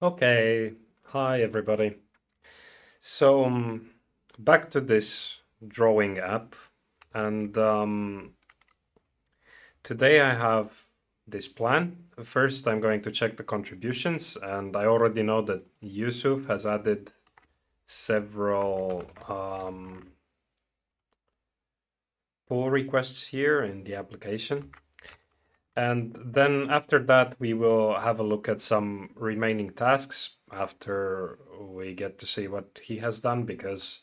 Okay, hi everybody. So back to this drawing app, and today I have this plan. First, I'm going to check the contributions, and I already know that Yusuf has added several pull requests here in the application. And then after that, we will have a look at some remaining tasks after we get to see what he has done, because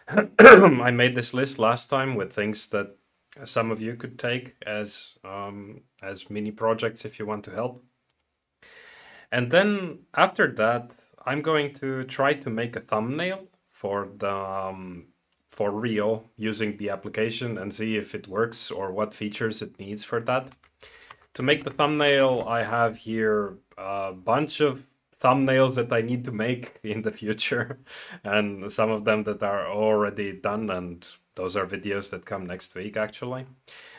I made this list last time with things that some of you could take as mini projects if you want to help. And then after that, I'm going to try to make a thumbnail for the for real using the application and see if it works or what features it needs for that. To make the thumbnail, I have here a bunch of thumbnails that I need to make in the future, and some of them that are already done, and those are videos that come next week, actually.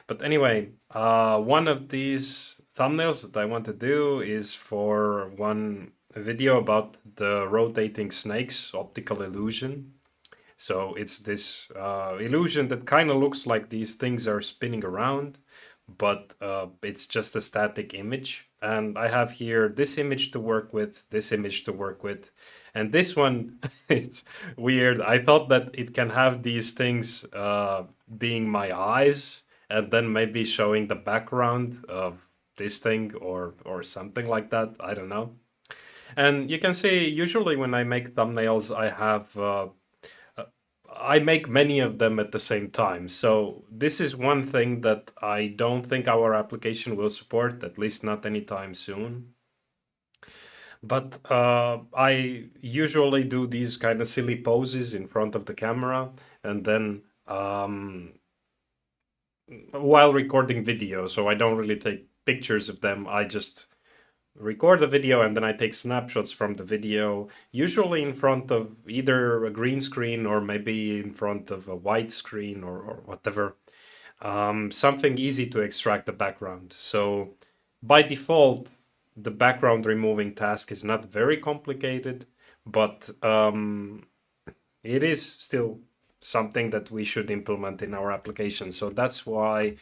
But anyway, one of these thumbnails that I want to do is for one video about the rotating snakes optical illusion. So it's this illusion that kind of looks like these things are spinning around, but it's just a static image. And I have here this image to work with, this image to work with, and this one, it's weird. I thought that it can have these things being my eyes, and then maybe showing the background of this thing or something like that. I don't know. And you can see usually when I make thumbnails, I make many of them at the same time. So this is one thing that I don't think our application will support, at least not anytime soon. But I usually do these kind of silly poses in front of the camera, and then while recording video. So I don't really take pictures of them. I just record the video and then I take snapshots from the video, usually in front of either a green screen or maybe in front of a white screen or whatever. Something easy to extract the background. So by default, the background removing task is not very complicated, but it is still something that we should implement in our application. So that's why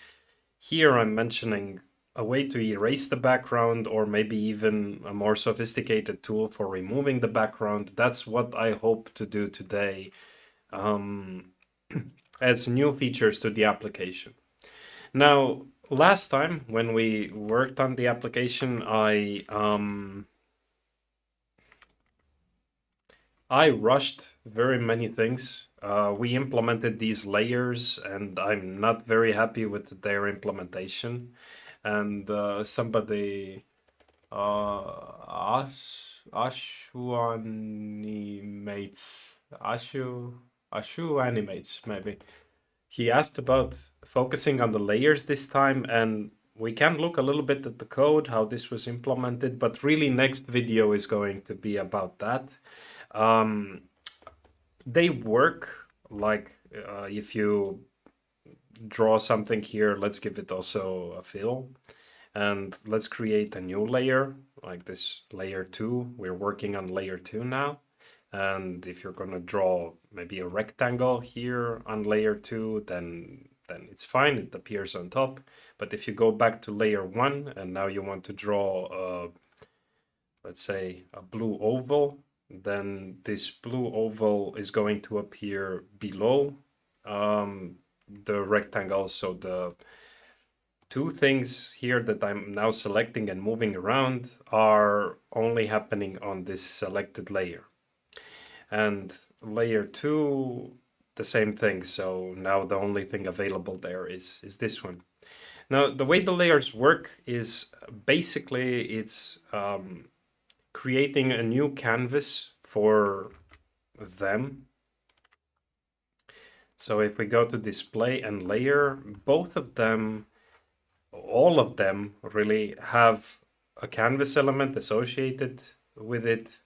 here I'm mentioning a way to erase the background, or maybe even a more sophisticated tool for removing the background. That's what I hope to do today, as new features to the application. Now, last time when we worked on the application, I rushed very many things. We implemented these layers, and I'm not very happy with their implementation. And somebody, Ashu animates maybe. He asked about focusing on the layers this time, and we can look a little bit at the code, how this was implemented, but really next video is going to be about that. They work like if you draw something here, let's give it also a fill. And let's create a new layer, like this layer 2. We're working on layer 2 now. And if you're going to draw maybe a rectangle here on layer 2, then it's fine, it appears on top. But if you go back to layer 1 and now you want to draw, let's say, a blue oval, then this blue oval is going to appear below the rectangle. So the two things here that I'm now selecting and moving around are only happening on this selected layer. And layer 2, the same thing. So now the only thing available there is this one. Now, the way the layers work is basically it's creating a new canvas for them. So if we go to display and layer, both of them, all of them really have a canvas element associated with it,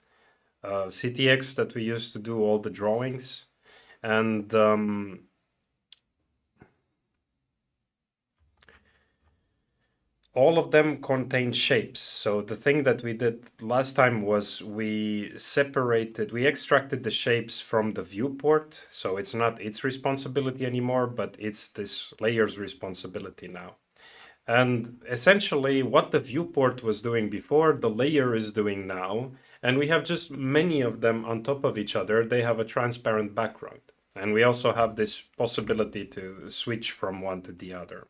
CTX that we use to do all the drawings. And all of them contain shapes. So the thing that we did last time was we extracted the shapes from the viewport. So it's not its responsibility anymore, but it's this layer's responsibility now. And essentially what the viewport was doing before, the layer is doing now. And we have just many of them on top of each other. They have a transparent background. And we also have this possibility to switch from one to the other.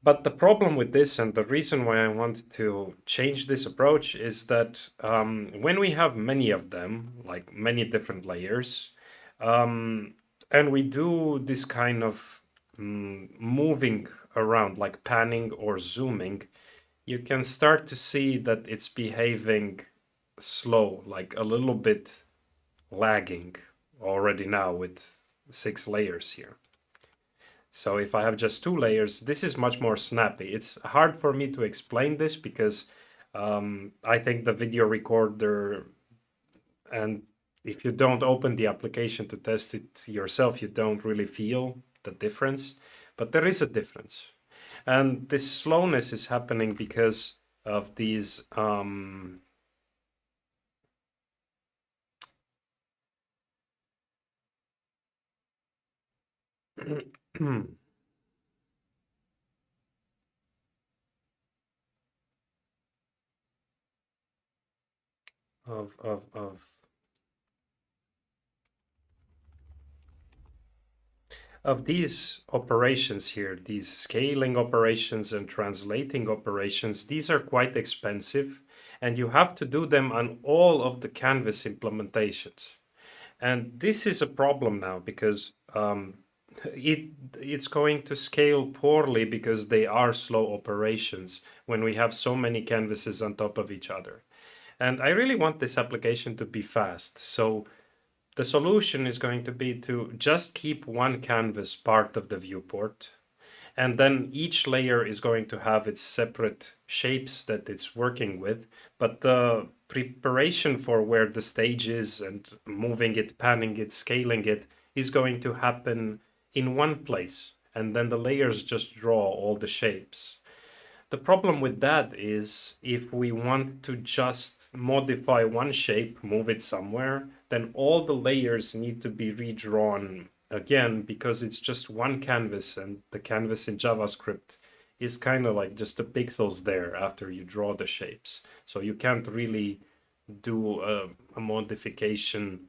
But the problem with this, and the reason why I wanted to change this approach, is that when we have many of them, like many different layers, and we do this kind of moving around, like panning or zooming, you can start to see that it's behaving slow, like a little bit lagging already now with 6 layers here. So if I have just 2 layers, this is much more snappy. It's hard for me to explain this because I think the video recorder, and if you don't open the application to test it yourself, you don't really feel the difference. But there is a difference. And this slowness is happening because of these of these operations here, these scaling operations and translating operations, these are quite expensive, and you have to do them on all of the Canvas implementations. And this is a problem now because it's going to scale poorly because they are slow operations when we have so many canvases on top of each other. And I really want this application to be fast. So the solution is going to be to just keep one canvas part of the viewport. And then each layer is going to have its separate shapes that it's working with. But the preparation for where the stage is and moving it, panning it, scaling it is going to happen in one place. And then the layers just draw all the shapes. The problem with that is if we want to just modify one shape, move it somewhere, then all the layers need to be redrawn again because it's just one canvas, and the canvas in JavaScript is kind of like just the pixels there after you draw the shapes. So you can't really do a modification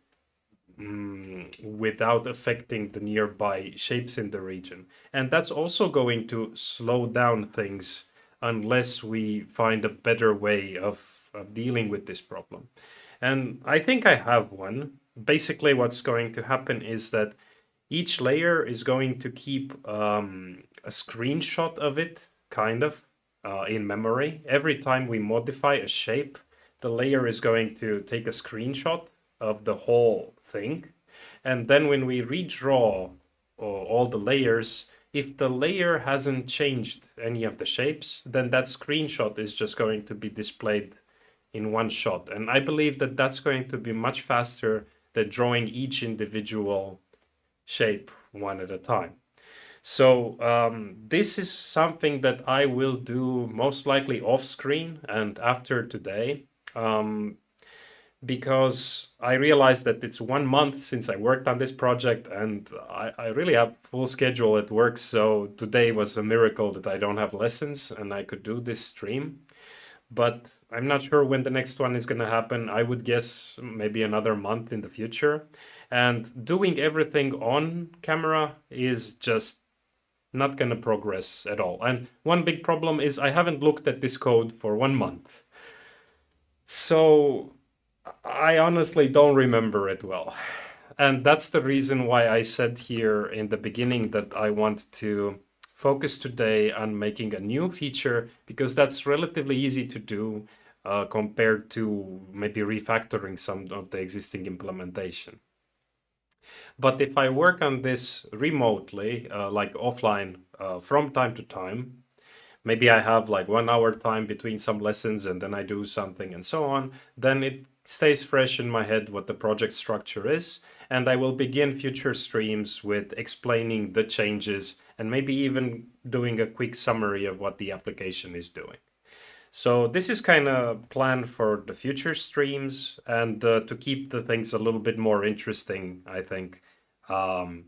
without affecting the nearby shapes in the region. And that's also going to slow down things unless we find a better way of dealing with this problem. And I think I have one. Basically, what's going to happen is that each layer is going to keep a screenshot of it, kind of, in memory. Every time we modify a shape, the layer is going to take a screenshot of the whole thing. And then when we redraw all the layers, if the layer hasn't changed any of the shapes, then that screenshot is just going to be displayed in one shot. And I believe that that's going to be much faster than drawing each individual shape one at a time. So this is something that I will do most likely off screen and after today. Because I realized that it's 1 month since I worked on this project, and I really have full schedule at work. So today was a miracle that I don't have lessons and I could do this stream. But I'm not sure when the next one is going to happen. I would guess maybe another month in the future. And doing everything on camera is just not going to progress at all. And one big problem is I haven't looked at this code for 1 month. So I honestly don't remember it well. And that's the reason why I said here in the beginning that I want to focus today on making a new feature, because that's relatively easy to do compared to maybe refactoring some of the existing implementation. But if I work on this remotely, like offline, from time to time, maybe I have like 1 hour time between some lessons and then I do something and so on, then it stays fresh in my head what the project structure is. And I will begin future streams with explaining the changes and maybe even doing a quick summary of what the application is doing. So this is kind of planned for the future streams and to keep the things a little bit more interesting, I think, in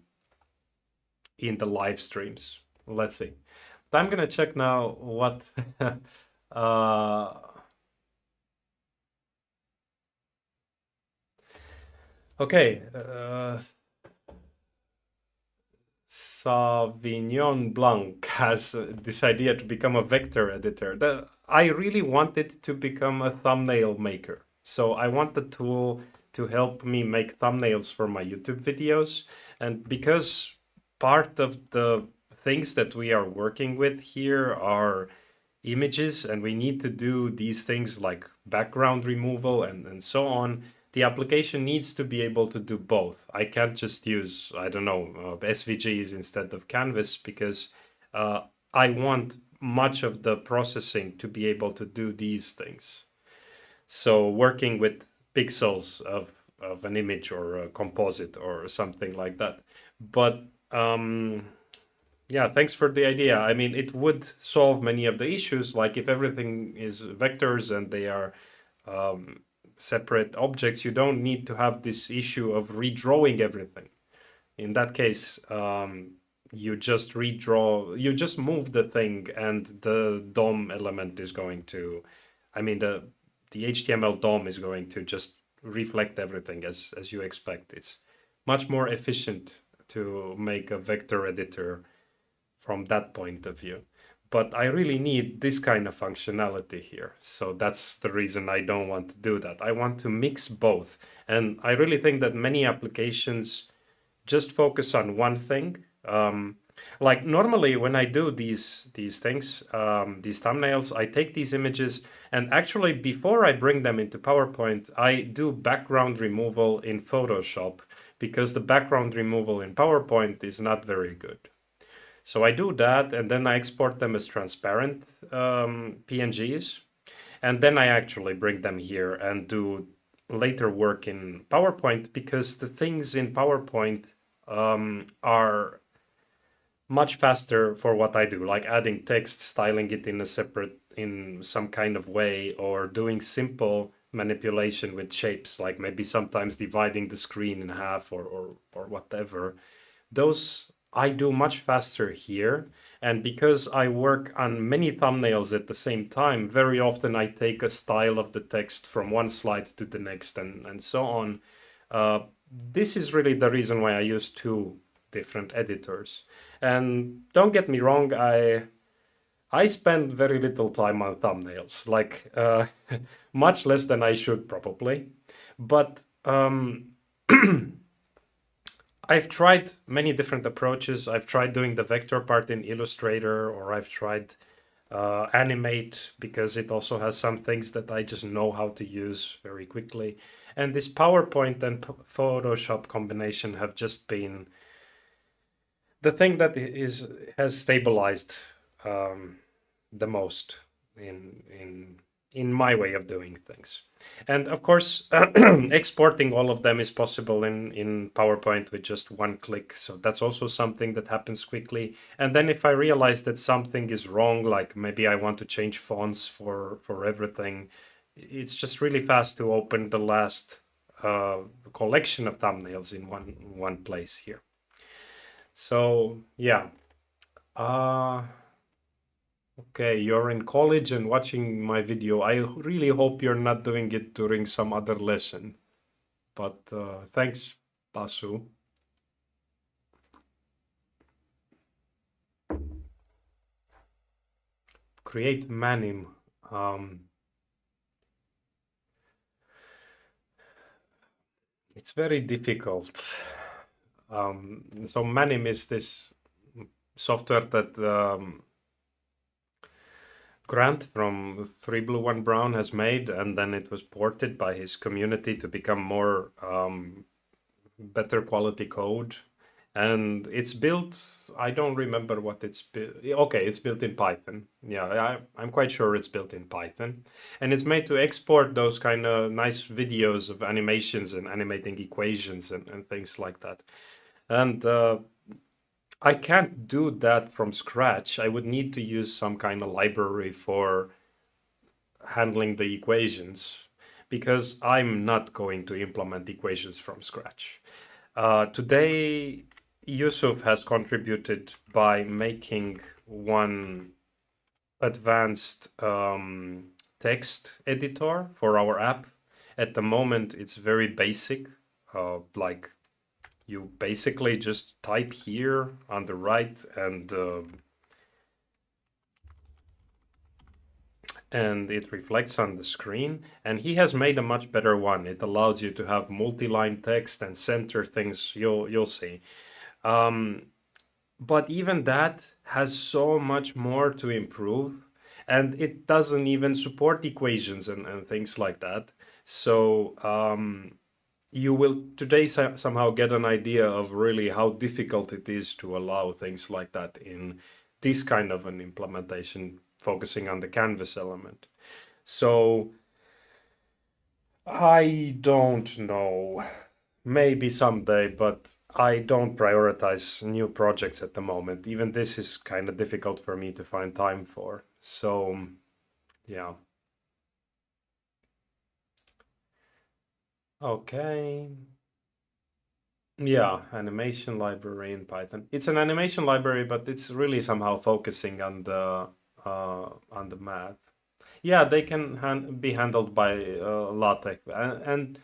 the live streams. Let's see. But I'm gonna check now what okay, Sauvignon Blanc has this idea to become a vector editor. I really wanted to become a thumbnail maker. So I want the tool to help me make thumbnails for my YouTube videos. And because part of the things that we are working with here are images, and we need to do these things like background removal and so on, the application needs to be able to do both. I can't just use, I don't know, SVGs instead of Canvas because I want much of the processing to be able to do these things. So working with pixels of an image or a composite or something like that. But yeah, thanks for the idea. I mean, it would solve many of the issues, like if everything is vectors and they are separate objects, you don't need to have this issue of redrawing everything. In that case, you just redraw, you just move the thing and the DOM element is going to, I mean, the HTML DOM is going to just reflect everything as you expect. It's much more efficient to make a vector editor from that point of view. But I really need this kind of functionality here. So that's the reason I don't want to do that. I want to mix both. And I really think that many applications just focus on one thing. Like normally when I do these things, these thumbnails, I take these images and actually before I bring them into PowerPoint, I do background removal in Photoshop because the background removal in PowerPoint is not very good. So I do that and then I export them as transparent PNGs. And then I actually bring them here and do later work in PowerPoint because the things in PowerPoint are much faster for what I do, like adding text, styling it in a separate, in some kind of way, or doing simple manipulation with shapes, like maybe sometimes dividing the screen in half or whatever. Those I do much faster here. And because I work on many thumbnails at the same time, very often I take a style of the text from one slide to the next and so on. This is really the reason why I use two different editors. And don't get me wrong, I spend very little time on thumbnails, like much less than I should probably. But I've tried many different approaches. I've tried doing the vector part in Illustrator, or I've tried Animate because it also has some things that I just know how to use very quickly. And this PowerPoint and Photoshop combination have just been the thing that has stabilized the most in my way of doing things. And of course, exporting all of them is possible in PowerPoint with just one click. So that's also something that happens quickly. And then if I realize that something is wrong, like maybe I want to change fonts for everything, it's just really fast to open the last collection of thumbnails in one place here. So yeah. Okay, you're in college and watching my video. I really hope you're not doing it during some other lesson. But thanks, Pasu. Create manim. It's very difficult. So manim is this software that Grant from 3 Blue 1 Brown has made, and then it was ported by his community to become more better quality code. And it's built, I don't remember what it's built. Okay, it's built in Python. Yeah, I'm quite sure it's built in Python. And it's made to export those kind of nice videos of animations and animating equations and things like that. And I can't do that from scratch. I would need to use some kind of library for handling the equations because I'm not going to implement equations from scratch. Today, Yusuf has contributed by making one advanced text editor for our app. At the moment, it's very basic. Like you basically just type here on the right and it reflects on the screen. And he has made a much better one. It allows you to have multi-line text and center things. You'll see. But even that has so much more to improve, and it doesn't even support equations and things like that. So you will today somehow get an idea of really how difficult it is to allow things like that in this kind of an implementation focusing on the canvas element. So I don't know. Maybe someday, but I don't prioritize new projects at the moment. Even this is kind of difficult for me to find time for. So, yeah. Okay. Yeah, animation library in Python. It's an animation library, but it's really somehow focusing on the math. Yeah, they can be handled by LaTeX, and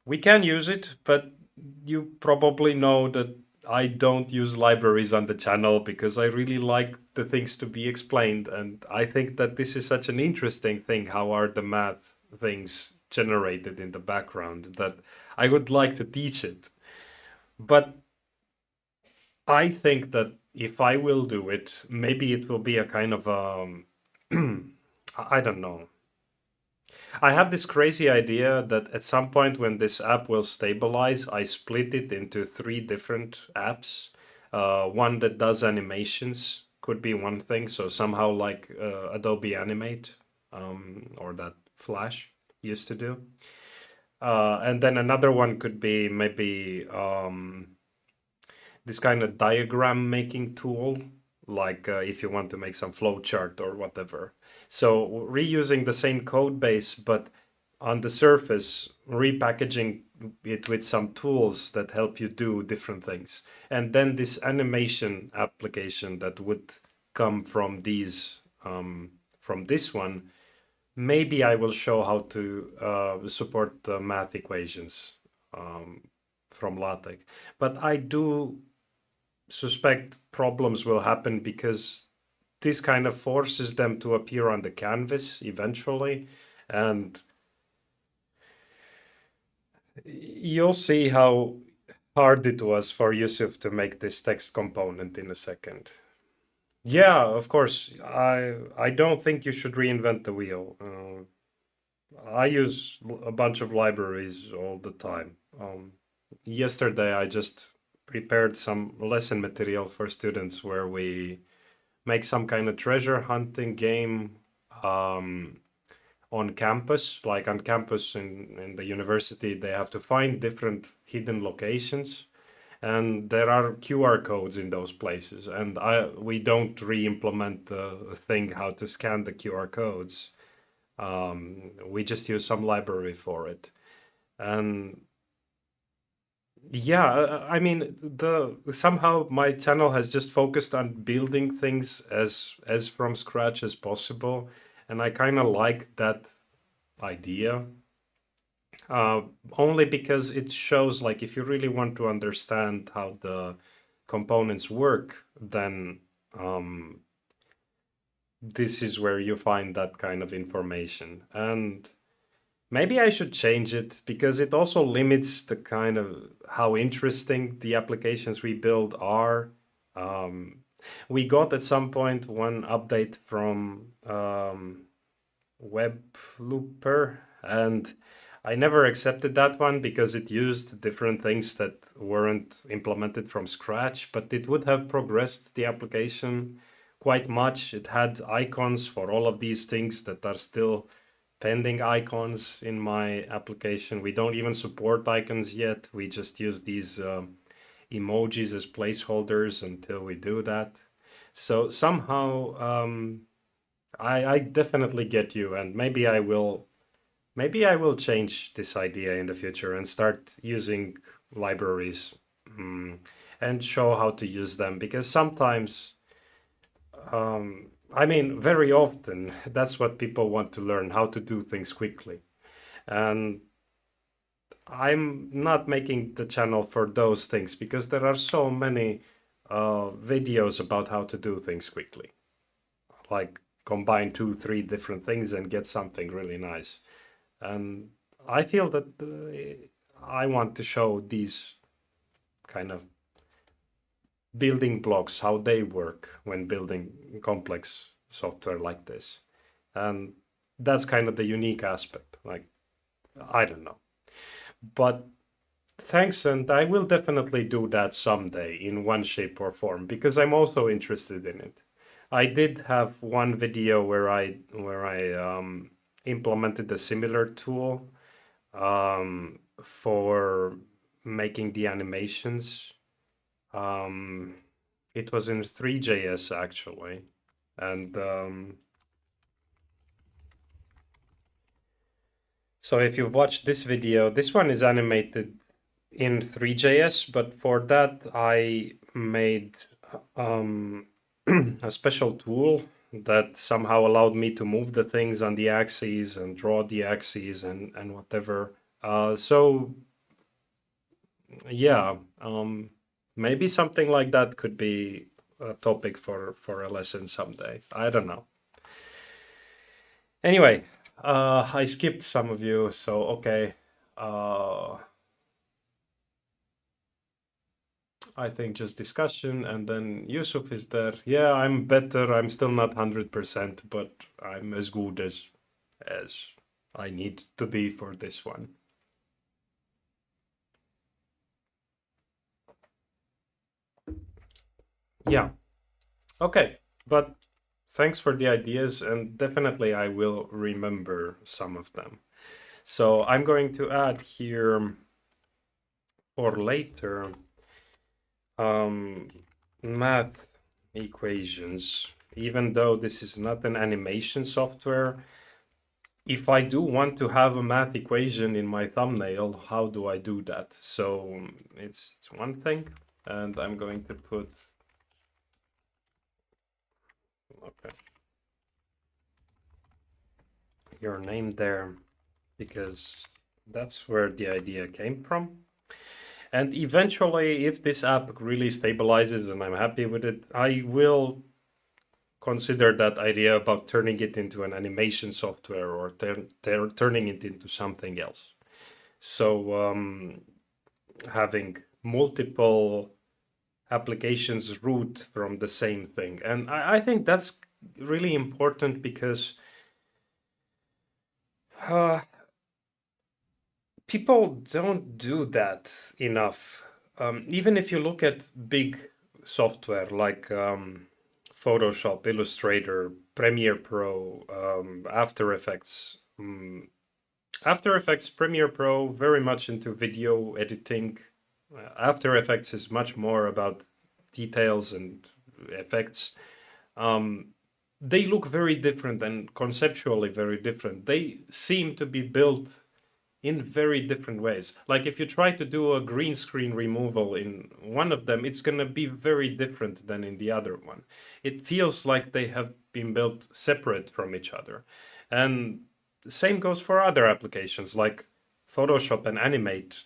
we can use it, but you probably know that I don't use libraries on the channel because I really like the things to be explained, and I think that this is such an interesting thing. How are the math things generated in the background that I would like to teach it. But I think that if I will do it, maybe it will be a kind of I don't know. I have this crazy idea that at some point when this app will stabilize, I split it into three different apps. One that does animations could be one thing, so somehow like Adobe Animate or that Flash used to do. And then another one could be maybe this kind of diagram making tool, like if you want to make some flow chart or whatever. So reusing the same code base, but on the surface, repackaging it with some tools that help you do different things. And then this animation application that would come from these, from this one, maybe I will show how to support the math equations um, from LaTeX. But I do suspect problems will happen because this kind of forces them to appear on the canvas eventually. And you'll see how hard it was for Yusuf to make this text component in a second. Yeah, of course. I don't think you should reinvent the wheel. I use a bunch of libraries all the time. Yesterday, I just prepared some lesson material for students where we make some kind of treasure hunting game um, on campus. Like on campus in the university, they have to find different hidden locations, and there are QR codes in those places. And we don't re-implement the thing how to scan the QR codes. We just use some library for it, and yeah, I mean, the somehow my channel has just focused on building things as from scratch as possible, and I kind of like that idea. Uh, Only because it shows like if you really want to understand how the components work, then this is where you find that kind of information. And maybe I should change it because it also limits the kind of how interesting the applications we build are. Um, we got at some point one update from Weblooper, and I never accepted that one because it used different things that weren't implemented from scratch, but it would have progressed the application quite much. It had icons for all of these things that are still pending icons in my application. We don't even support icons yet. We just use these emojis as placeholders until we do that. So somehow I definitely get you, and maybe I will change this idea in the future and start using libraries and show how to use them, because sometimes I mean, very often that's what people want to learn, how to do things quickly. And I'm not making the channel for those things because there are so many videos about how to do things quickly. Like combine 2, 3 different things and get something really nice. And I feel that I want to show these kind of building blocks, how they work when building complex software like this. And that's kind of the unique aspect. Like, I don't know. But thanks, and I will definitely do that someday in one shape or form because I'm also interested in it. I did have one video where I implemented a similar tool for making the animations. It was in 3JS actually, and so if you watch this video, this one is animated in 3JS, but for that I made a special tool that somehow allowed me to move the things on the axes and draw the axes and whatever. So yeah, maybe something like that could be a topic for a lesson someday. I don't know. Anyway, I skipped some of you, so okay. I think just discussion, and then Yusuf is there. Yeah, I'm better. I'm still not 100%, but I'm as good as I need to be for this one. Yeah. Okay, but thanks for the ideas, and definitely I will remember some of them. So I'm going to add here for later math equations. Even though this is not an animation software, if I do want to have a math equation in my thumbnail, how do I do that? So it's one thing, and I'm going to put, okay, your name there, because that's where the idea came from. And eventually, if this app really stabilizes and I'm happy with it, I will consider that idea about turning it into an animation software or turning it into something else. So having multiple applications root from the same thing. And I think that's really important because people don't do that enough. Even if you look at big software like Photoshop, Illustrator, Premiere Pro, After Effects. After Effects, Premiere Pro, very much into video editing. After Effects is much more about details and effects. They look very different and conceptually very different. They seem to be built in very different ways. Like if you try to do a green screen removal in one of them, it's going to be very different than in the other one. It feels like they have been built separate from each other. And the same goes for other applications like Photoshop and Animate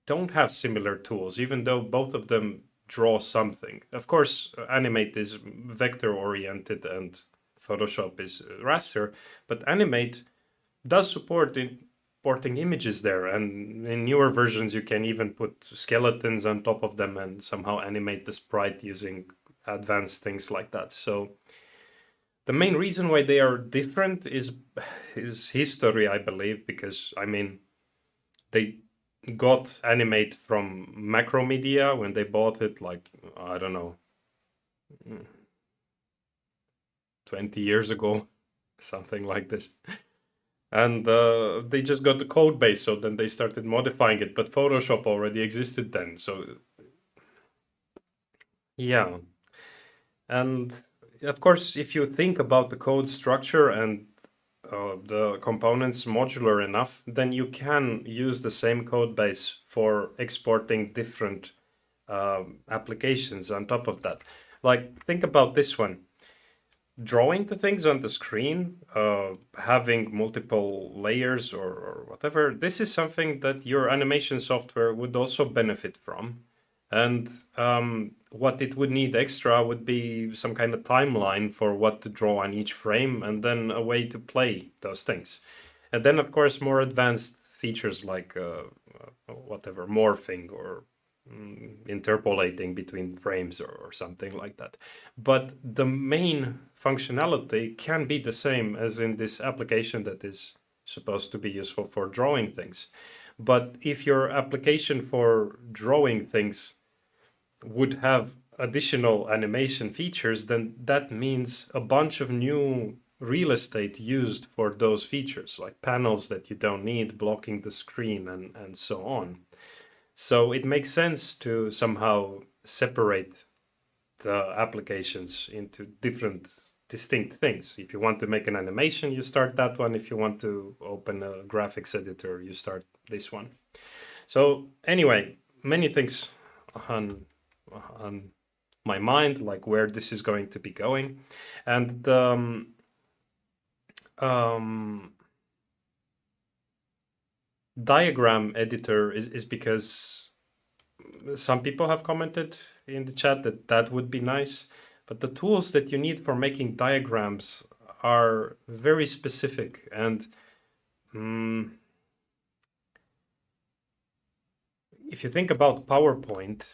don't have similar tools, even though both of them draw something. Of course, Animate is vector oriented and Photoshop is raster, but Animate does support importing images there, and in newer versions you can even put skeletons on top of them and somehow animate the sprite using advanced things like that. So the main reason why they are different is history, I believe, because I mean they got Animate from Macromedia when they bought it, like I don't know, 20 years ago, something like this. And they just got the code base, so then they started modifying it. But Photoshop already existed then, so Yeah. And of course, if you think about the code structure and the components modular enough, then you can use the same code base for exporting different applications on top of that. Like, think about this one. Drawing the things on the screen, having multiple layers or whatever, this is something that your animation software would also benefit from. And what it would need extra would be some kind of timeline for what to draw on each frame and then a way to play those things. And then, of course, more advanced features like whatever, morphing or interpolating between frames or something like that. But the main functionality can be the same as in this application that is supposed to be useful for drawing things. But if your application for drawing things would have additional animation features, then that means a bunch of new real estate used for those features, like panels that you don't need, blocking the screen, and so on. So it makes sense to somehow separate the applications into different distinct things. If you want to make an animation, you start that one. If you want to open a graphics editor, you start this one. So anyway, many things on my mind, like where this is going to be going. And the diagram editor is because some people have commented in the chat that that would be nice, but the tools that you need for making diagrams are very specific. And if you think about PowerPoint,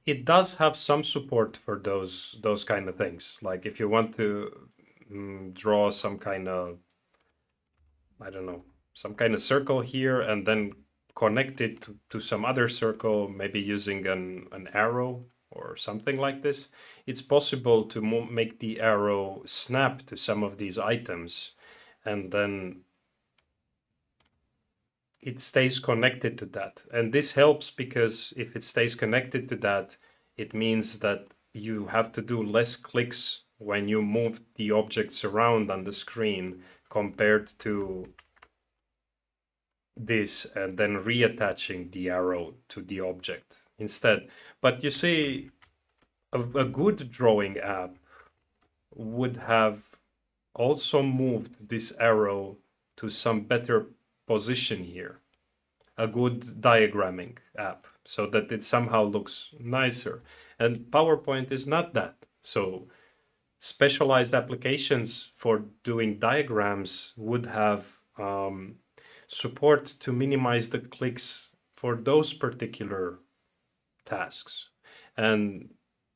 it does have some support for those kind of things. Like if you want to draw some kind of, I don't know, some kind of circle here and then connect it to some other circle, maybe using an arrow or something like this, it's possible to make the arrow snap to some of these items, and then it stays connected to that. And this helps because if it stays connected to that, it means that you have to do less clicks when you move the objects around on the screen compared to this and then reattaching the arrow to the object instead. But you see, a good drawing app would have also moved this arrow to some better position here. A good diagramming app so that it somehow looks nicer. And PowerPoint is not that. So specialized applications for doing diagrams would have support to minimize the clicks for those particular tasks. And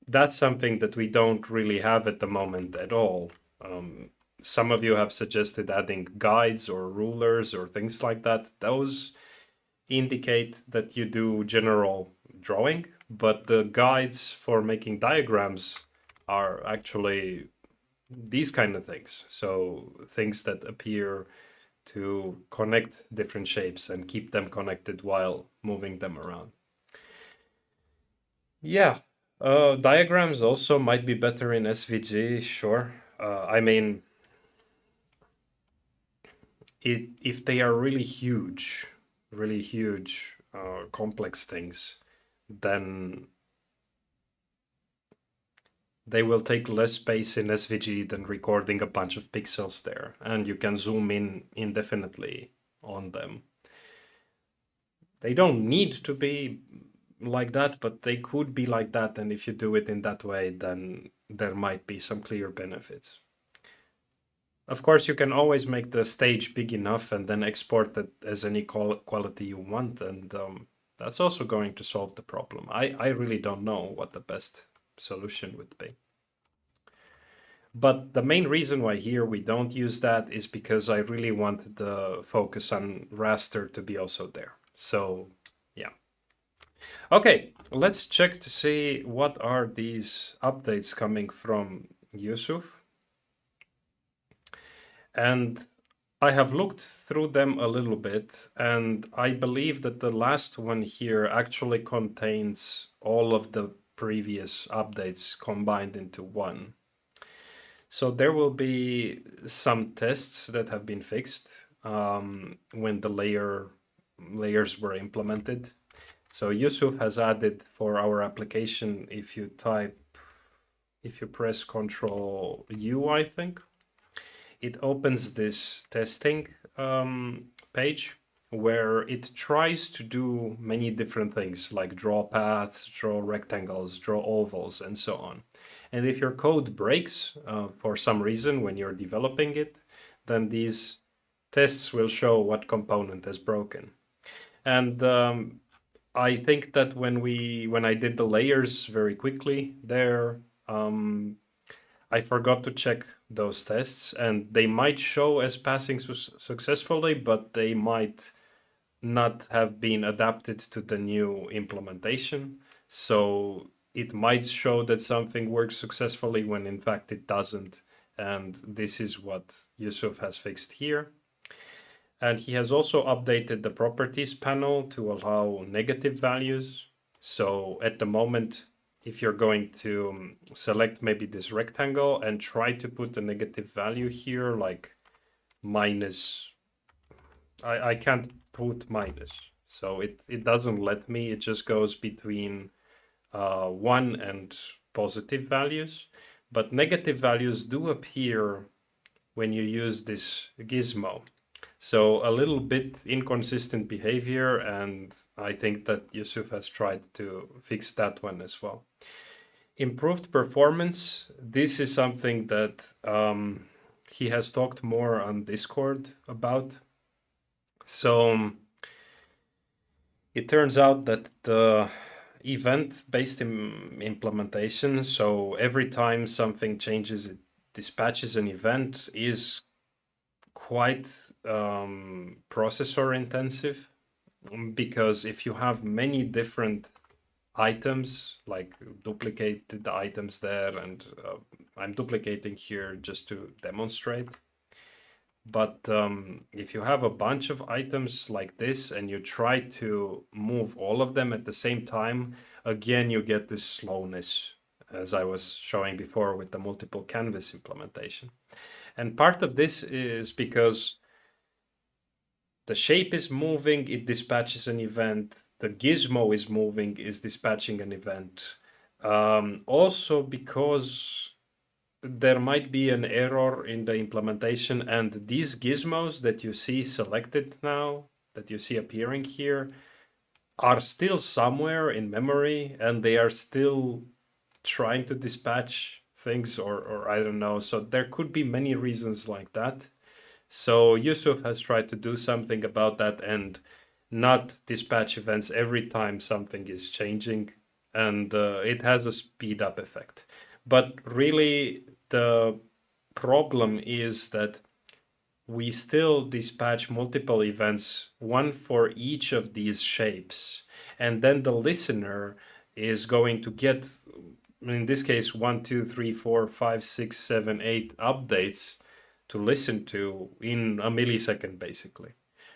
that's something that we don't really have at the moment at all. Some of you have suggested adding guides or rulers or things like that. Those indicate that you do general drawing, but the guides for making diagrams are actually these kind of things. So things that appear to connect different shapes and keep them connected while moving them around. Yeah, diagrams also might be better in SVG, sure. I mean, if they are really huge, complex things, then they will take less space in SVG than recording a bunch of pixels there, and you can zoom in indefinitely on them. They don't need to be like that, but they could be like that, and if you do it in that way, then there might be some clear benefits. Of course, you can always make the stage big enough and then export it as any quality you want, and that's also going to solve the problem. I really don't know what the best solution would be. But the main reason why here we don't use that is because I really want the focus on raster to be also there. So yeah. Okay, let's check to see what are these updates coming from Yusuf. And I have looked through them a little bit, and I believe that the last one here actually contains all of the previous updates combined into one. So there will be some tests that have been fixed when the layers were implemented. So Yusuf has added for our application, if you press Control U, I think, it opens this testing page where it tries to do many different things like draw paths, draw rectangles, draw ovals, and so on. And if your code breaks for some reason when you're developing it, then these tests will show what component is broken. And I think that when I did the layers very quickly there, I forgot to check those tests, and they might show as passing successfully, but they might not have been adapted to the new implementation. So it might show that something works successfully when in fact it doesn't. And this is what Yusuf has fixed here. And he has also updated the properties panel to allow negative values. So at the moment, if you're going to select maybe this rectangle and try to put a negative value here, like minus, I can't put minus. So it doesn't let me, it just goes between 1 and positive values. But negative values do appear when you use this gizmo. So a little bit inconsistent behavior, and I think that Yusuf has tried to fix that one as well. Improved performance, this is something that he has talked more on Discord about. So it turns out that the event-based implementation, so every time something changes, it dispatches an event, is quite processor intensive, because if you have many different items, like duplicated items there, and I'm duplicating here just to demonstrate. But if you have a bunch of items like this and you try to move all of them at the same time, again, you get this slowness, as I was showing before with the multiple canvas implementation. And part of this is because the shape is moving, it dispatches an event. The gizmo is moving, is dispatching an event. Also because there might be an error in the implementation, and these gizmos that you see selected now, that you see appearing here, are still somewhere in memory, and they are still trying to dispatch things, or I don't know. So there could be many reasons like that. So Yusuf has tried to do something about that and not dispatch events every time something is changing, and it has a speed up effect. But really, the problem is that we still dispatch multiple events, one for each of these shapes. And then the listener is going to get, in this case, 1, 2, 3, 4, 5, 6, 7, 8 updates to listen to in a millisecond, basically.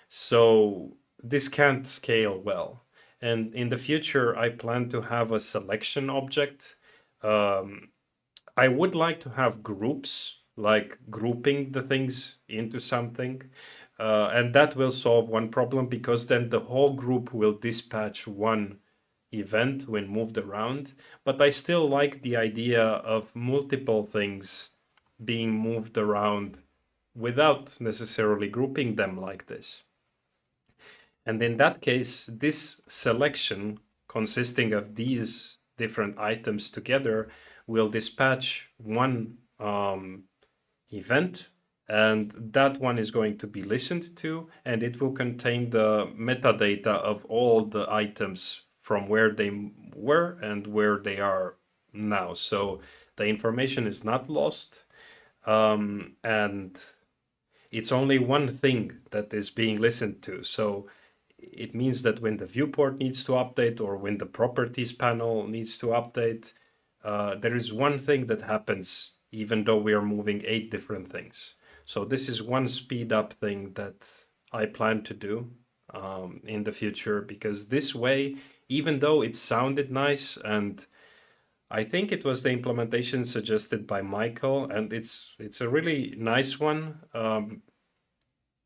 So this can't scale well. And in the future, I plan to have a selection object. I would like to have groups, like grouping the things into something. And that will solve one problem, because then the whole group will dispatch one event when moved around. But I still like the idea of multiple things being moved around without necessarily grouping them like this. And in that case, this selection consisting of these different items together will dispatch one event, and that one is going to be listened to, and it will contain the metadata of all the items from where they were and where they are now. So the information is not lost, and it's only one thing that is being listened to. So it means that when the viewport needs to update, or when the properties panel needs to update, there is one thing that happens, even though we are moving 8 different things. So this is one speed up thing that I plan to do in the future, because this way, even though it sounded nice, and I think it was the implementation suggested by Michael, and it's a really nice one.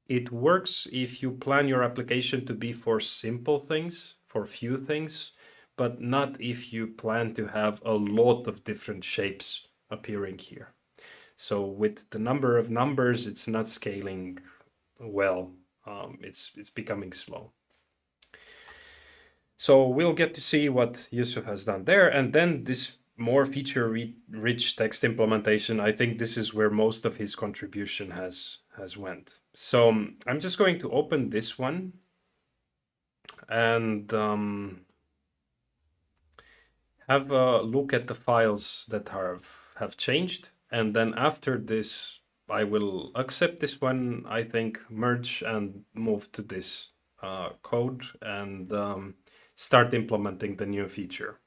It works if you plan your application to be for simple things, for few things, but not if you plan to have a lot of different shapes appearing here. So with the number of numbers, it's not scaling well. It's becoming slow. So we'll get to see what Yusuf has done there. And then this more feature-rich text implementation, I think this is where most of his contribution has went. So I'm just going to open this one and have a look at the files that have changed. And then after this, I will accept this one, I think, merge and move to this code and start implementing the new feature.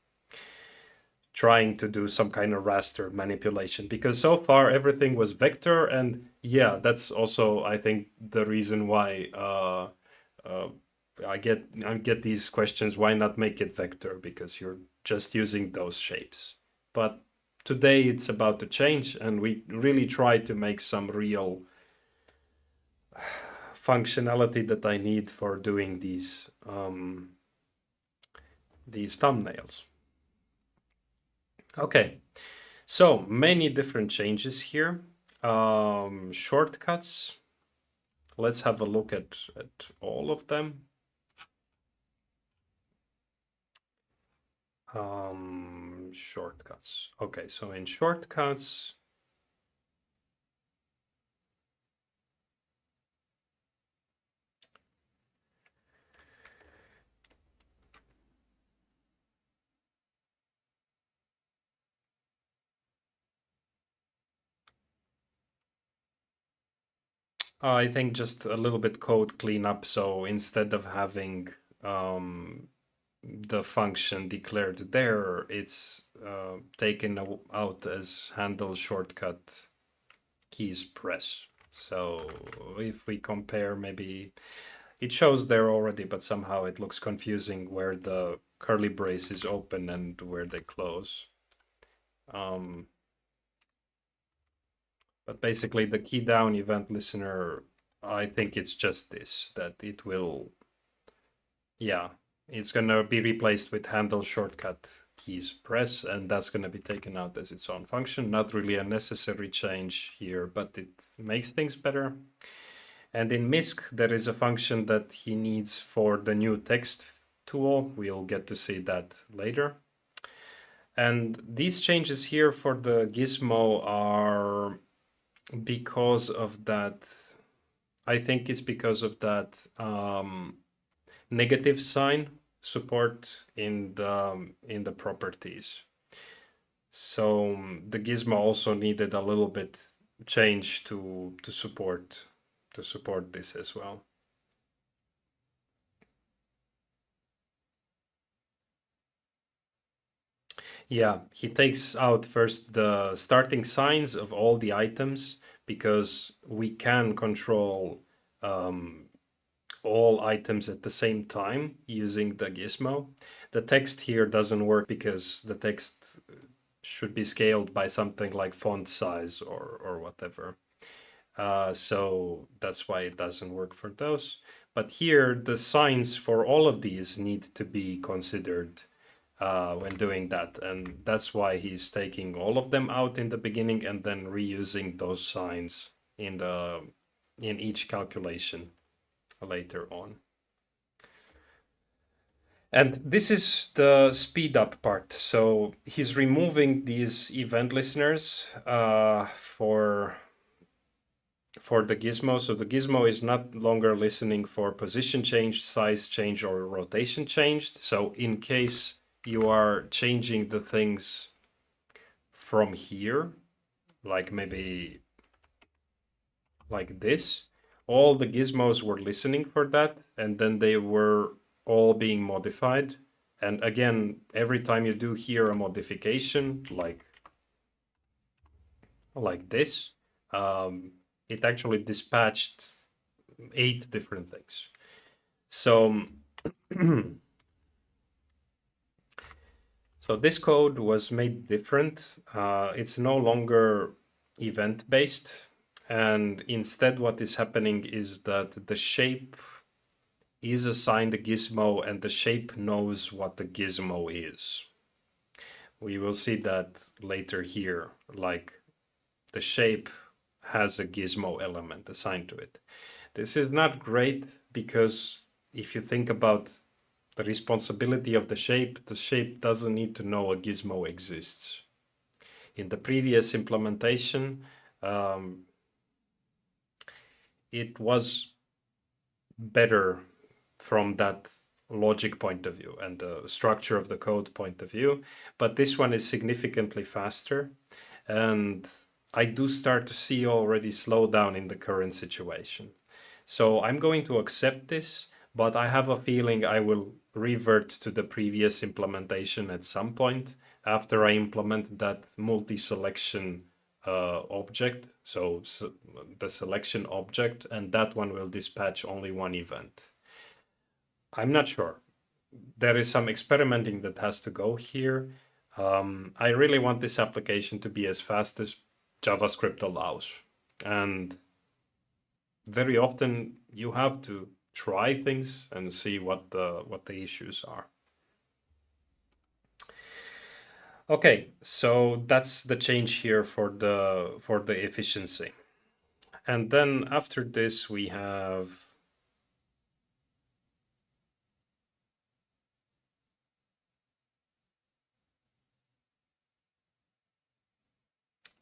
Trying to do some kind of raster manipulation, because so far everything was vector, and yeah, that's also, I think, the reason why I get these questions, why not make it vector, because you're just using those shapes. But today it's about to change, and we really try to make some real functionality that I need for doing these thumbnails. Okay, so many different changes here. Shortcuts. Let's have a look at all of them. Shortcuts. Okay, so in shortcuts, I think just a little bit code cleanup. So instead of having the function declared there, it's taken out as handle shortcut keys press. So if we compare, maybe it shows there already, but somehow it looks confusing where the curly brace is open and where they close. But basically the key down event listener, I think it's just this, that it will, yeah, it's going to be replaced with handle shortcut keys press, and that's going to be taken out as its own function. Not really a necessary change here, but it makes things better. And in MISC, there is a function that he needs for the new text tool. We'll get to see that later. And these changes here for the gizmo are because of that. I think it's because of that negative sign support in the properties. So the gizmo also needed a little bit change to support this as well. Yeah, he takes out first the starting signs of all the items, because we can control all items at the same time using the gizmo. The text here doesn't work because the text should be scaled by something like font size or whatever. So that's why it doesn't work for those. But here, the signs for all of these need to be considered when doing that. And that's why he's taking all of them out in the beginning and then reusing those signs in each calculation later on. And this is the speed up part. So he's removing these event listeners for the gizmo. So the gizmo is not longer listening for position change, size change, or rotation changed. So in case you are changing the things from here, like maybe like this, all the gizmos were listening for that, and then they were all being modified. And again, every time you do here a modification, like this, it actually dispatched 8 different things. So, so this code was made different. It's no longer event-based. And instead, what is happening is that the shape is assigned a gizmo and the shape knows what the gizmo is. We will see that later here, like the shape has a gizmo element assigned to it. This is not great because if you think about the responsibility of the shape doesn't need to know a gizmo exists. In the previous implementation, it was better from that logic point of view and the structure of the code point of view, but this one is significantly faster, and I do start to see already slowdown in the current situation. So I'm going to accept this, but I have a feeling I will revert to the previous implementation at some point after I implement that multi-selection object, so the selection object, and that one will dispatch only one event. I'm not sure. There is some experimenting that has to go here. I really want this application to be as fast as JavaScript allows. And very often you have to try things and see what the issues are. Okay, so that's the change here for the efficiency. And then after this we have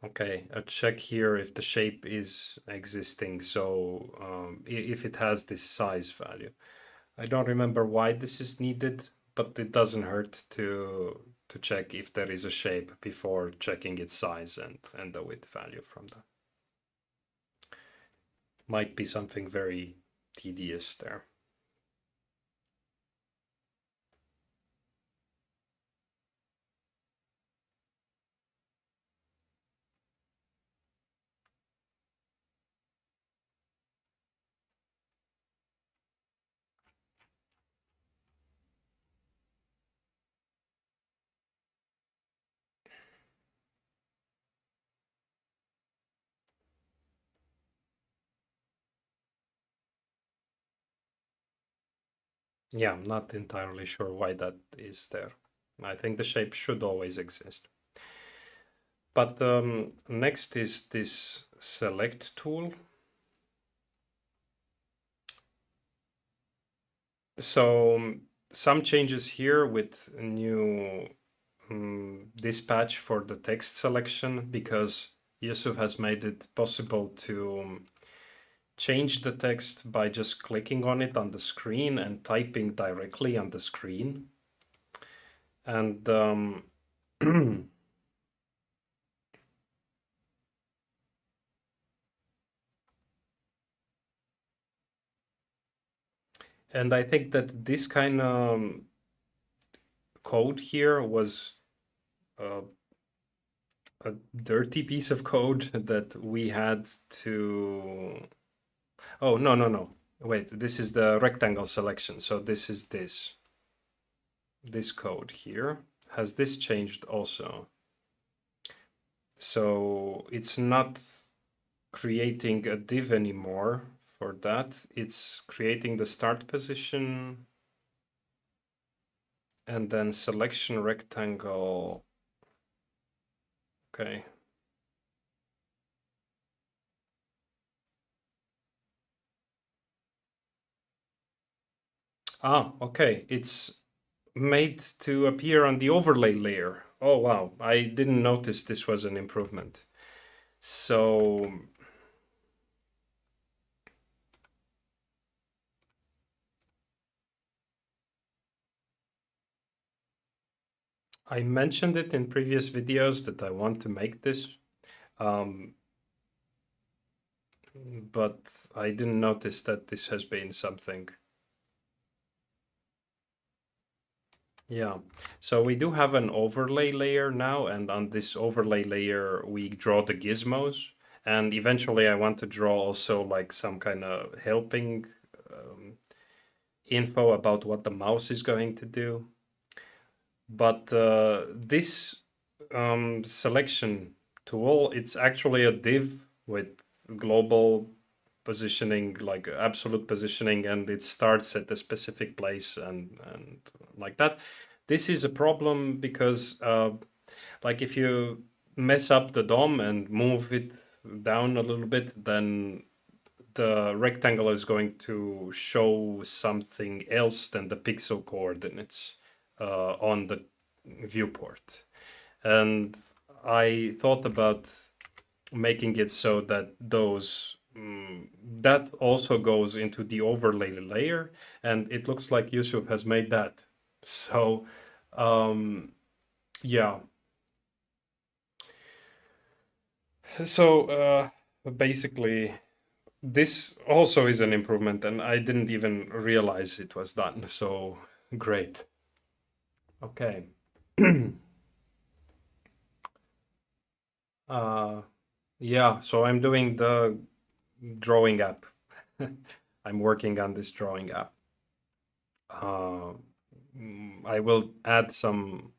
okay, a check here if the shape is existing, so if it has this size value. I don't remember why this is needed, but it doesn't hurt to check if there is a shape before checking its size and the width value from that. Might be something very tedious there. Yeah, I'm not entirely sure why that is there. I think the shape should always exist. But next is this select tool. So some changes here with new dispatch for the text selection, because Yusuf has made it possible to change the text by just clicking on it on the screen and typing directly on the screen. And and I think that this kind of code here was a dirty piece of code that we had to... Oh, no. Wait, this is the rectangle selection. So this is this code here. Has this changed also? So it's not creating a div anymore for that. It's creating the start position and then selection rectangle. Okay. Ah, okay. It's made to appear on the overlay layer. Oh, wow. I didn't notice this was an improvement. So I mentioned it in previous videos that I want to make this, but I didn't notice that this has been something. Yeah, so we do have an overlay layer now, and on this overlay layer we draw the gizmos, And eventually I want to draw also like some kind of helping info about what the mouse is going to do. But this selection tool, it's actually a div with global positioning, like absolute positioning, and it starts at a specific place and like that. This is a problem because like if you mess up the DOM and move it down a little bit, then the rectangle is going to show something else than the pixel coordinates on the viewport. And I thought about making it so that those that also goes into the overlay layer, and it looks like Yusuf has made that. So yeah. So basically this also is an improvement, and I didn't even realize it was done. So great. Okay. Yeah, so I'm doing the drawing app. I'm working on this drawing app. I will add some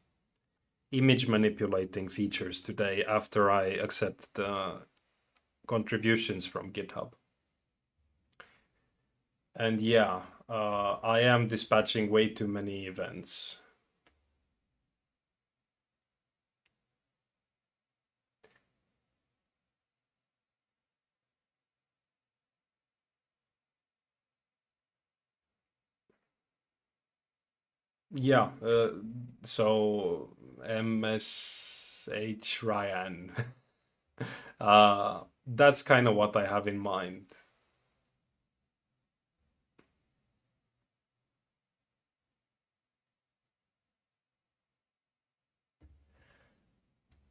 image manipulating features today after I accept the contributions from GitHub. And yeah, I am dispatching way too many events. Yeah, so MSH Ryan. That's kind of what I have in mind.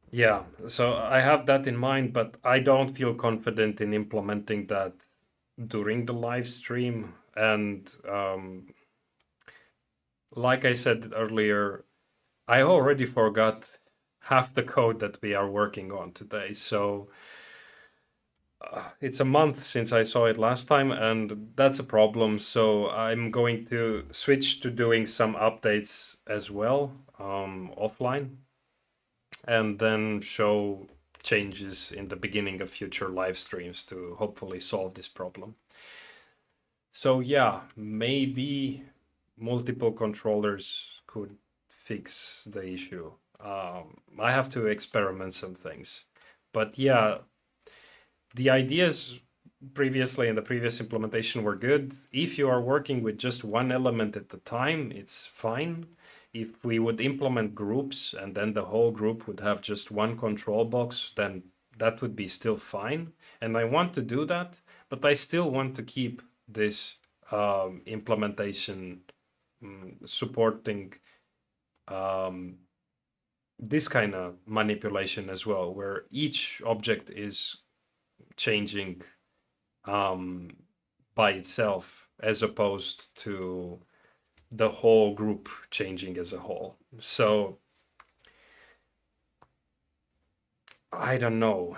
Yeah, so I have that in mind, but I don't feel confident in implementing that during the live stream. And like I said earlier, I already forgot half the code that we are working on today. So it's a month since I saw it last time, and that's a problem. So I'm going to switch to doing some updates as well offline, and then show changes in the beginning of future live streams to hopefully solve this problem. So yeah, maybe multiple controllers could fix the issue. I have to experiment some things. But yeah, the ideas previously in the previous implementation were good. If you are working with just one element at a time, it's fine. If we would implement groups and then the whole group would have just one control box, then that would be still fine. And I want to do that, but I still want to keep this implementation supporting this kind of manipulation as well, where each object is changing by itself as opposed to the whole group changing as a whole. So I don't know.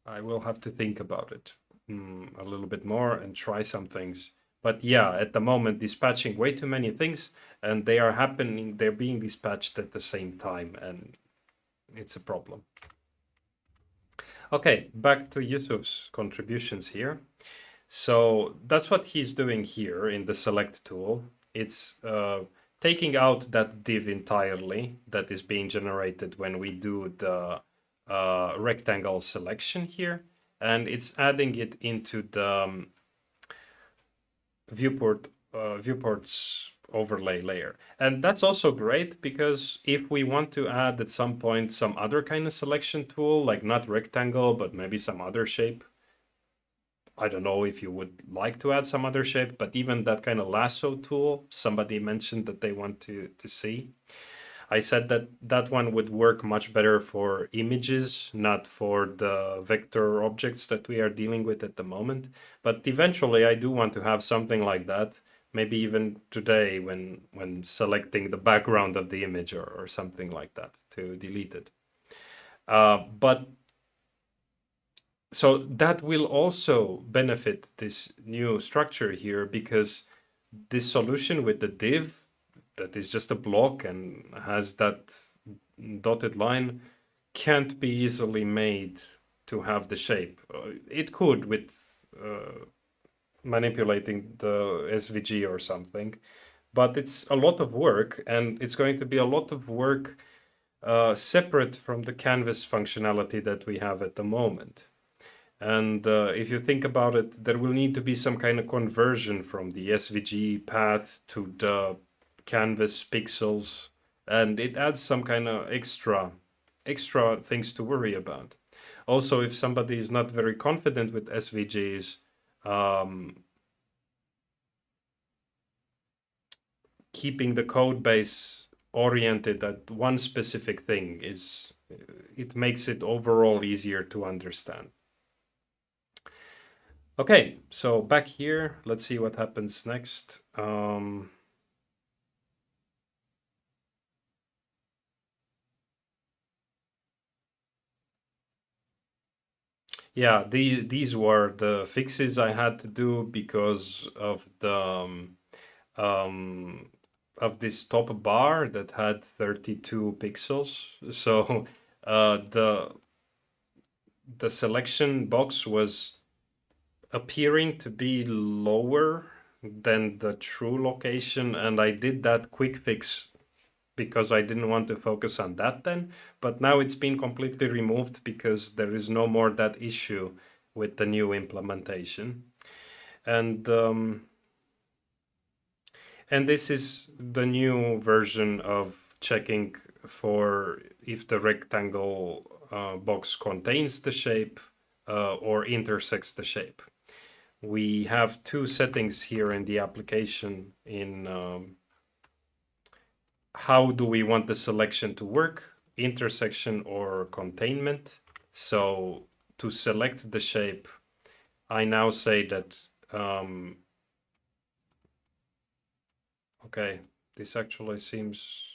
I will have to think about it a little bit more and try some things. But yeah, at the moment, dispatching way too many things, and they are happening, they're being dispatched at the same time, and it's a problem. Okay, back to Yusuf's contributions here. So that's what he's doing here in the select tool. It's taking out that div entirely that is being generated when we do the rectangle selection here, and it's adding it into the viewports overlay layer. And that's also great because if we want to add at some point some other kind of selection tool, like not rectangle, but maybe some other shape, I don't know if you would like to add some other shape, but even that kind of lasso tool, somebody mentioned that they want to see. I said that that one would work much better for images, not for the vector objects that we are dealing with at the moment. But eventually I do want to have something like that, maybe even today when selecting the background of the image or something like that to delete it. But so that will also benefit this new structure here, because this solution with the div that is just a block and has that dotted line can't be easily made to have the shape. It could with manipulating the SVG or something, but it's a lot of work, and it's going to be a lot of work separate from the canvas functionality that we have at the moment. And if you think about it, there will need to be some kind of conversion from the SVG path to the canvas pixels, and it adds some kind of extra things to worry about. Also, if somebody is not very confident with SVGs, keeping the code base oriented at one specific thing it makes it overall easier to understand. Okay, so back here, let's see what happens next. Yeah, these were the fixes I had to do because of the of this top bar that had 32 pixels. So the selection box was appearing to be lower than the true location, and I did that quick fix because I didn't want to focus on that then. But now it's been completely removed because there is no more that issue with the new implementation. And this is the new version of checking for if the rectangle box contains the shape or intersects the shape. We have two settings here in the application in how do we want the selection to work, intersection or containment. So to select the shape, I now say that, okay, this actually seems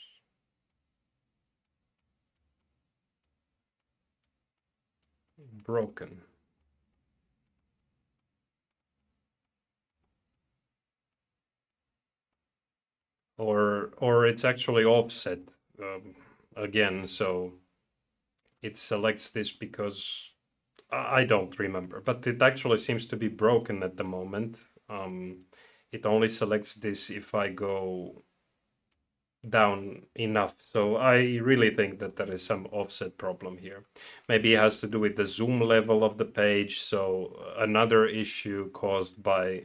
broken. Or it's actually offset again, so it selects this because I don't remember, but it actually seems to be broken at the moment. It only selects this if I go down enough. So I really think that there is some offset problem here. Maybe it has to do with the zoom level of the page. So another issue caused by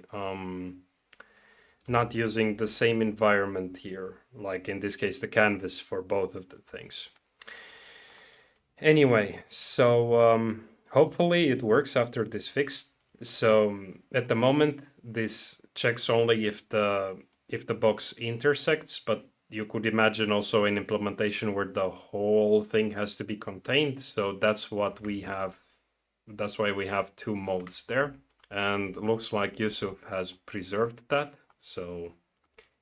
not using the same environment here, like in this case, the canvas for both of the things. Anyway, so hopefully it works after this fix. So at the moment, this checks only if the box intersects, but you could imagine also an implementation where the whole thing has to be contained. So that's what we have. That's why we have two modes there. And looks like Yusuf has preserved that. So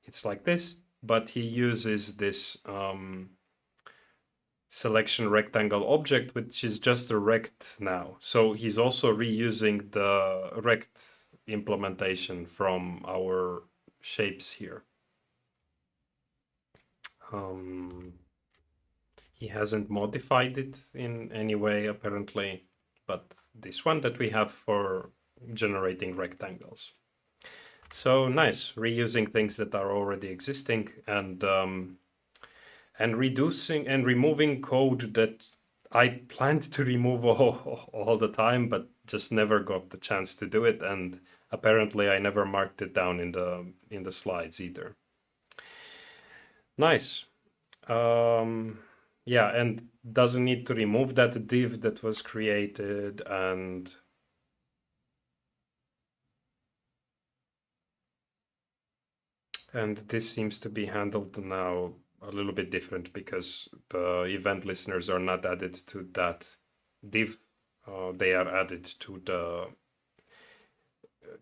it's like this, but he uses this selection rectangle object, which is just a rect now. So he's also reusing the rect implementation from our shapes here. He hasn't modified it in any way, apparently, but this one that we have for generating rectangles. So nice, reusing things that are already existing and reducing and removing code that I planned to remove all the time, but just never got the chance to do it. And apparently I never marked it down in the slides either. Nice. Yeah, and doesn't need to remove that div that was created, and this seems to be handled now a little bit different because the event listeners are not added to that div. They are added to the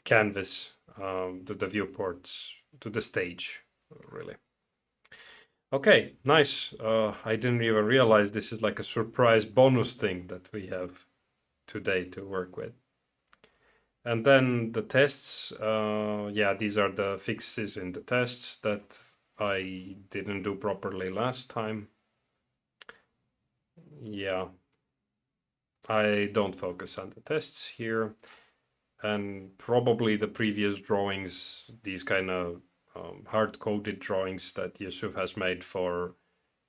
canvas, to the viewports, to the stage, really. Okay, nice. I didn't even realize this is like a surprise bonus thing that we have today to work with. And then the tests, yeah, these are the fixes in the tests that I didn't do properly last time. Yeah, I don't focus on the tests here. And probably the previous drawings, these kind of hard-coded drawings that Yusuf has made for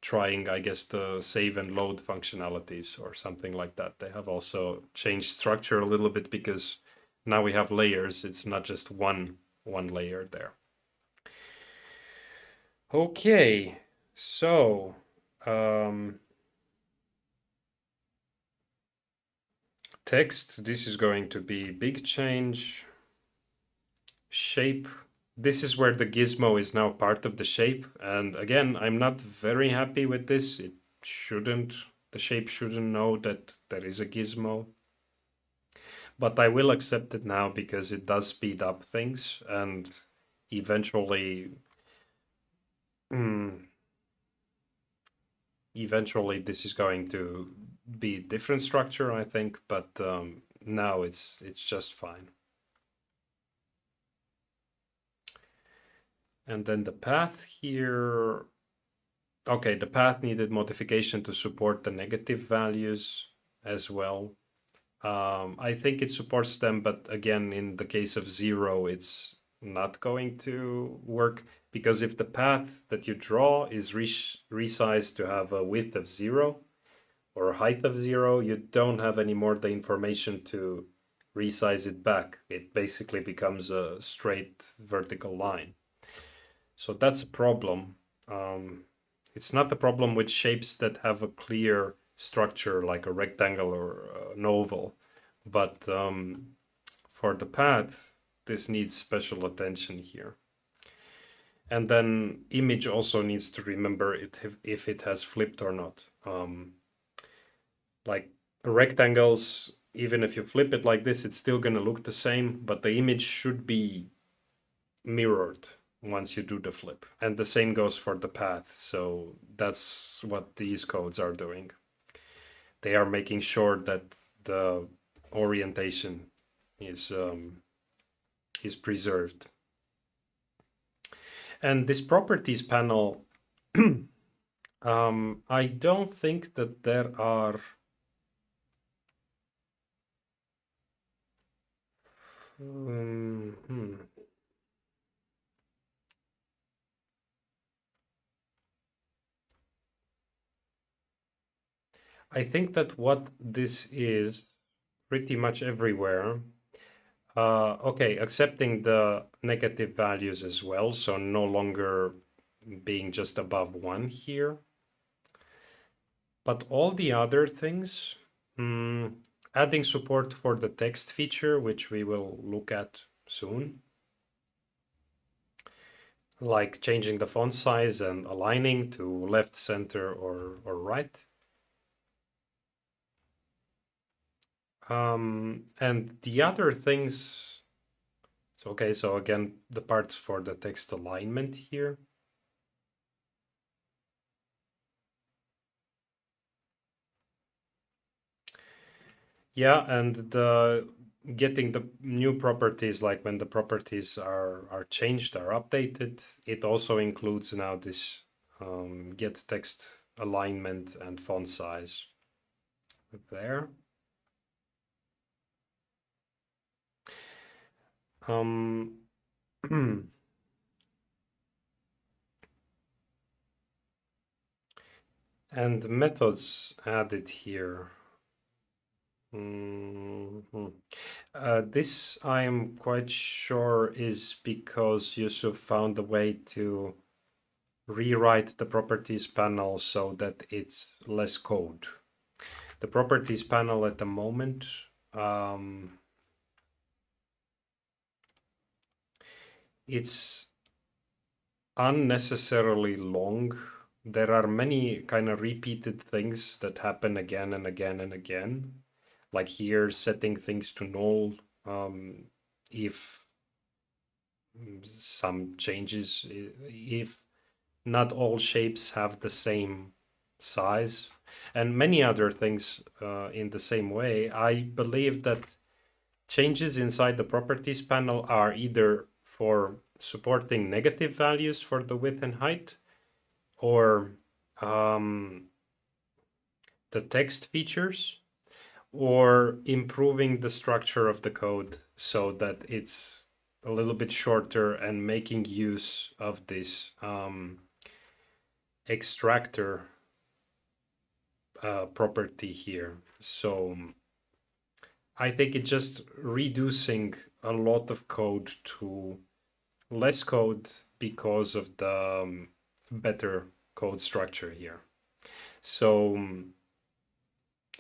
trying, I guess, the save and load functionalities or something like that. They have also changed structure a little bit because now we have layers. It's not just one layer there. Okay, so text, this is going to be big change. Shape, this is where the gizmo is now part of the shape. And again, I'm not very happy with this. It shouldn't, the shape shouldn't know that there is a gizmo. But I will accept it now because it does speed up things and eventually, eventually this is going to be a different structure, I think, but now it's just fine. And then the path here, okay, the path needed modification to support the negative values as well. I think it supports them, but again, in the case of 0, it's not going to work because if the path that you draw is resized to have a width of 0 or a height of 0, you don't have any more the information to resize it back. It basically becomes a straight vertical line. So that's a problem. It's not the problem with shapes that have a clear structure like a rectangle or an oval, but for the path, this needs special attention here. And then image also needs to remember if it has flipped or not. Like rectangles, even if you flip it like this, it's still going to look the same, but the image should be mirrored once you do the flip. And the same goes for the path. So that's what these codes are doing. They are making sure that the orientation is preserved. And this properties panel, I don't think that there are I think that what this is pretty much everywhere. Okay, accepting the negative values as well, so no longer being just above 1 here. But all the other things, adding support for the text feature, which we will look at soon, like changing the font size and aligning to left, center, or right. And the other things, so okay, so again, the parts for the text alignment here. Yeah, and the getting the new properties, like when the properties are changed, are updated, it also includes now this get text alignment and font size there. And methods added here. This I am quite sure is because Yusuf found a way to rewrite the properties panel so that it's less code. The properties panel at the moment, it's unnecessarily long. There are many kind of repeated things that happen again and again and again. Like here, setting things to null if some changes, if not all shapes have the same size, and many other things in the same way. I believe that changes inside the properties panel are either for supporting negative values for the width and height, or the text features, or improving the structure of the code so that it's a little bit shorter and making use of this extractor property here. So I think it's just reducing a lot of code to less code because of the better code structure here. So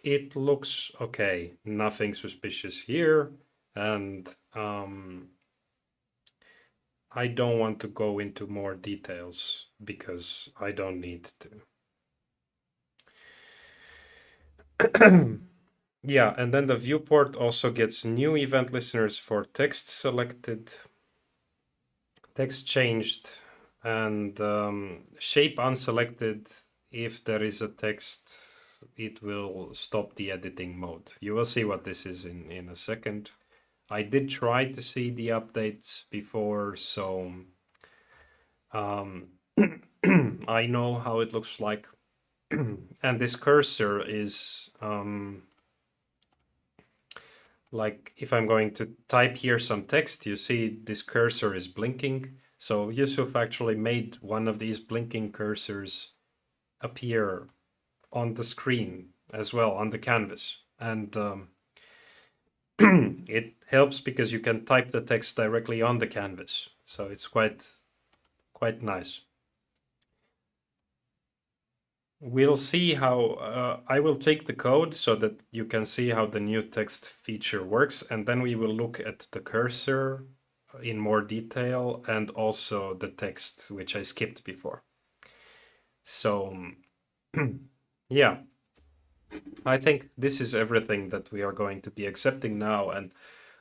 it looks okay, nothing suspicious here, and I don't want to go into more details because I don't need to. Yeah, and then the viewport also gets new event listeners for text selected, text changed, and shape unselected. If there is a text, it will stop the editing mode. You will see what this is in a second. I did try to see the updates before, so I know how it looks like. And this cursor is like if I'm going to type here some text, you see this cursor is blinking. So Yusuf actually made one of these blinking cursors appear on the screen as well, on the canvas. And it helps because you can type the text directly on the canvas. So it's quite nice. We'll see how I will take the code so that you can see how the new text feature works, and then we will look at the cursor in more detail and also the text, which I skipped before. So yeah, I think this is everything that we are going to be accepting now, and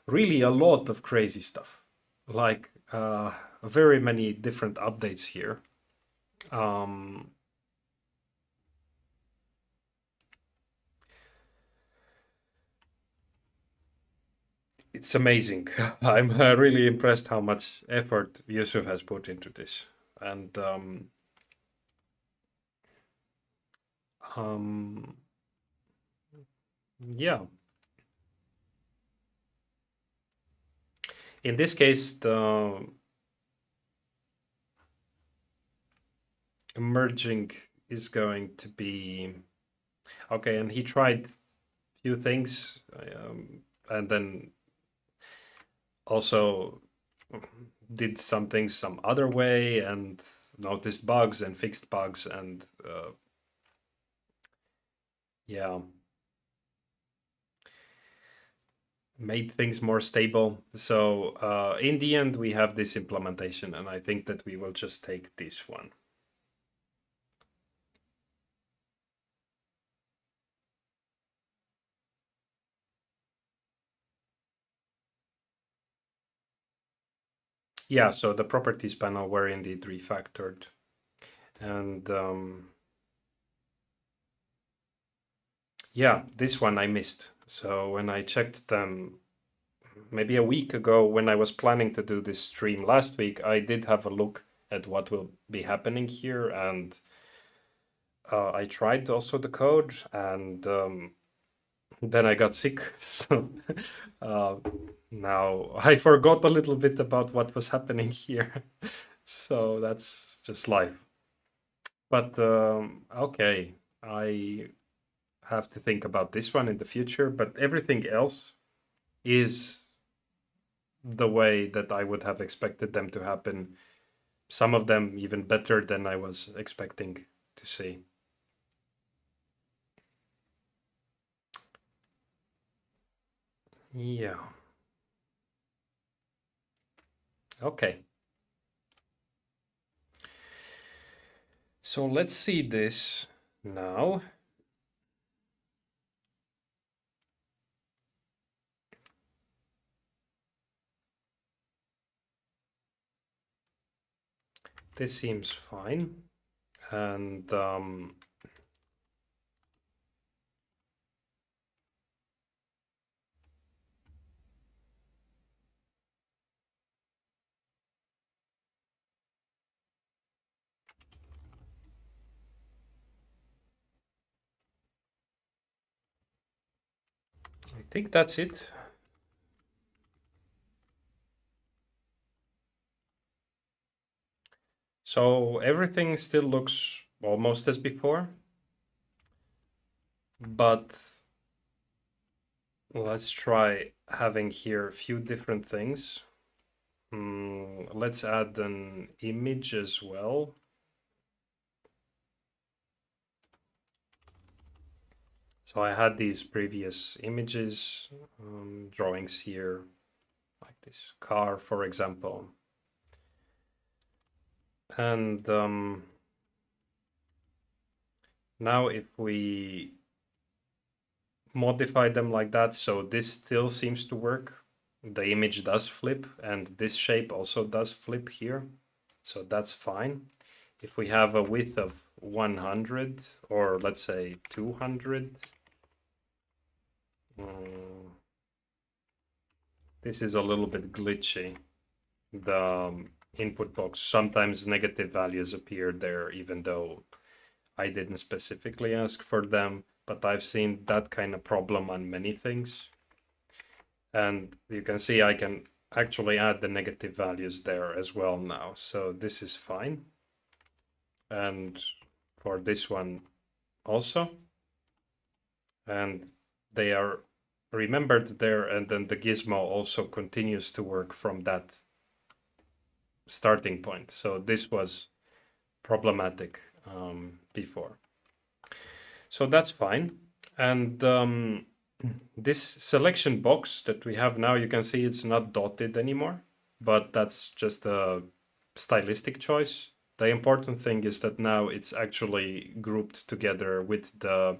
really a lot of crazy stuff, like very many different updates here. It's amazing. I'm really impressed how much effort Yusuf has put into this. And yeah. In this case, the merging is going to be okay. And he tried few things, and then also did some things some other way and noticed bugs and fixed bugs, and yeah, made things more stable. So in the end, we have this implementation, and I think that we will just take this one. Yeah, so the properties panel were indeed refactored. And yeah, this one I missed. So when I checked them maybe a week ago, when I was planning to do this stream last week, I did have a look at what will be happening here. And I tried also the code, and then I got sick. So now I forgot a little bit about what was happening here. So that's just life. But okay, I have to think about this one in the future, but everything else is the way that I would have expected them to happen. Some of them even better than I was expecting to see. Yeah. Okay. So let's see this now. This seems fine. And think that's it. So everything still looks almost as before, but let's try having here a few different things. Let's add an image as well. So I had these previous images, drawings here, like this car, for example. And now if we modify them like that, so this still seems to work. The image does flip, and this shape also does flip here. So that's fine. If we have a width of 100, or let's say 200, this is a little bit glitchy. The input box, sometimes negative values appear there, even though I didn't specifically ask for them, but I've seen that kind of problem on many things. And you can see I can actually add the negative values there as well now. So this is fine. And for this one also. And they are remembered there, and then the gizmo also continues to work from that starting point. So this was problematic before. So that's fine. And this selection box that we have now, you can see it's not dotted anymore, but that's just a stylistic choice. The important thing is that now it's actually grouped together with the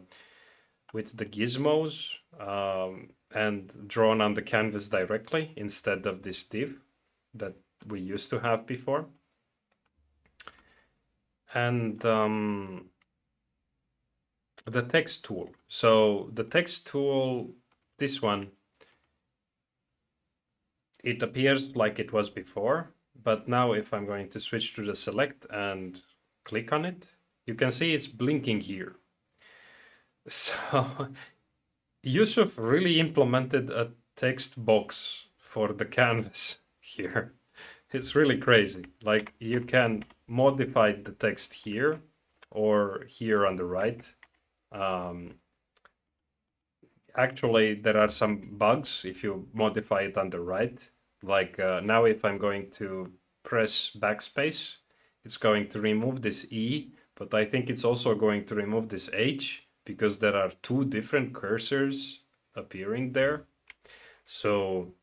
gizmos and drawn on the canvas directly instead of this div that we used to have before. And the text tool. So the text tool, this one, it appears like it was before, but now if I'm going to switch to the select and click on it, you can see it's blinking here. So Yusuf really implemented a text box for the canvas here. It's really crazy. Like, you can modify the text here or here on the right. Actually, there are some bugs if you modify it on the right. Like now if I'm going to press backspace, it's going to remove this E, but I think it's also going to remove this H because there are two different cursors appearing there. So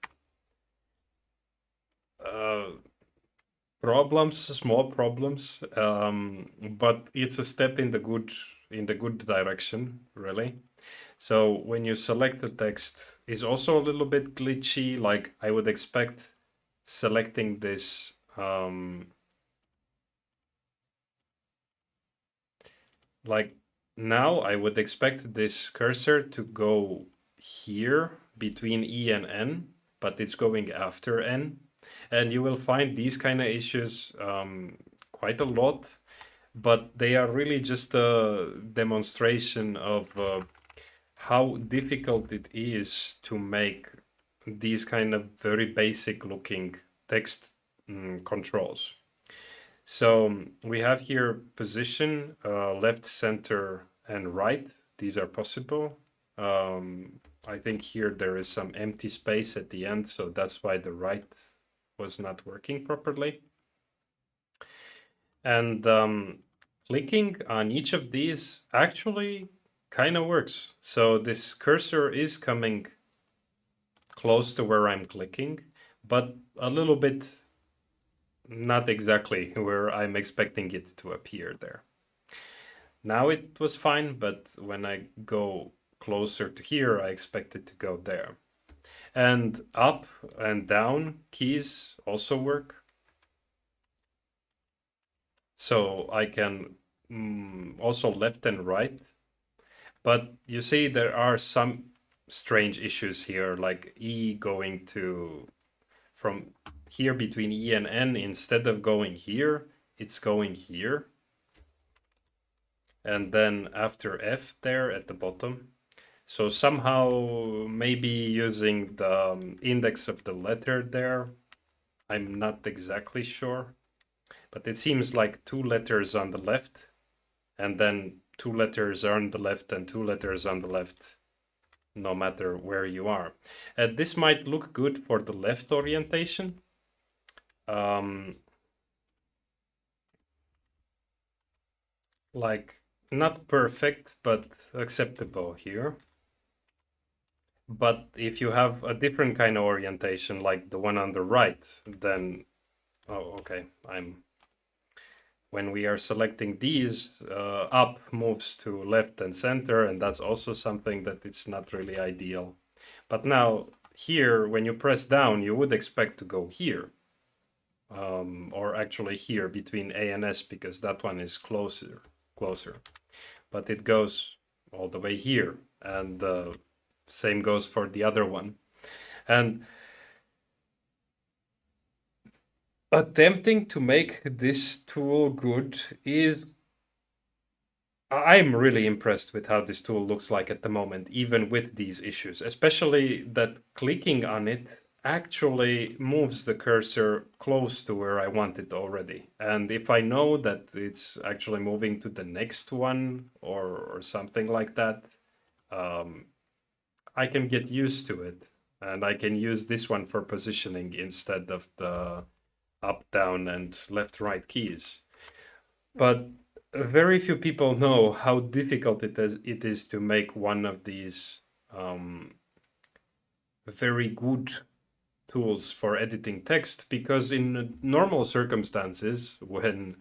problems, small problems, but it's a step in the good direction, really. So when you select the text, is also a little bit glitchy. Like, I would expect selecting this like now I would expect this cursor to go here between E and N, but it's going after N. And you will find these kind of issues quite a lot, but they are really just a demonstration of how difficult it is to make these kind of very basic looking text controls. So we have here position, left, center, and right. These are possible. I think here there is some empty space at the end, so that's why the right was not working properly. And clicking on each of these actually kind of works. So this cursor is coming close to where I'm clicking, but a little bit not exactly where I'm expecting it to appear there. Now it was fine, but when I go closer to here, I expect it to go there. And up and down keys also work. So I can also left and right. But you see, there are some strange issues here, like E going to from here between E and N, instead of going here, it's going here. And then after F there at the bottom. So somehow maybe using the index of the letter there, I'm not exactly sure, but it seems like 2 letters on the left and then 2 letters on the left and 2 letters on the left, no matter where you are. This might look good for the left orientation. Like not perfect, but acceptable here. But if you have a different kind of orientation, like the one on the right, then, oh, okay, when we are selecting these, up moves to left and center, and that's also something that it's not really ideal. But now here, when you press down, you would expect to go here, or actually here between A and S, because that one is closer. But it goes all the way here, and same goes for the other one. And attempting to make this tool good is, I'm really impressed with how this tool looks like at the moment, even with these issues, especially that clicking on it actually moves the cursor close to where I want it already. And if I know that it's actually moving to the next one or something like that, I can get used to it. And I can use this one for positioning instead of the up, down, and left, right keys. But very few people know how difficult it is to make one of these very good tools for editing text, because in normal circumstances, when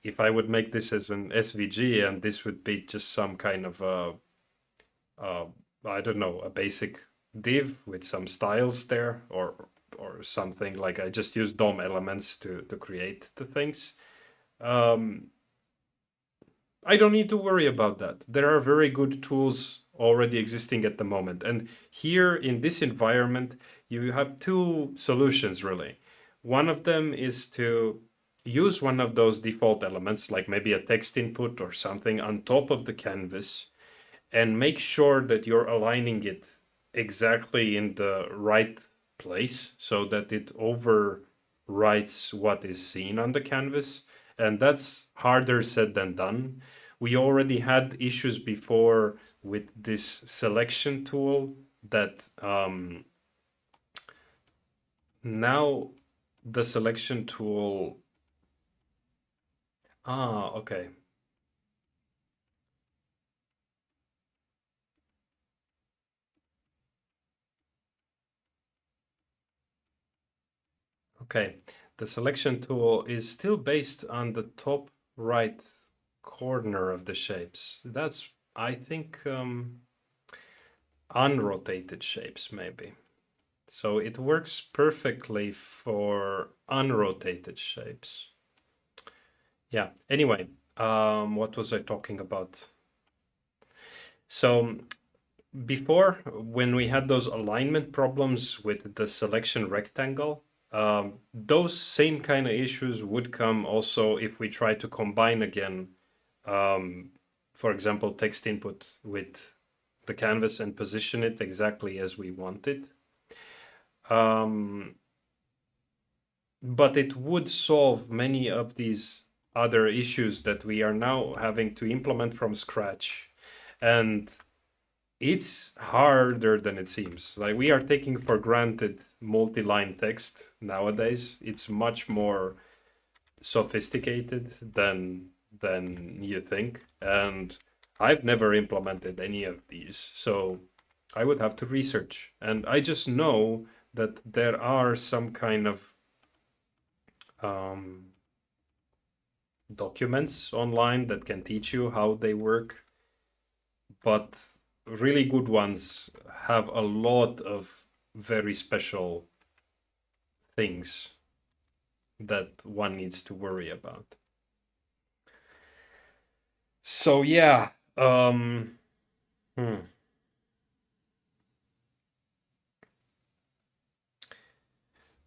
if I would make this as an SVG and this would be just some kind of I don't know, a basic div with some styles there, or something, like I just use DOM elements to create the things. I don't need to worry about that. There are very good tools already existing at the moment. And here in this environment, you have two solutions really. One of them is to use one of those default elements, like maybe a text input or something, on top of the canvas, and make sure that you're aligning it exactly in the right place so that it overwrites what is seen on the canvas. And that's harder said than done. We already had issues before with this selection tool that now the selection tool. Okay. Okay, the selection tool is still based on the top right corner of the shapes. That's, I think, unrotated shapes maybe. So it works perfectly for unrotated shapes. Yeah, anyway, what was I talking about? So before, when we had those alignment problems with the selection rectangle, those same kind of issues would come also if we try to combine again, for example, text input with the canvas and position it exactly as we want it. But it would solve many of these other issues that we are now having to implement from scratch. And it's harder than it seems. Like, we are taking for granted multi-line text nowadays. It's much more sophisticated than you think. And I've never implemented any of these, so I would have to research. And I just know that there are some kind of documents online that can teach you how they work, but really good ones have a lot of very special things that one needs to worry about. So yeah,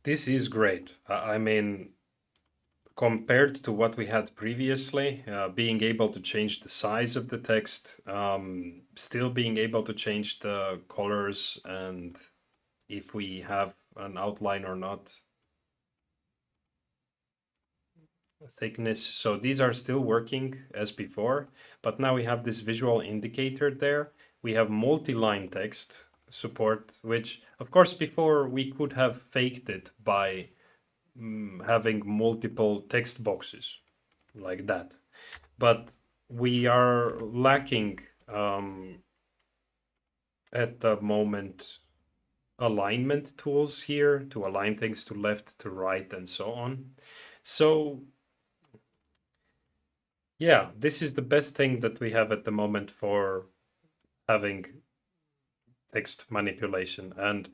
this is great. I mean, compared to what we had previously, being able to change the size of the text, still being able to change the colors and if we have an outline or not, thickness. So these are still working as before, but now we have this visual indicator there. We have multi-line text support, which of course before we could have faked it by having multiple text boxes like that. But we are lacking at the moment alignment tools here to align things to left, to right, and so on. So yeah, this is the best thing that we have at the moment for having text manipulation. And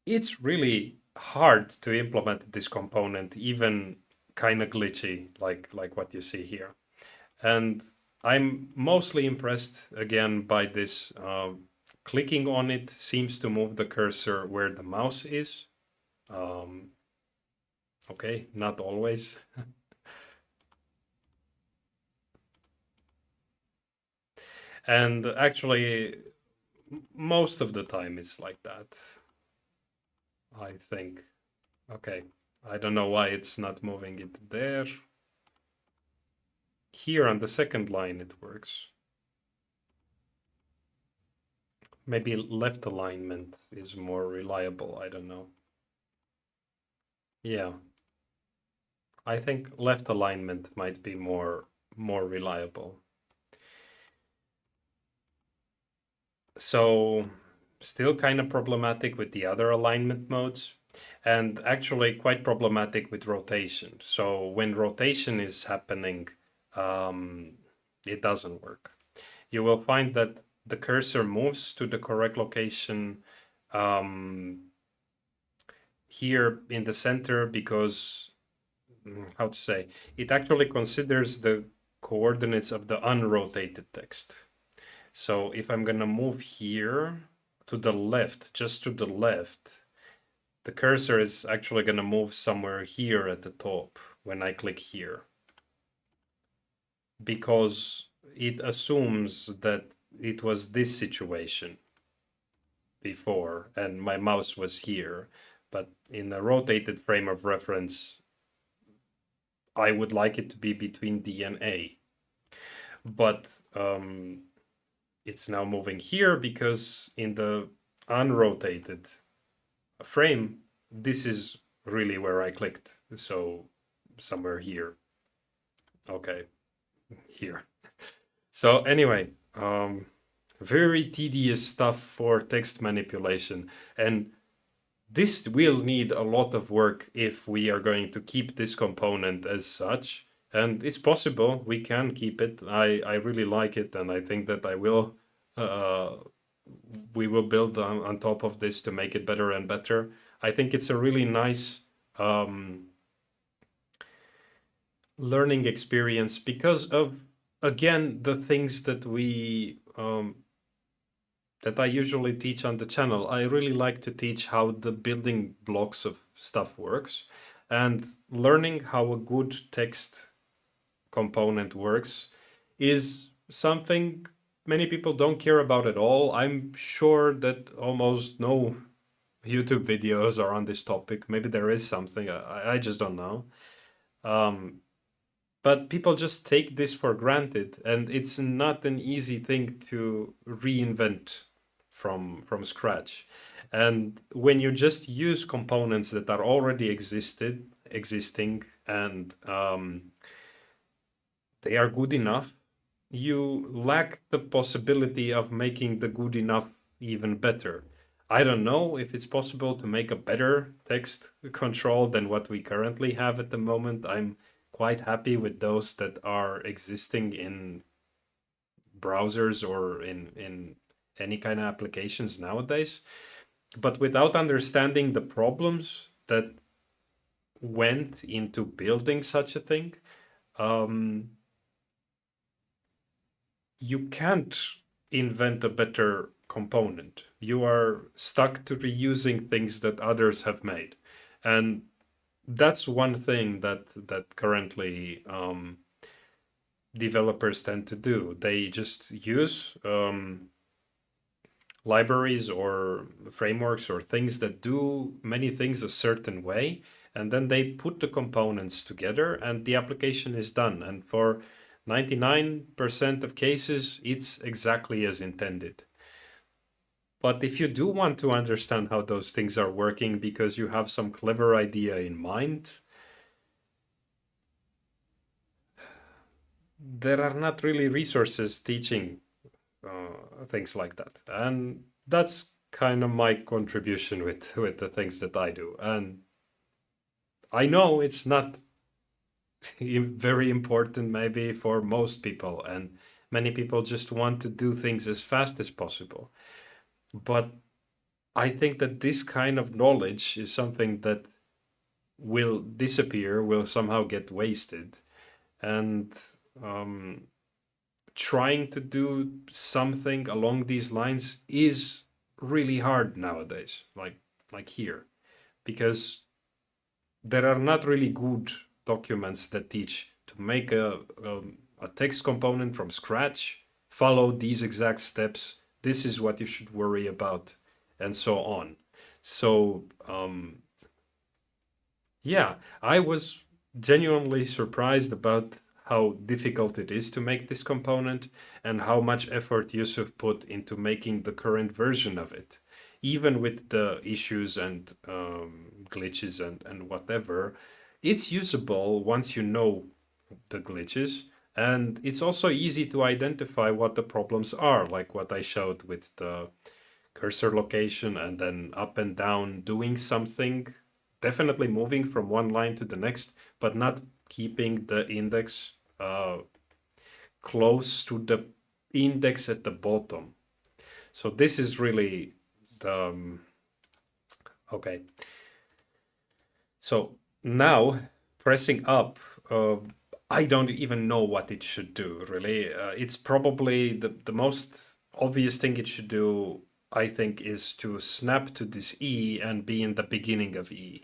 it's really hard to implement this component, even kind of glitchy, like what you see here. And I'm mostly impressed again by this. Clicking on it seems to move the cursor where the mouse is. Okay, not always. And actually, most of the time it's like that, I think. Okay, I don't know why it's not moving it there. Here on the second line it works. Maybe left alignment is more reliable, I don't know. Yeah. I think left alignment might be more reliable. So still kind of problematic with the other alignment modes, and actually quite problematic with rotation. So when rotation is happening, it doesn't work. You will find that the cursor moves to the correct location here in the center because, how to say, it actually considers the coordinates of the unrotated text. So if I'm gonna move here to the left, just to the left, the cursor is actually gonna move somewhere here at the top when I click here. Because it assumes that it was this situation before and my mouse was here. But in a rotated frame of reference, I would like it to be between D and A. But it's now moving here because in the unrotated frame, this is really where I clicked. So somewhere here. Okay, here. So anyway, very tedious stuff for text manipulation. And this will need a lot of work if we are going to keep this component as such. And it's possible we can keep it. I really like it, and I think that I will. We will build on top of this to make it better and better. I think it's a really nice learning experience because of, again, the things that we that I usually teach on the channel. I really like to teach how the building blocks of stuff works, and learning how a good text component works is something many people don't care about at all. I'm sure that almost no YouTube videos are on this topic. Maybe there is something, I just don't know. But people just take this for granted, and it's not an easy thing to reinvent from scratch. And when you just use components that are already existing, and they are good enough, you lack the possibility of making the good enough even better. I don't know if it's possible to make a better text control than what we currently have at the moment. I'm quite happy with those that are existing in browsers or in any kind of applications nowadays. But without understanding the problems that went into building such a thing, you can't invent a better component. You are stuck to reusing things that others have made. And that's one thing that currently developers tend to do. They just use libraries or frameworks or things that do many things a certain way, and then they put the components together and the application is done. And for 99% of cases, it's exactly as intended. But if you do want to understand how those things are working because you have some clever idea in mind, there are not really resources teaching things like that. And that's kind of my contribution with the things that I do. And I know it's not very important maybe for most people, and many people just want to do things as fast as possible. But I think that this kind of knowledge is something that will disappear, will somehow get wasted. And trying to do something along these lines is really hard nowadays, like here, because there are not really good documents that teach to make a text component from scratch, follow these exact steps, this is what you should worry about, and so on. So yeah, I was genuinely surprised about how difficult it is to make this component and how much effort Yusuf put into making the current version of it. Even with the issues and glitches and whatever, it's usable once you know the glitches. And it's also easy to identify what the problems are, like what I showed with the cursor location and then up and down doing something, definitely moving from one line to the next, but not keeping the index close to the index at the bottom. So this is really the okay. So now pressing up, I don't even know what it should do, really. It's probably the most obvious thing it should do, I think, is to snap to this E and be in the beginning of E.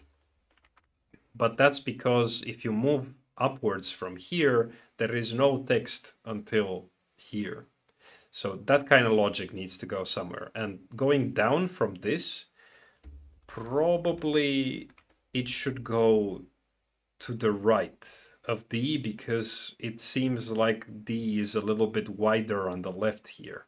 But that's because if you move upwards from here, there is no text until here. So that kind of logic needs to go somewhere. And going down from this, probably it should go to the right of D, because it seems like D is a little bit wider on the left here.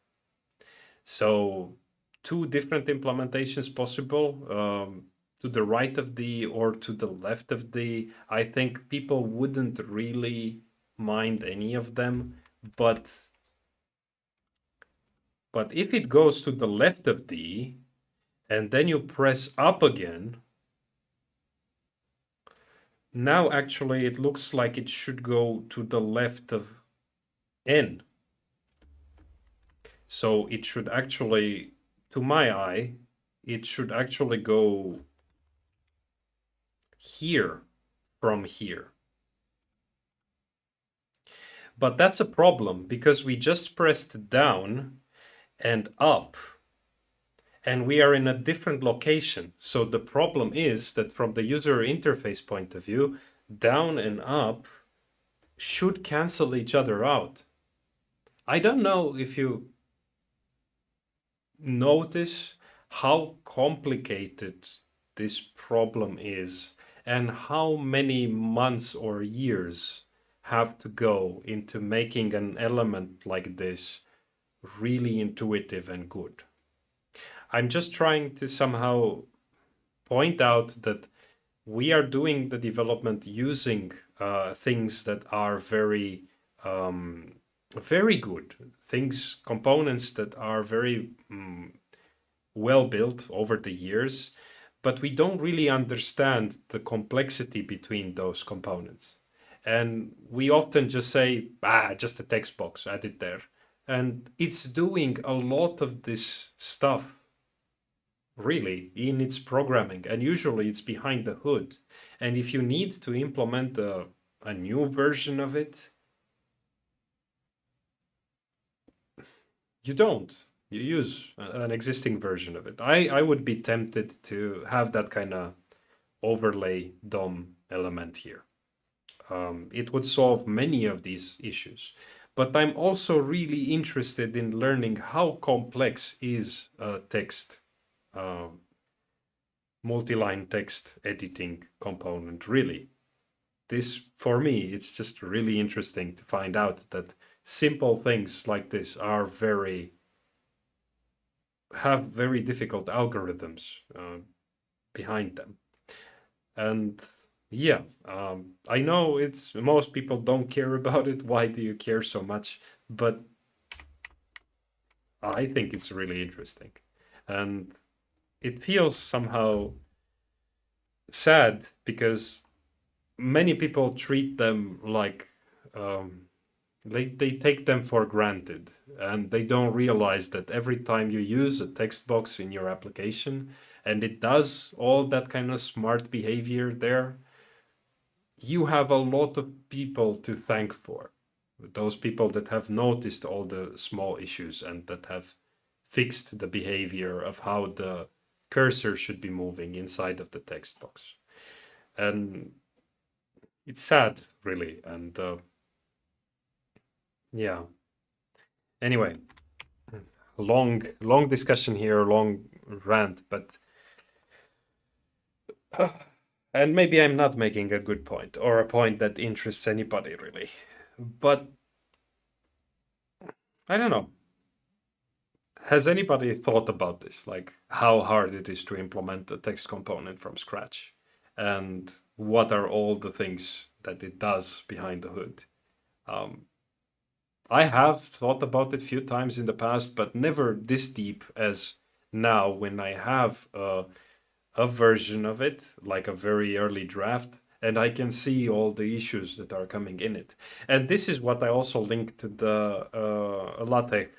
So two different implementations possible, to the right of D or to the left of D. I think people wouldn't really mind any of them, but if it goes to the left of D and then you press up again, now actually it looks like it should go to the left of N. So it should actually, to my eye, it should actually go here from here. But that's a problem because we just pressed down and up and we are in a different location. So the problem is that from the user interface point of view, down and up should cancel each other out. I don't know if you notice how complicated this problem is and how many months or years have to go into making an element like this really intuitive and good. I'm just trying to somehow point out that we are doing the development using things that are very very good things, components that are very well built over the years, but we don't really understand the complexity between those components. And we often just say, just a text box, add it there. And it's doing a lot of this stuff, really, in its programming. And usually it's behind the hood. And if you need to implement a new version of it, you don't. You use an existing version of it. I would be tempted to have that kind of overlay DOM element here. It would solve many of these issues. But I'm also really interested in learning how complex is a text, multi-line text editing component really. This, for me, it's just really interesting to find out that simple things like this are have very difficult algorithms behind them. And yeah, I know it's most people don't care about it. Why do you care so much? But I think it's really interesting. And it feels somehow sad because many people treat them like they take them for granted, and they don't realize that every time you use a text box in your application and it does all that kind of smart behavior there, you have a lot of people to thank for. Those people that have noticed all the small issues and that have fixed the behavior of how the cursor should be moving inside of the text box. And it's sad, really. And yeah. Anyway, long discussion here, long rant, but and maybe I'm not making a good point or a point that interests anybody really. But I don't know. Has anybody thought about this? Like how hard it is to implement a text component from scratch? And what are all the things that it does behind the hood? I have thought about it a few times in the past, but never this deep as now when I have a version of it, like a very early draft, and I can see all the issues that are coming in it. And this is what I also linked to the LaTeX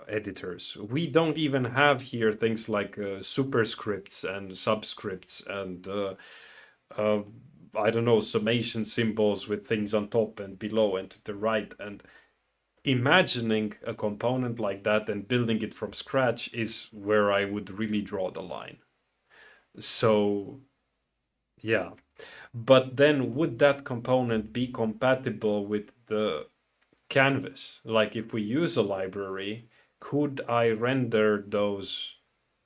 editors. We don't even have here things like superscripts and subscripts and I don't know, summation symbols with things on top and below and to the right. And imagining a component like that and building it from scratch is where I would really draw the line. So, yeah. But then would that component be compatible with the canvas? Like if we use a library, could I render those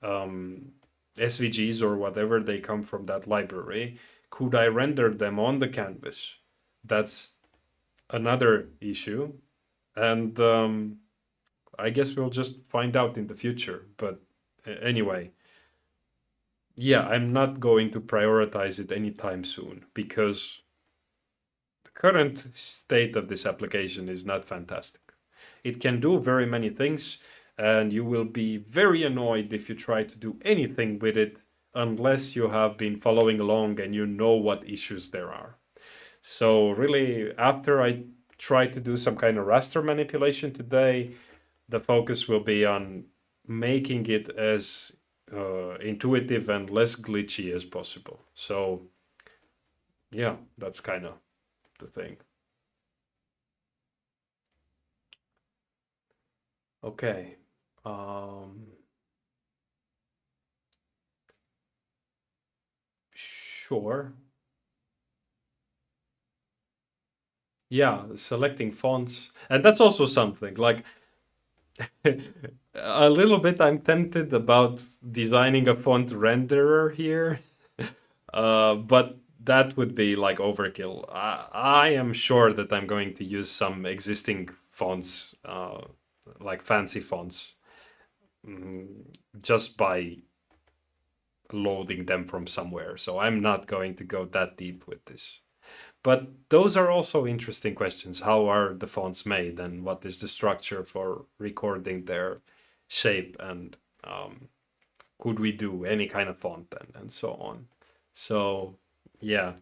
SVGs or whatever they come from that library? Could I render them on the canvas? That's another issue. And I guess we'll just find out in the future. But anyway, yeah, I'm not going to prioritize it anytime soon because the current state of this application is not fantastic. It can do very many things, and you will be very annoyed if you try to do anything with it unless you have been following along and you know what issues there are. So really, after I try to do some kind of raster manipulation today, the focus will be on making it as intuitive and less glitchy as possible. So yeah, that's kind of the thing. Okay. Sure. Yeah, selecting fonts. And that's also something like a little bit I'm tempted about designing a font renderer here. But that would be like overkill. I am sure that I'm going to use some existing fonts, like fancy fonts, just by loading them from somewhere. So I'm not going to go that deep with this. But those are also interesting questions. How are the fonts made, and what is the structure for recording their shape, and could we do any kind of font and so on. So yeah,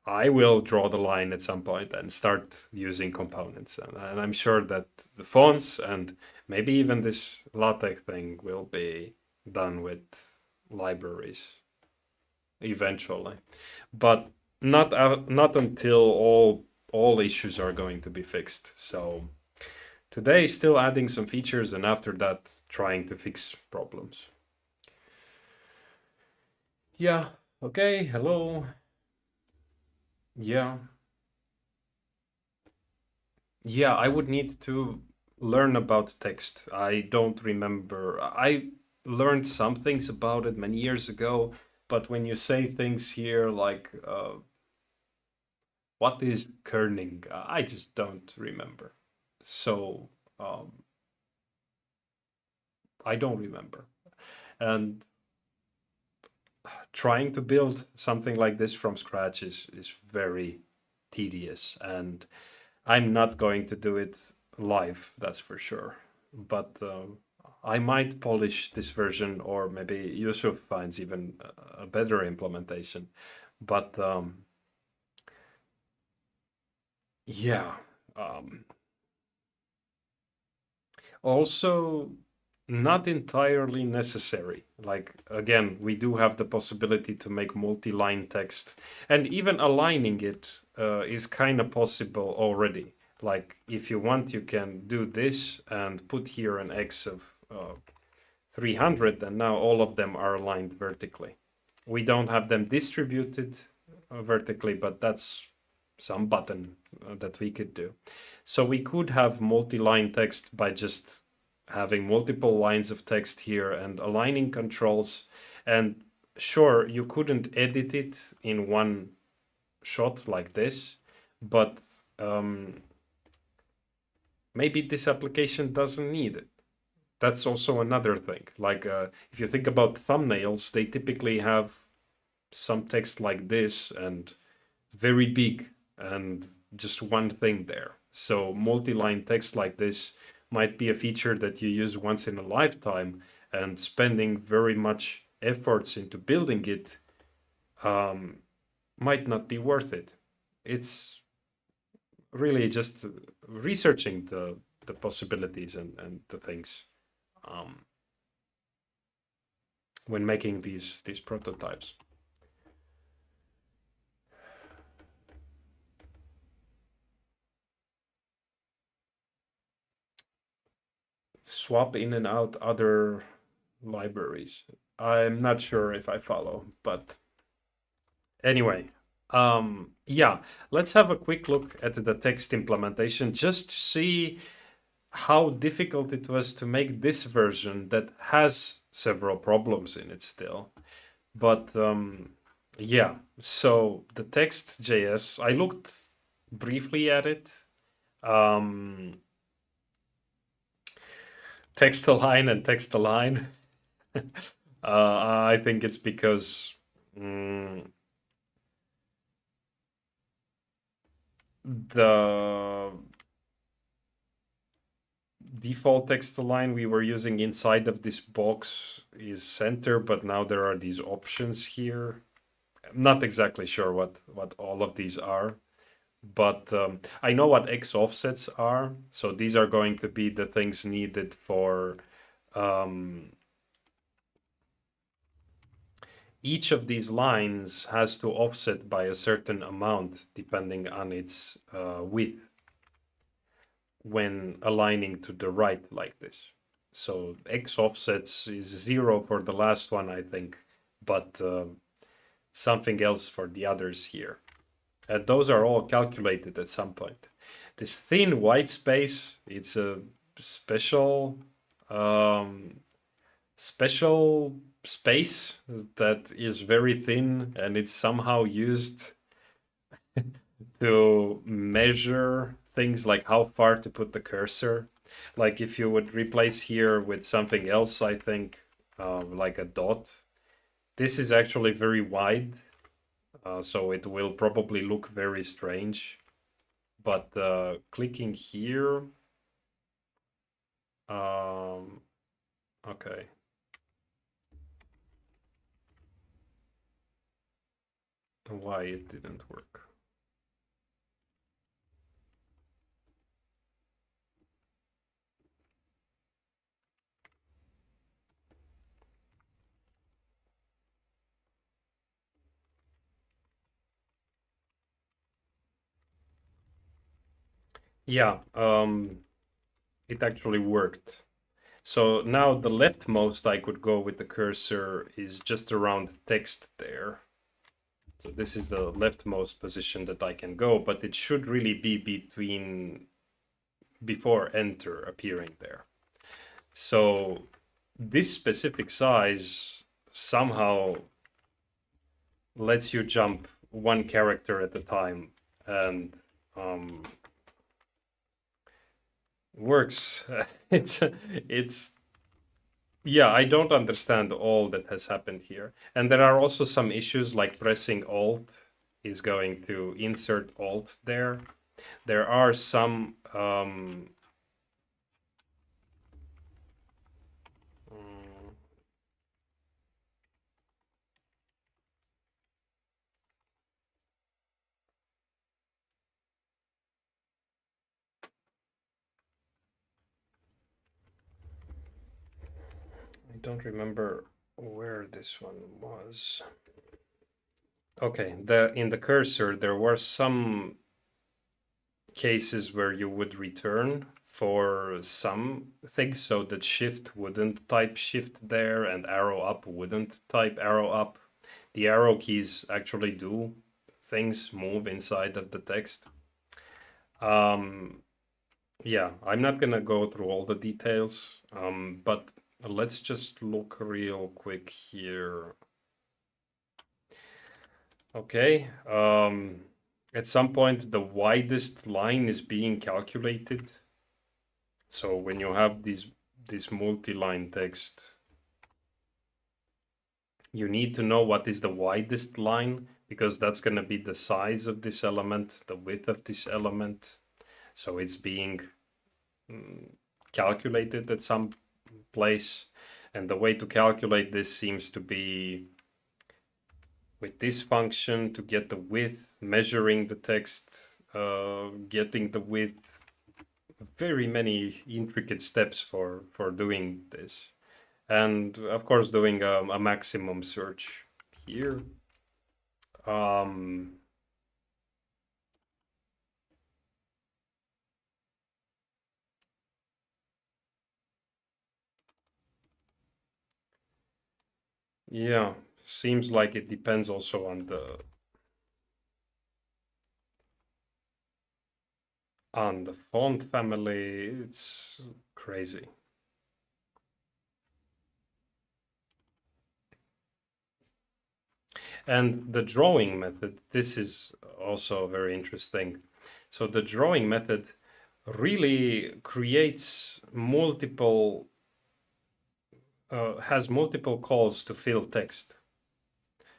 I will draw the line at some point and start using components. And I'm sure that the fonts and maybe even this LaTeX thing will be done with libraries eventually, but not until all issues are going to be fixed. So today still adding some features, and after that trying to fix problems. Yeah, okay, hello. Yeah. Yeah, I would need to learn about text. I don't remember. I learned some things about it many years ago, but when you say things here like what is kerning, I just don't remember. So I don't remember. And trying to build something like this from scratch is very tedious, and I'm not going to do it live, that's for sure. But I might polish this version, or maybe Yusuf finds even a better implementation. But yeah, um, also not entirely necessary. Like, again, we do have the possibility to make multi-line text, and even aligning it is kind of possible already. Like, if you want, you can do this and put here an X of 300, and now all of them are aligned vertically. We don't have them distributed vertically, but that's some button that we could do. So we could have multi-line text by just having multiple lines of text here and aligning controls. And sure, you couldn't edit it in one shot like this, but maybe this application doesn't need it. That's also another thing. Like if you think about thumbnails, they typically have some text like this and very big and just one thing there. So multi-line text like this might be a feature that you use once in a lifetime, and spending very much efforts into building it might not be worth it. It's really just researching the possibilities and the things um, when making these prototypes. Swap in and out other libraries. I'm not sure if I follow, but anyway, yeah, let's have a quick look at the text implementation just to see how difficult it was to make this version that has several problems in it still. But yeah, so the text.js, I looked briefly at it. Um, text align and text align. I think it's because the default text align we were using inside of this box is center, but now there are these options here. I'm not exactly sure what all of these are, but I know what X offsets are. So these are going to be the things needed for each of these lines has to offset by a certain amount depending on its width when aligning to the right like this. So X offsets is 0 for the last one, I think, but something else for the others here. Those are all calculated at some point. This thin white space, it's a special special space that is very thin, and it's somehow used to measure things like how far to put the cursor. Like if you would replace here with something else, I think like a dot. This is actually very wide, so it will probably look very strange. But clicking here, okay. Why it didn't work? Yeah, it actually worked. So now the leftmost I could go with the cursor is just around text there. So this is the leftmost position that I can go, but it should really be before enter appearing there. So this specific size somehow lets you jump one character at a time and works. it's yeah, I don't understand all that has happened here. And there are also some issues like pressing Alt is going to insert Alt there. There are some I don't remember where this one was. Okay, in the cursor there were some cases where you would return for some things, so that shift wouldn't type shift there and arrow up wouldn't type arrow up. The arrow keys actually do things, move inside of the text. Yeah, I'm not gonna go through all the details, but let's just look real quick here. Okay, at some point the widest line is being calculated. So when you have this multi-line text, you need to know what is the widest line, because that's going to be the size of this element, the width of this element. So it's being calculated at some place. And the way to calculate this seems to be with this function to get the width, measuring the text, getting the width, very many intricate steps for doing this. And of course, doing a maximum search here. Yeah, seems like it depends also on the font family. It's crazy. And the drawing method, this is also very interesting. So the drawing method really creates multiple, has multiple calls to fill text.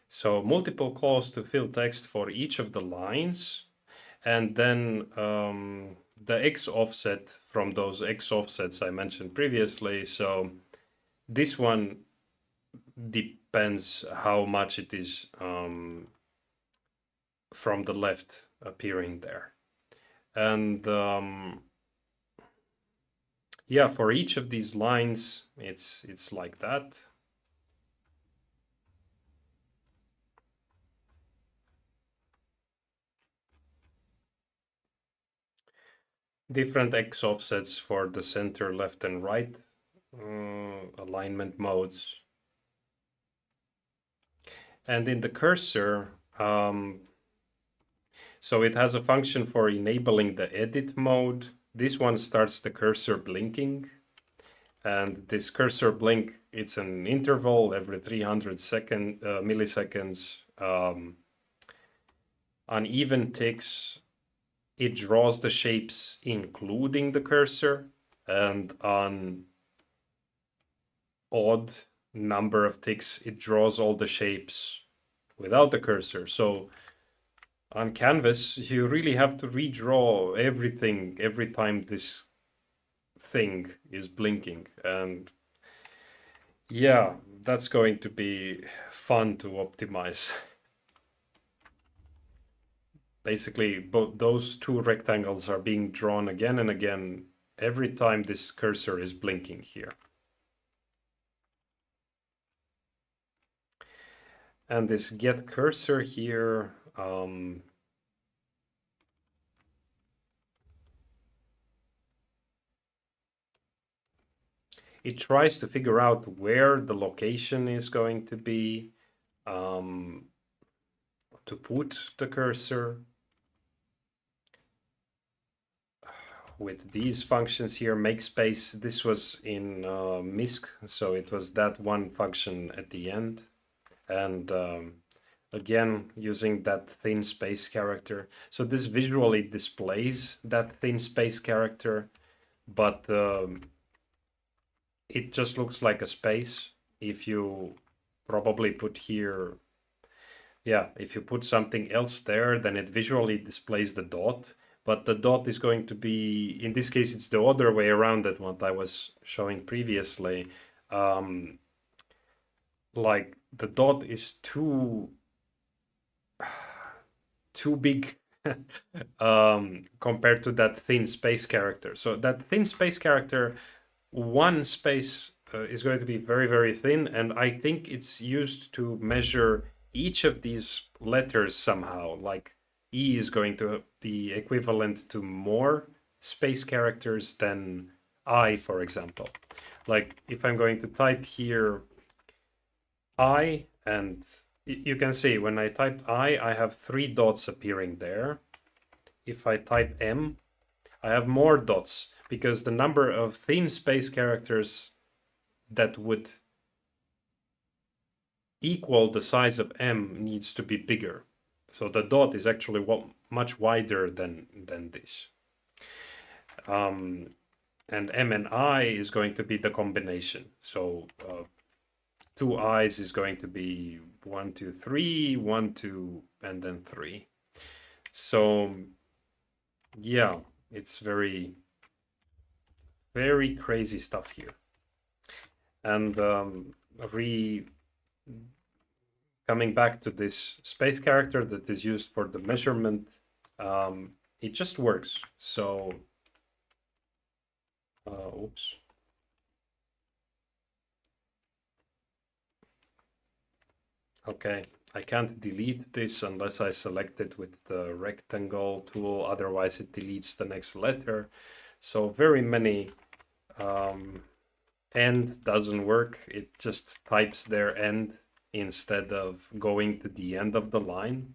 So multiple calls to fill text for each of the lines, and then the X offset from those X offsets I mentioned previously. So this one depends how much it is from the left appearing there. And yeah, for each of these lines, it's like that. Different X offsets for the center, left, and right alignment modes. And in the cursor, so it has a function for enabling the edit mode. This one starts the cursor blinking. And this cursor blink, it's an interval every 300 milliseconds. On even ticks, it draws the shapes including the cursor, and on odd number of ticks, it draws all the shapes without the cursor. So on canvas, you really have to redraw everything every time this thing is blinking. And yeah, that's going to be fun to optimize. Basically, both those two rectangles are being drawn again and again every time this cursor is blinking here. And this get cursor here, it tries to figure out where the location is going to be, to put the cursor. With these functions here, make space, this was in MISC, so it was that one function at the end. And again, using that thin space character. So this visually displays that thin space character, but it just looks like a space. If you probably put here, yeah, if you put something else there, then it visually displays the dot. But the dot is going to be, in this case, it's the other way around than what I was showing previously. Like the dot is too big compared to that thin space character. So that thin space character, one space is going to be very, very thin. And I think it's used to measure each of these letters somehow. Like E is going to be equivalent to more space characters than I, for example. Like if I'm going to type here I, and you can see when I typed I have 3 dots appearing there. If I type M, I have more dots because the number of thin space characters that would equal the size of M needs to be bigger. So the dot is actually much wider than this. And M and I is going to be the combination. So 2 I's is going to be 1, 2, 3, 1, 2, and then 3. So yeah, it's very, very crazy stuff here. And coming back to this space character that is used for the measurement, it just works. So, oops. Okay, I can't delete this unless I select it with the rectangle tool, otherwise it deletes the next letter. So very many, end doesn't work, it just types their end instead of going to the end of the line.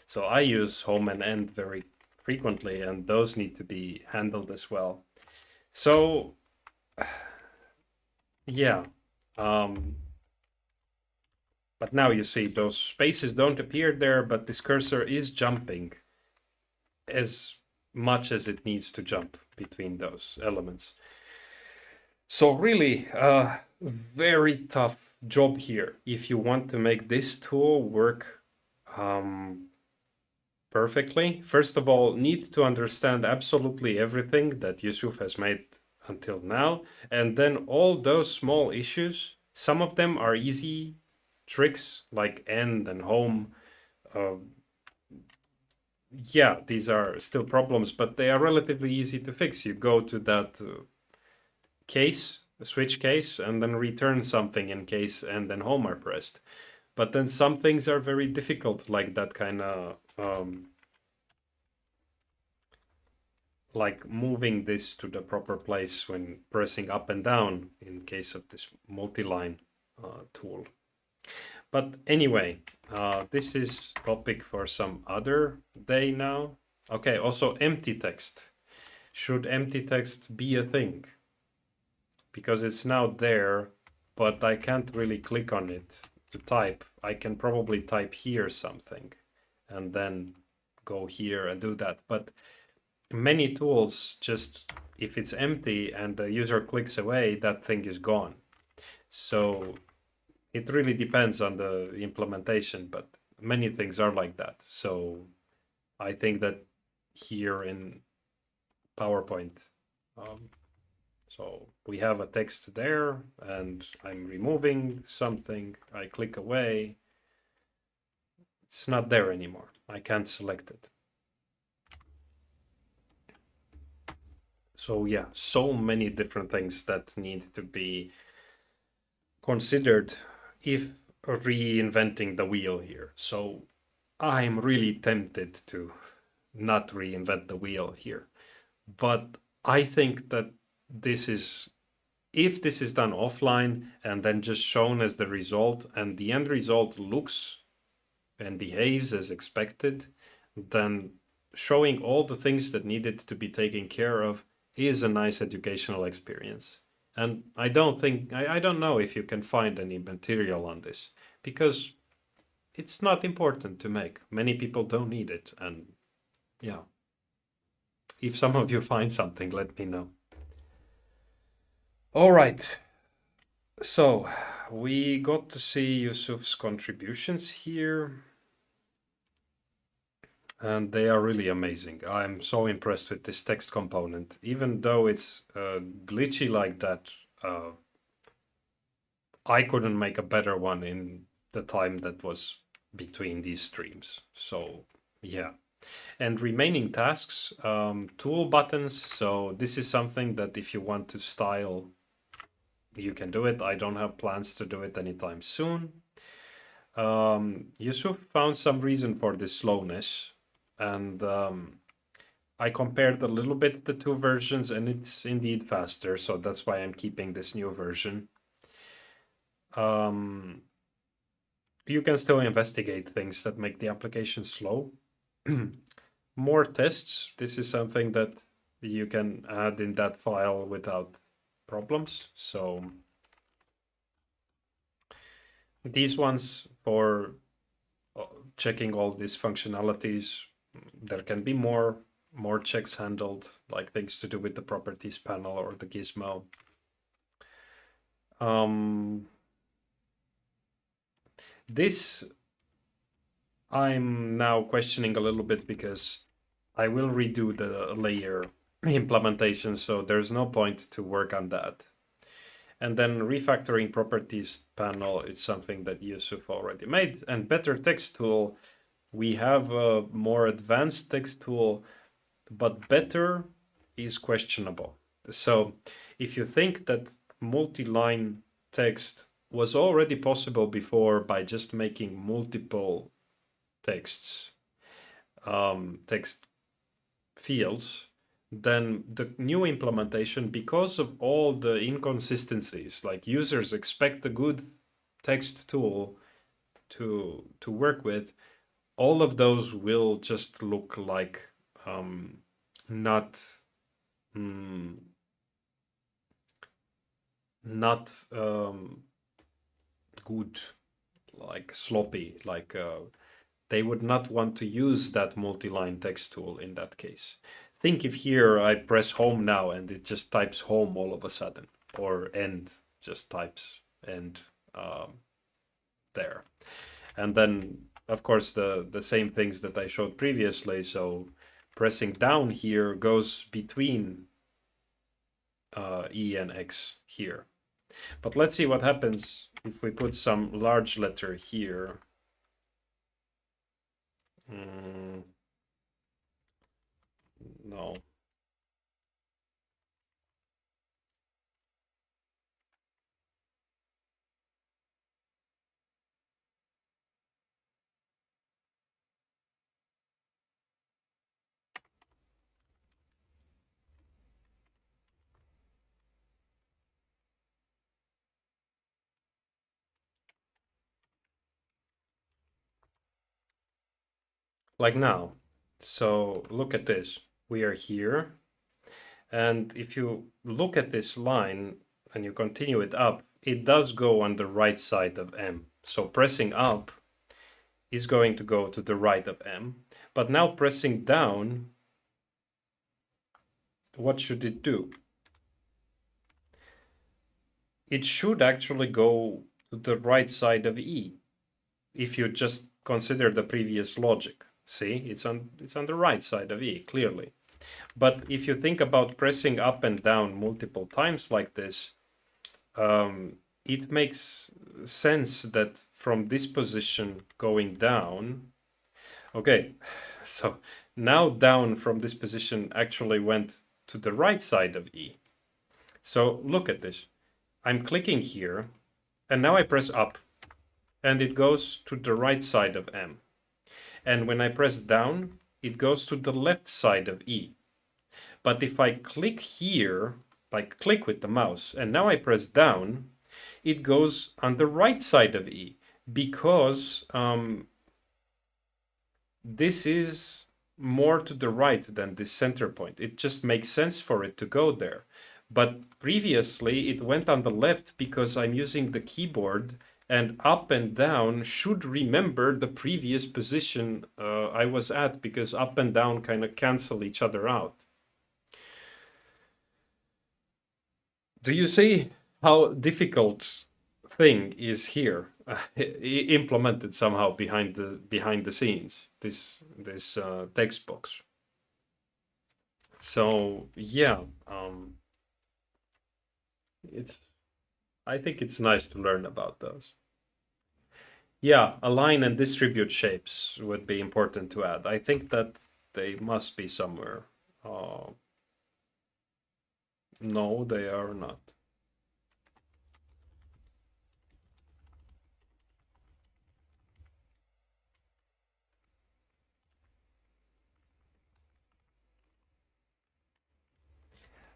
So I use home and end very frequently, and those need to be handled as well. So yeah, but now you see those spaces don't appear there, but this cursor is jumping as much as it needs to jump between those elements. So really, very tough job here if you want to make this tool work perfectly. First of all, need to understand absolutely everything that Yusuf has made until now, and then all those small issues, some of them are easy tricks like end and home. Yeah, these are still problems, but they are relatively easy to fix. You go to that case, switch case, and then return something in case and then home are pressed. But then some things are very difficult, like that kind of like moving this to the proper place when pressing up and down in case of this multi-line tool. But anyway, this is topic for some other day now. Okay, also empty text. Should empty text be a thing? Because it's now there, but I can't really click on it to type. I can probably type here something and then go here and do that. But many tools just, if it's empty and the user clicks away, that thing is gone. So it really depends on the implementation, but many things are like that. So I think that here in PowerPoint, so we have a text there and I'm removing something, I click away, it's not there anymore. I can't select it. So yeah, so many different things that need to be considered if reinventing the wheel here. So I'm really tempted to not reinvent the wheel here. But I think that this is if this is done offline and then just shown as the result, and the end result looks and behaves as expected, then showing all the things that needed to be taken care of is a nice educational experience. And I don't know if you can find any material on this, because it's not important to make. Many people don't need it. And yeah, if some of you find something, let me know. All right. So we got to see Yusuf's contributions here. And they are really amazing. I'm so impressed with this text component. Even though it's glitchy like that, I couldn't make a better one in the time that was between these streams. So yeah. And remaining tasks, tool buttons. So this is something that if you want to style, you can do it. I don't have plans to do it anytime soon. Yusuf found some reason for this slowness. And I compared a little bit the two versions, and it's indeed faster. So that's why I'm keeping this new version. You can still investigate things that make the application slow. More tests. This is something that you can add in that file without problems. So these ones for checking all these functionalities, there can be more checks handled, like things to do with the properties panel or the gizmo. This I'm now questioning a little bit, because I will redo the layer implementation, so there's no point to work on that. And then refactoring properties panel is something that Yusuf already made. And better text tool, we have a more advanced text tool, but better is questionable. So if you think that multi-line text was already possible before by just making multiple texts, text fields, then the new implementation, because of all the inconsistencies, like users expect a good text tool to work with, all of those will just look like not good, like sloppy, like they would not want to use that multi-line text tool in that case. Think if here I press home now and it just types home all of a sudden, or end just types end there. And then, of course, the same things that I showed previously. So pressing down here goes between E and X here. But let's see what happens if we put some large letter here. No. Like now. So look at this. We are here. And if you look at this line and you continue it up, it does go on the right side of M. So pressing up is going to go to the right of M. But now pressing down, what should it do? It should actually go to the right side of E, if you just consider the previous logic. See, it's on the right side of E, clearly. But if you think about pressing up and down multiple times like this, it makes sense that from this position going down, okay, so now down from this position actually went to the right side of E. So look at this. I'm clicking here, and now I press up, and it goes to the right side of M. And when I press down, it goes to the left side of E. But if I click here like click with the mouse, and now I press down, it goes on the right side of E, because this is more to the right than this center point. It just makes sense for it to go there. But previously it went on the left because I'm using the keyboard, and up and down should remember the previous position I was at, because up and down kind of cancel each other out. Do you see how difficult thing is here, implemented somehow behind the scenes, this text box? So yeah, I think it's nice to learn about those. Yeah, align and distribute shapes would be important to add. I think that they must be somewhere. No, they are not.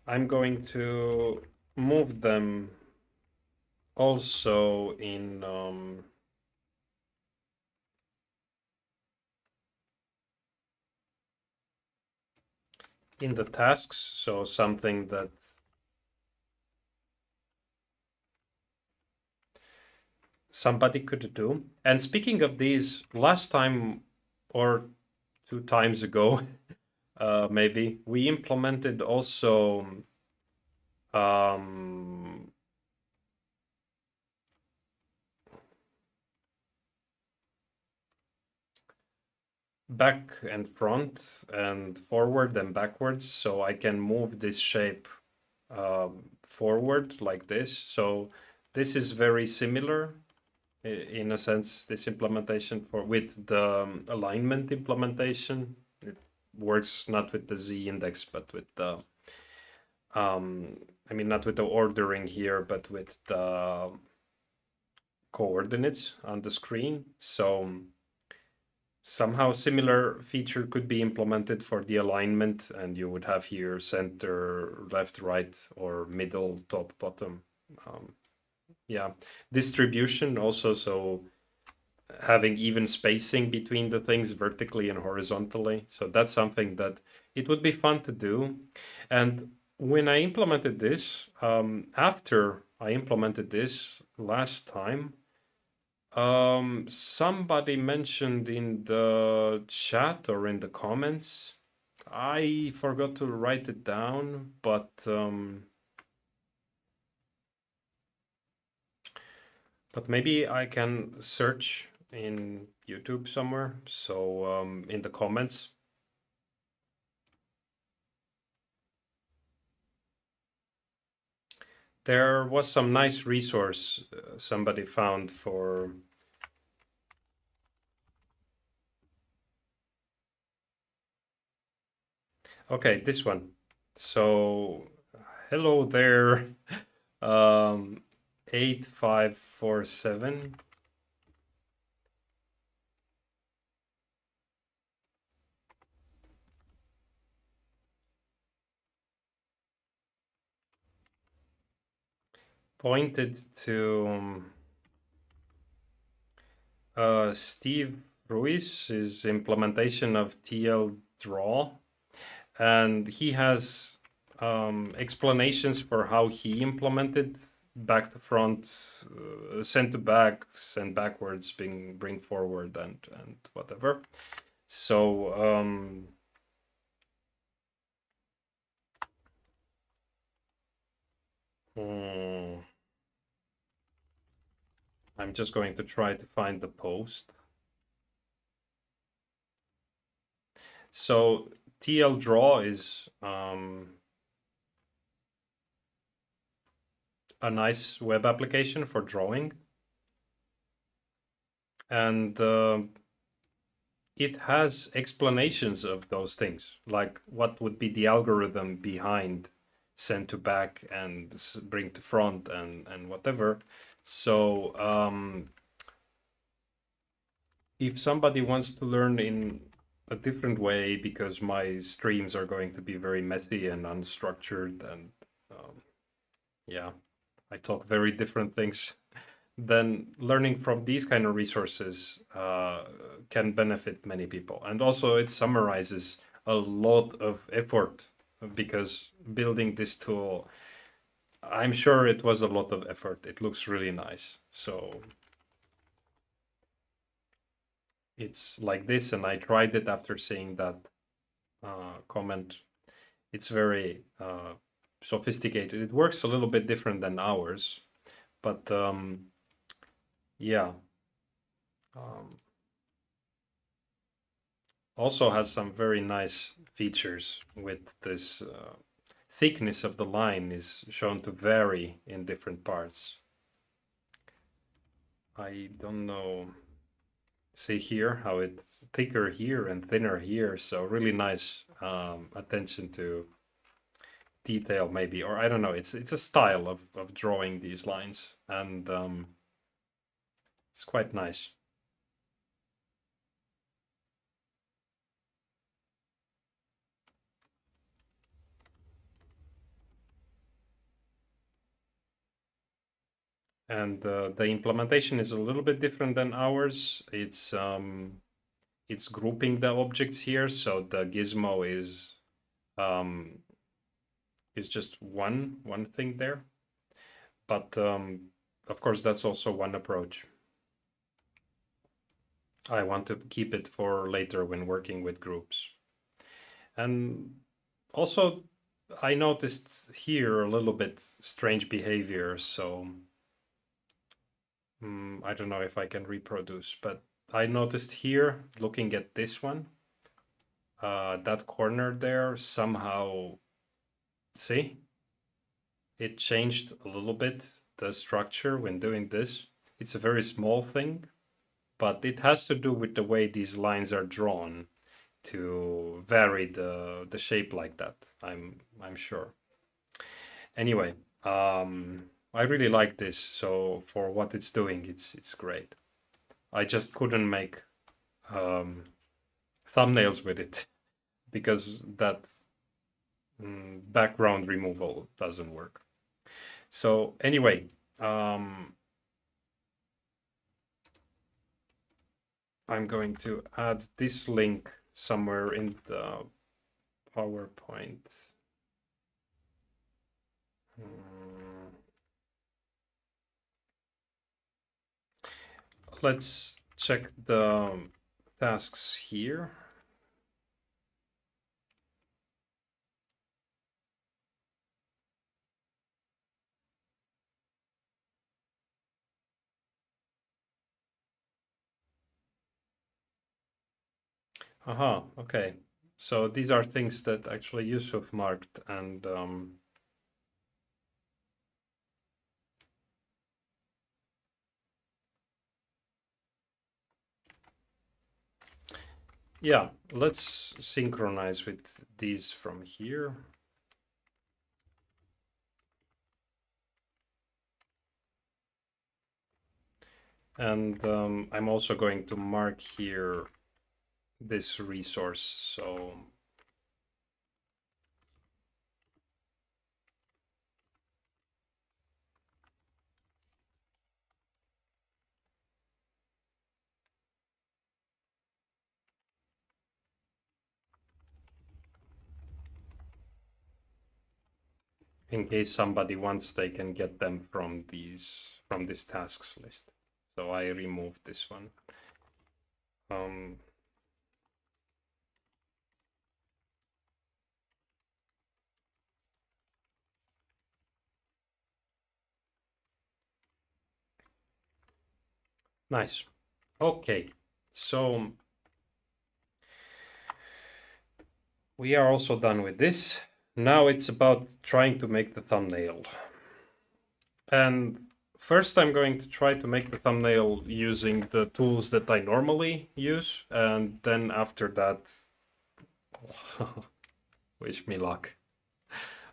I'm going to move them also in the tasks, so something that somebody could do. And speaking of these, last time or 2 times ago, maybe, we implemented also back and front and forward and backwards, so I can move this shape forward like this. So this is very similar in a sense, this implementation with the alignment implementation. It works not with the Z index, but with the I mean, not with the ordering here, but with the coordinates on the screen. So somehow similar feature could be implemented for the alignment, and you would have here center, left, right, or middle, top, bottom. Yeah, distribution also, so having even spacing between the things vertically and horizontally. So that's something that it would be fun to do. And when I implemented this, after I implemented this last time, somebody mentioned in the chat or in the comments, I forgot to write it down, but maybe I can search in YouTube somewhere. So in the comments. There was some nice resource somebody found for okay, this one. So hello there, 8547. Pointed to Steve Ruiz's implementation of TL Draw, and he has explanations for how he implemented back to front, send to back, send backwards, bring forward, and whatever. So I'm just going to try to find the post. So TL Draw is a nice web application for drawing, and it has explanations of those things, like what would be the algorithm behind send to back and bring to front and whatever. So if somebody wants to learn in a different way, because my streams are going to be very messy and unstructured and yeah, I talk very different things. Then learning from these kind of resources can benefit many people. And also it summarizes a lot of effort because building this tool, I'm sure it was a lot of effort. It looks really nice. So it's like this, and I tried it after seeing that comment. It's very sophisticated. It works a little bit different than ours, but yeah. Also has some very nice features with this thickness of the line is shown to vary in different parts. I don't know. See here how it's thicker here and thinner here. So really nice attention to detail maybe, or I don't know. It's a style of drawing these lines, and it's quite nice. And the implementation is a little bit different than ours. It's grouping the objects here, so the gizmo is just one thing there. But of course, that's also one approach. I want to keep it for later when working with groups. And also, I noticed here a little bit strange behavior, so I don't know if I can reproduce, but I noticed here, looking at this one, that corner there somehow, see? It changed a little bit the structure when doing this. It's a very small thing, but it has to do with the way these lines are drawn to vary the shape like that. I'm sure. Anyway, I really like this. So for what it's doing, it's great. I just couldn't make thumbnails with it because that background removal doesn't work. So anyway, I'm going to add this link somewhere in the PowerPoint. Let's check the tasks here. Aha, okay. So these are things that actually Yusuf marked, and yeah, let's synchronize with these from here. And I'm also going to mark here this resource. So in case somebody wants, they can get them from this tasks list. So I removed this one. Nice. Okay, so we are also done with this. Now it's about trying to make the thumbnail. And first I'm going to try to make the thumbnail using the tools that I normally use. And then after that, wish me luck.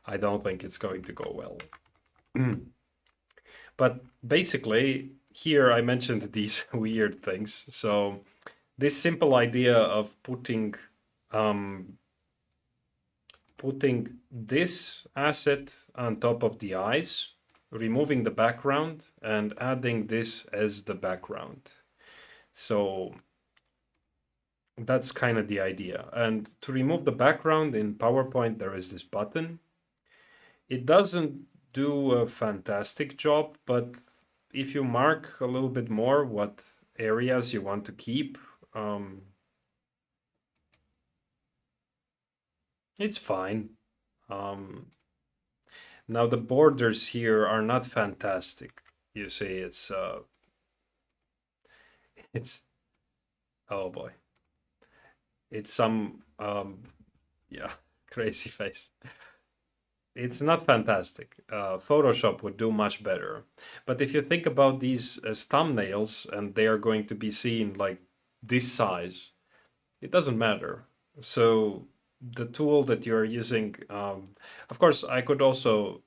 I don't think it's going to go well. But basically, here I mentioned these weird things. So this simple idea of putting this asset on top of the eyes removing the background and adding this as the background. So that's kind of the idea. And to remove the background in PowerPoint, there is this button. It doesn't do a fantastic job, but if you mark a little bit more what areas you want to keep, it's fine. Now the borders here are not fantastic. You see, it's oh boy, it's some yeah, crazy face. It's not fantastic. Photoshop would do much better. But if you think about these as thumbnails and they are going to be seen like this size, it doesn't matter. So the tool that you're using, of course, I could also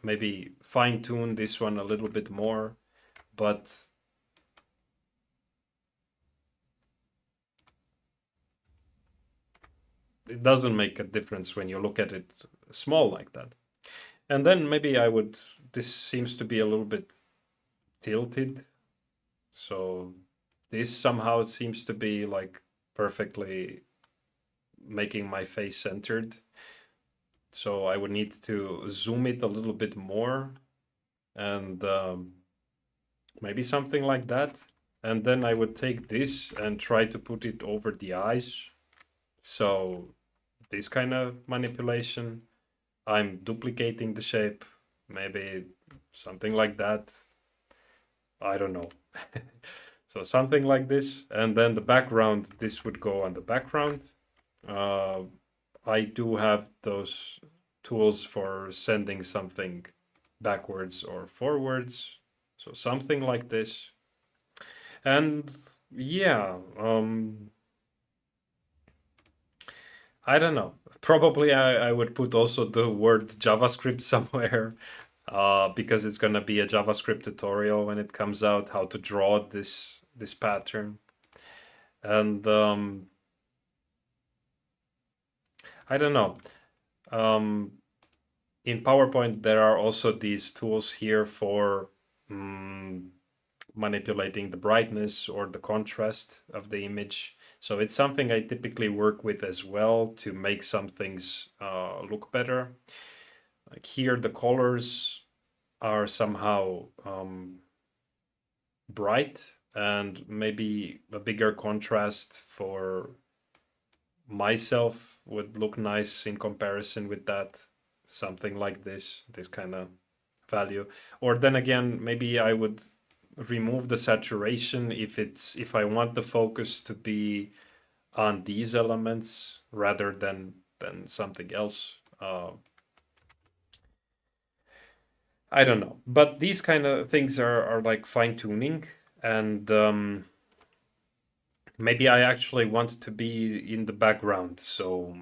maybe fine tune this one a little bit more, but it doesn't make a difference when you look at it small like that. And then maybe I would, this seems to be a little bit tilted. So this somehow seems to be like perfectly making my face centered. So I would need to zoom it a little bit more and maybe something like that. And then I would take this and try to put it over the eyes. So this kind of manipulation, I'm duplicating the shape, maybe something like that. I don't know. So something like this. And then the background, this would go on the background. I do have those tools for sending something backwards or forwards. So something like this. And yeah, I don't know. Probably I would put also the word JavaScript somewhere because it's gonna be a JavaScript tutorial when it comes out, how to draw this pattern. And I don't know. In PowerPoint, there are also these tools here for manipulating the brightness or the contrast of the image. So it's something I typically work with as well to make some things look better. Like here, the colors are somehow bright, and maybe a bigger contrast for myself would look nice in comparison with that. Something like this kind of value. Or then again, maybe I would remove the saturation if I want the focus to be on these elements rather than something else. I don't know, but these kind of things are like fine tuning, and maybe I actually want to be in the background. So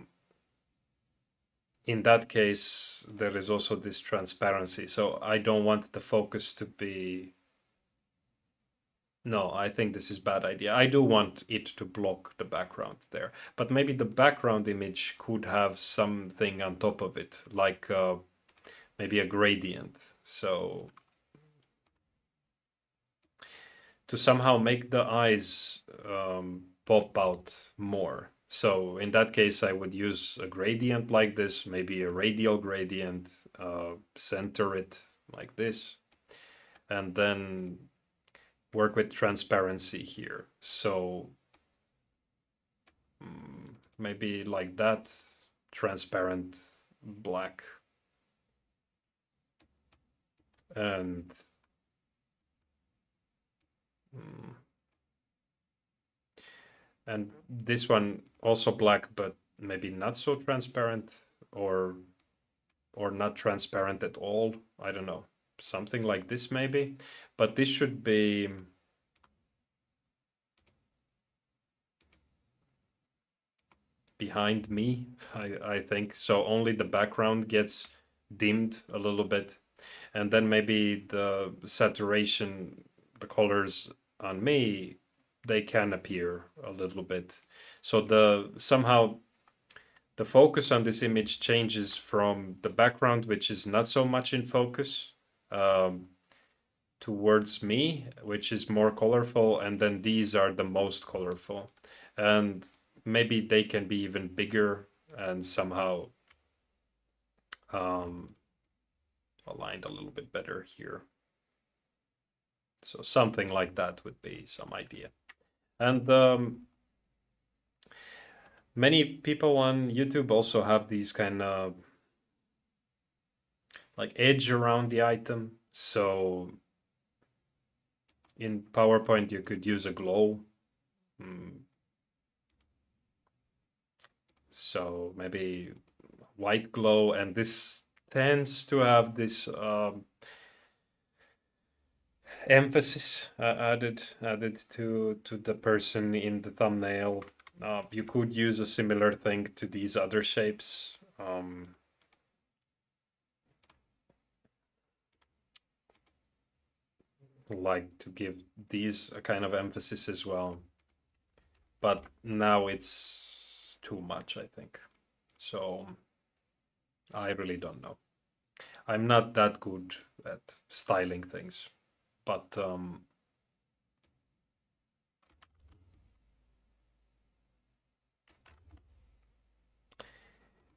in that case, there is also this transparency. So I don't want the focus to be. No, I think this is bad idea. I do want it to block the background there, but maybe the background image could have something on top of it, like maybe a gradient. So to somehow make the eyes pop out more. So in that case, I would use a gradient like this, maybe a radial gradient, center it like this, and then work with transparency here. So maybe like that, transparent black. And this one also black, but maybe not so transparent, or not transparent at all. I don't know, something like this maybe. But this should be behind me, I think. So only the background gets dimmed a little bit. And then maybe the saturation, the colors on me, they can appear a little bit. So somehow the focus on this image changes from the background, which is not so much in focus, towards me, which is more colorful, and then these are the most colorful. And maybe they can be even bigger and somehow aligned a little bit better here. So something like that would be some idea. And many people on YouTube also have these kind of like edge around the item. So in PowerPoint, you could use a glow. So maybe white glow, and this tends to have this emphasis added to the person in the thumbnail. You could use a similar thing to these other shapes. Like to give these a kind of emphasis as well. But now it's too much, I think. So I really don't know. I'm not that good at styling things, but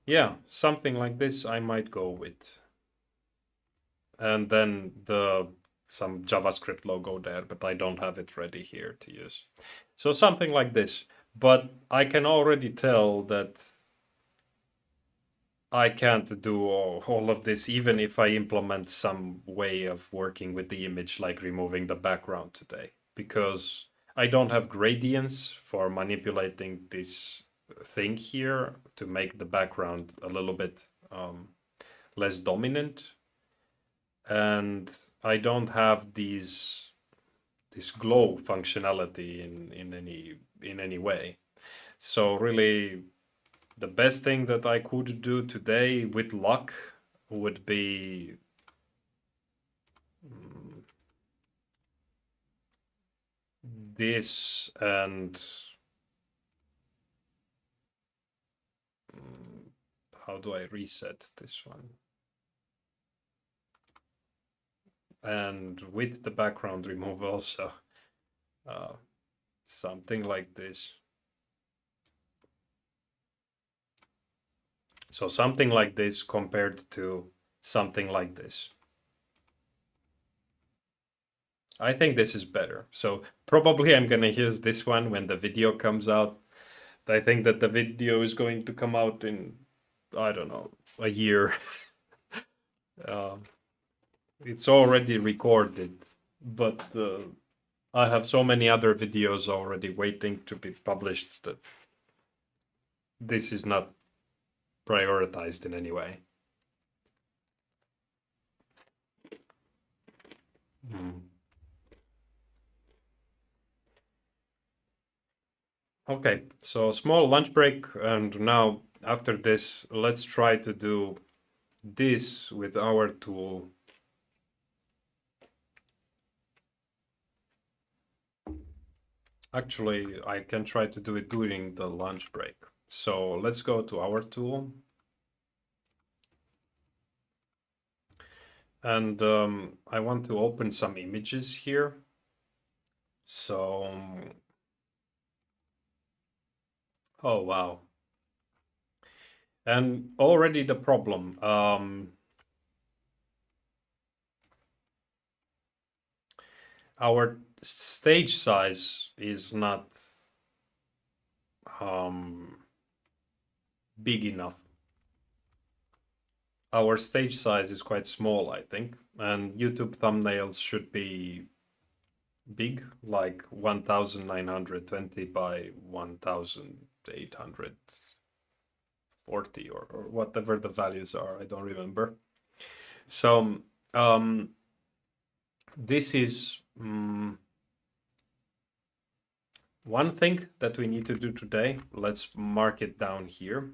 yeah, something like this I might go with. And then some JavaScript logo there, but I don't have it ready here to use. So something like this. But I can already tell that I can't do all of this, even if I implement some way of working with the image, like removing the background today, because I don't have gradients for manipulating this thing here to make the background a little bit less dominant. And I don't have this glow functionality in any way. So really, the best thing that I could do today with luck would be this, and how do I reset this one? And with the background remove also, something like this. So something like this compared to something like this. I think this is better. So probably I'm gonna use this one when the video comes out. I think that the video is going to come out in, I don't know, a year. It's already recorded, but I have so many other videos already waiting to be published that this is not prioritized in any way. Okay, so small lunch break, and now after this, let's try to do this with our tool. Actually, I can try to do it during the lunch break. So let's go to our tool. And I want to open some images here. So, oh, wow. And already the problem. Our stage size is not big enough. Our stage size is quite small, I think, and YouTube thumbnails should be big, like 1920 by 1840 or whatever the values are. I don't remember. So this is one thing that we need to do today. Let's mark it down here.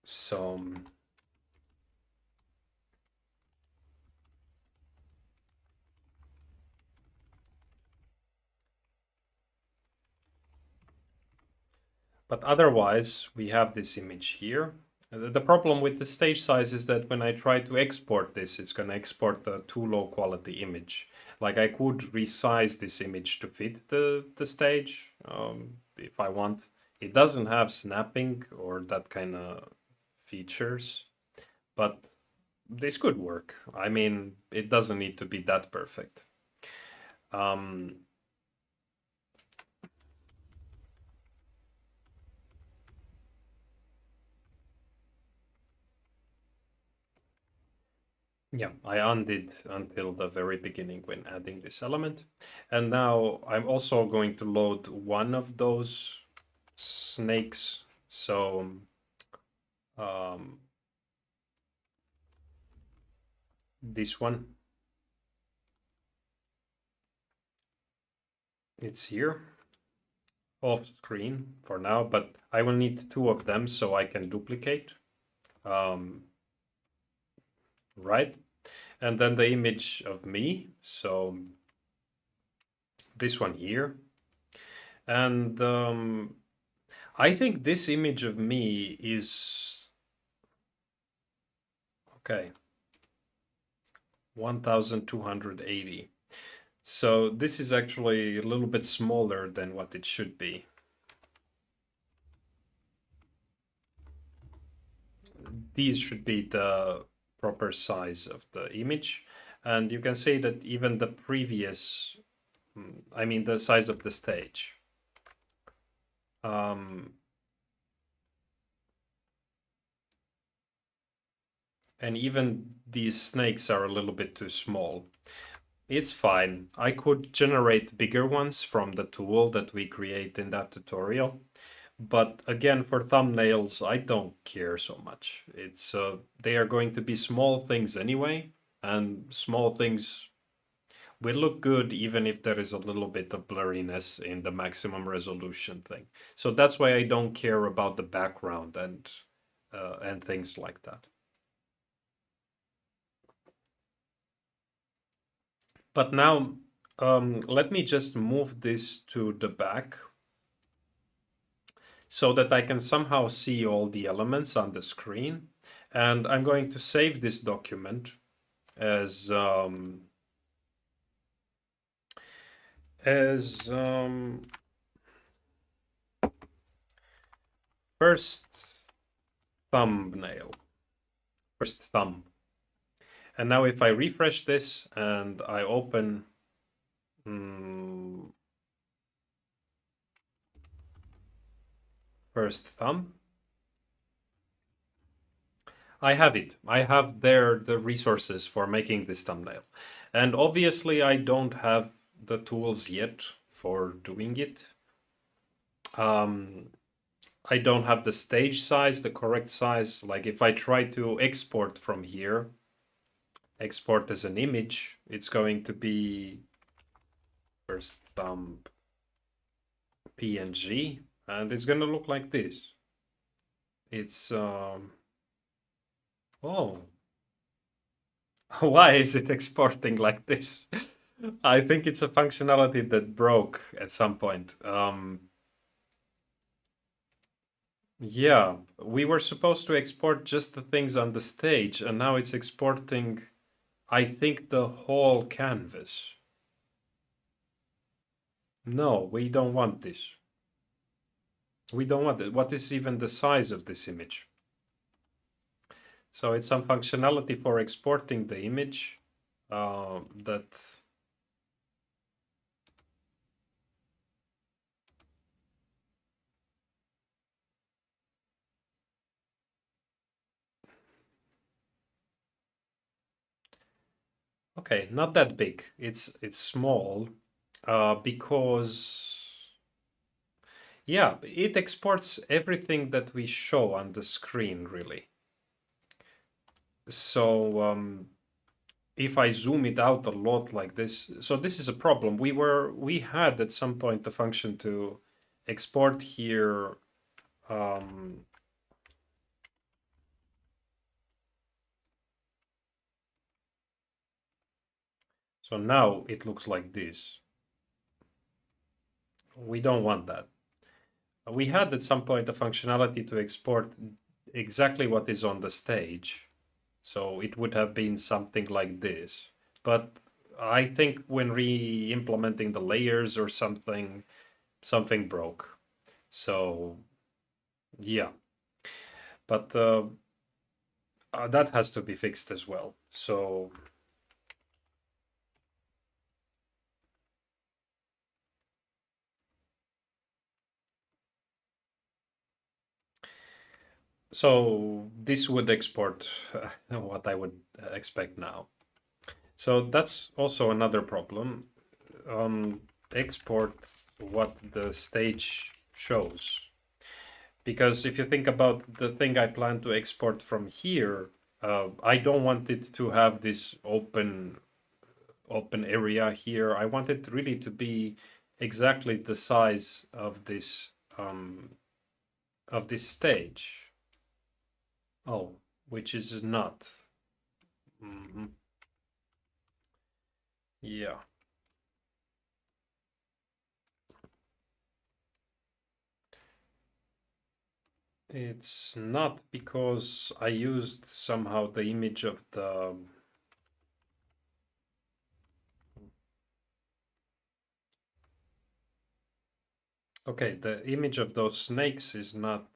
So but otherwise, we have this image here, The problem with the stage size is that when I try to export this, it's going to export a too low quality image. Like I could resize this image to fit the stage if I want. It doesn't have snapping or that kind of features, but this could work. I mean, it doesn't need to be that perfect. Yeah, I undid until the very beginning when adding this element. And now I'm also going to load one of those snakes. So this one, it's here off screen for now, but I will need two of them so I can duplicate. Right? And then the image of me. So this one here. And I think this image of me is okay. 1280. So this is actually a little bit smaller than what it should be. These should be the proper size of the image. And you can see that even the previous, I mean the size of the stage. And even these snakes are a little bit too small. It's fine. I could generate bigger ones from the tool that we create in that tutorial. But again, for thumbnails, I don't care so much. It's they are going to be small things anyway, and small things will look good even if there is a little bit of blurriness in the maximum resolution thing. So that's why I don't care about the background and things like that. But now, let me just move this to the back so that I can somehow see all the elements on the screen. And I'm going to save this document as first thumbnail, first thumb. And now if I refresh this and I open first thumb, I have it. I have there the resources for making this thumbnail. And obviously I don't have the tools yet for doing it. I don't have the stage size, the correct size. Like if I try to export from here, export as an image, it's going to be first thumb PNG, and it's going to look like this. It's oh, why is it exporting like this? I think it's a functionality that broke at some point. Yeah, we were supposed to export just the things on the stage, and now it's exporting, I think, the whole canvas. No, we don't want this. We don't want it. What is even the size of this image? So it's some functionality for exporting the image that okay, not that big. It's small because yeah, it exports everything that we show on the screen really. So if I zoom it out a lot like this, so this is a problem. We had at some point the function to export here so now it looks like this. We don't want that. We had at some point a functionality to export exactly what is on the stage. So it would have been something like this. But I think when re-implementing the layers or something, something broke. So yeah, but that has to be fixed as well. So this would export what I would expect now. So that's also another problem. Export what the stage shows. Because if you think about the thing I plan to export from here, I don't want it to have this open area here. I want it really to be exactly the size of this stage. Oh, which is not. Mhm. Yeah. It's not because I used somehow the image of the. Okay, the image of those snakes is not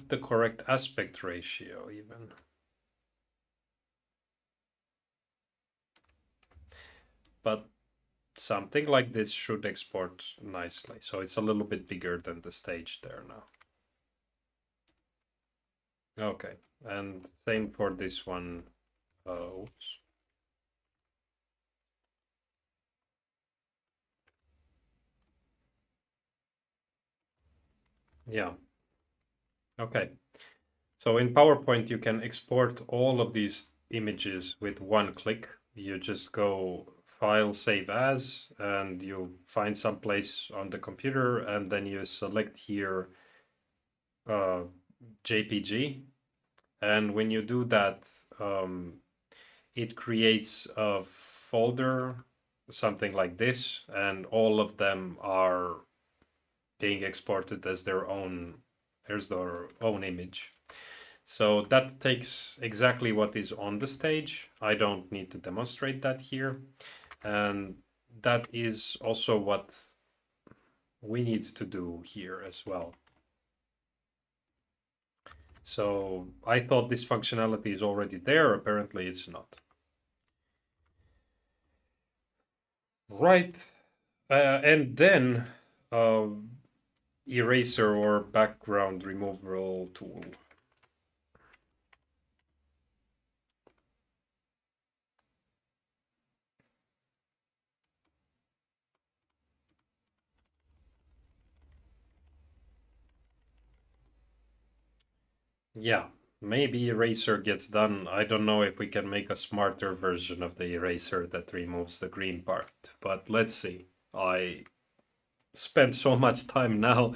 the correct aspect ratio even. But something like this should export nicely. So it's a little bit bigger than the stage there now. Okay, and same for this one. Oops. Yeah. Okay. So in PowerPoint, you can export all of these images with one click. You just go File, Save As, and you find some place on the computer, and then you select here JPG. And when you do that, it creates a folder, something like this, and all of them are being exported as their own image. So that takes exactly what is on the stage. I don't need to demonstrate that here. And that is also what we need to do here as well. So I thought this functionality is already there. Apparently it's not. Right. And then uh, eraser or background removal tool. Yeah, maybe eraser gets done. I don't know if we can make a smarter version of the eraser that removes the green part, but let's see. I spent so much time now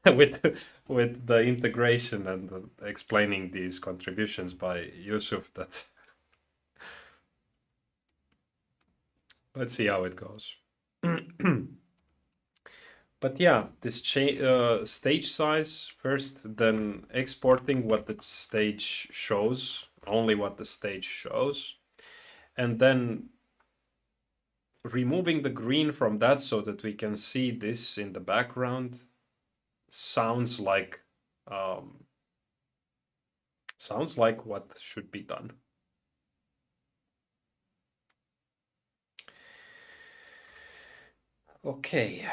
with with the integration and explaining these contributions by Yusuf that let's see how it goes. But yeah, this stage size first, then exporting what the stage shows, only what the stage shows, and then removing the green from that so that we can see this in the background sounds like um, what should be done. Okay.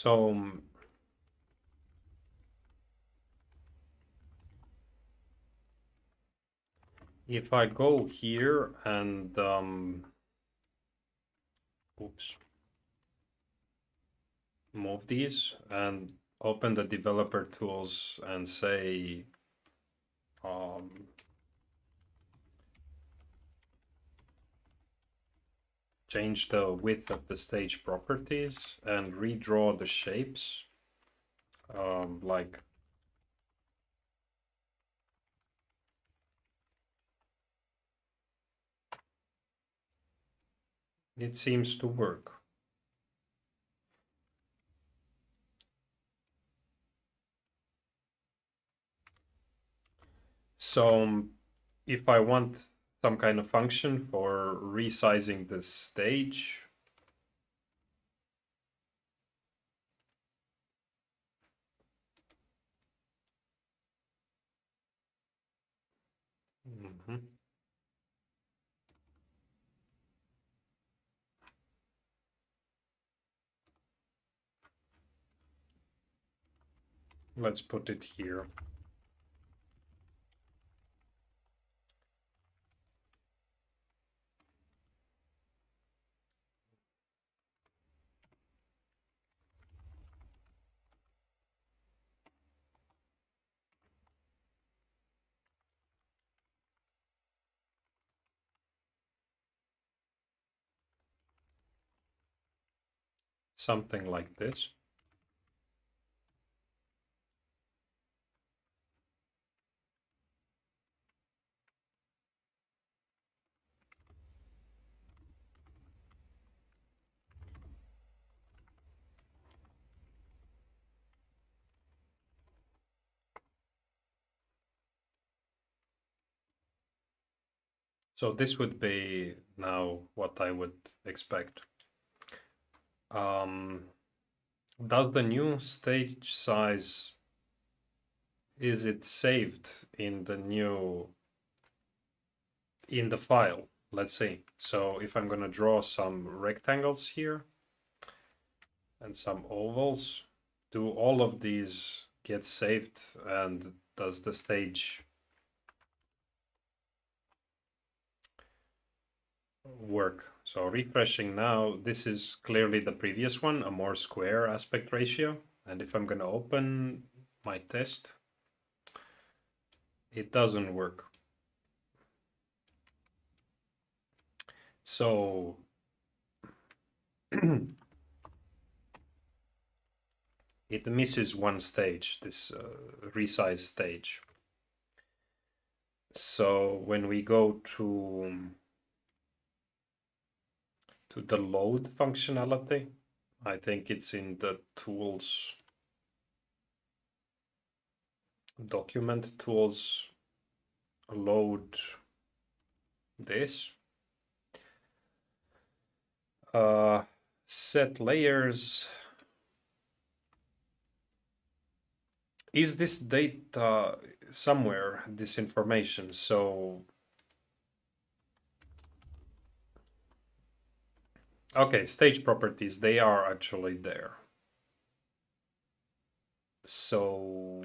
So if I go here and oops, move these and open the developer tools and say change the width of the stage properties and redraw the shapes, like it seems to work. So if I want some kind of function for resizing the stage, let's put it here. Something like this. So this would be now what I would expect. Does the new stage size, is it saved in the file? Let's see. So if I'm gonna draw some rectangles here and some ovals, do all of these get saved, and does the stage work? So refreshing now, this is clearly the previous one, a more square aspect ratio. And if I'm gonna open my test, it doesn't work. So it misses one stage, this resize stage. So when we go to the load functionality, I think it's in the tools, document tools, load this. Set layers. Is this data somewhere, this information? So, okay, stage properties, they are actually there. So,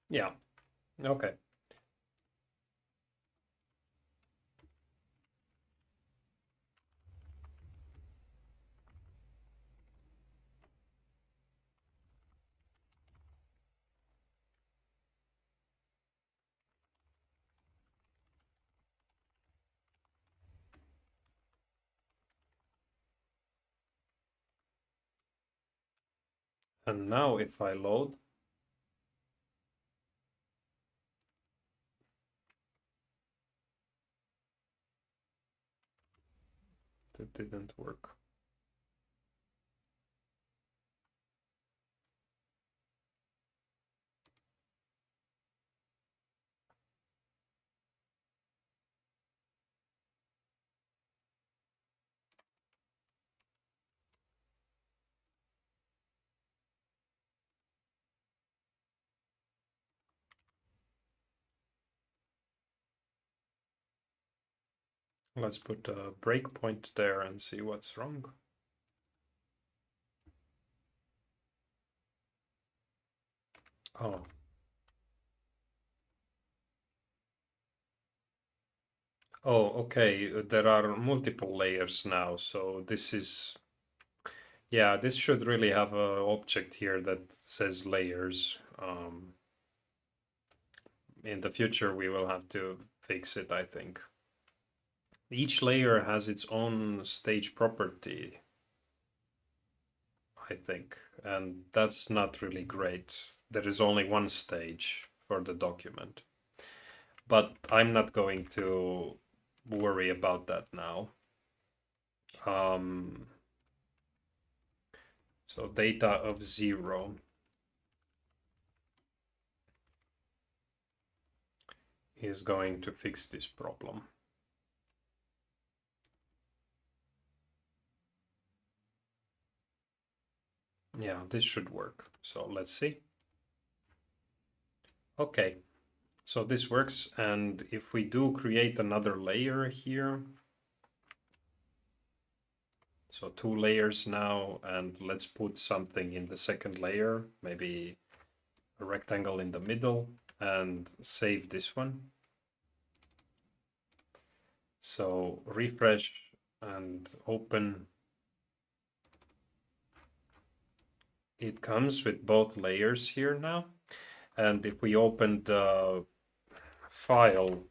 yeah, okay. And now if I load, it didn't work. Let's put a breakpoint there and see what's wrong. Oh. Oh, okay. There are multiple layers now, so this is, yeah, this should really have an object here that says layers. In the future, we will have to fix it, I think. Each layer has its own stage property, I think, and that's not really great. There is only one stage for the document, but I'm not going to worry about that now. So data of 0 is going to fix this problem. Yeah, this should work. So let's see. Okay, so this works. And if we do create another layer here, so 2 layers now, and let's put something in the second layer, maybe a rectangle in the middle, and save this one. So refresh and open. It comes with both layers here now. And if we open the file,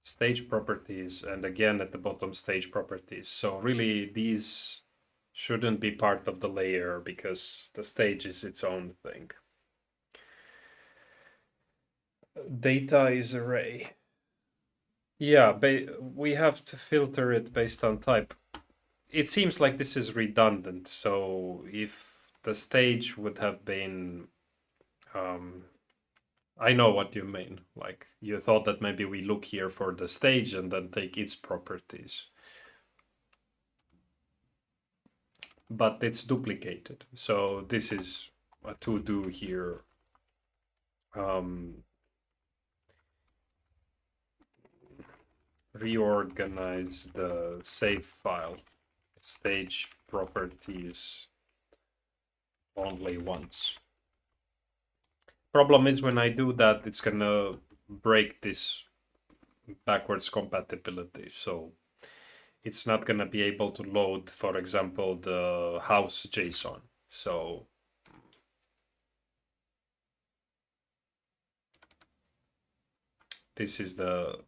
stage properties, and again at the bottom stage properties. So really these shouldn't be part of the layer because the stage is its own thing. Data is array. Yeah, we have to filter it based on type. It seems like this is redundant. So if the stage would have been, I know what you mean. Like you thought that maybe we look here for the stage and then take its properties. But it's duplicated. So this is a to-do here. Reorganize the save file, stage properties only once. Problem is when I do that, it's gonna break this backwards compatibility. So it's not gonna be able to load, for example, the house JSON. So this is the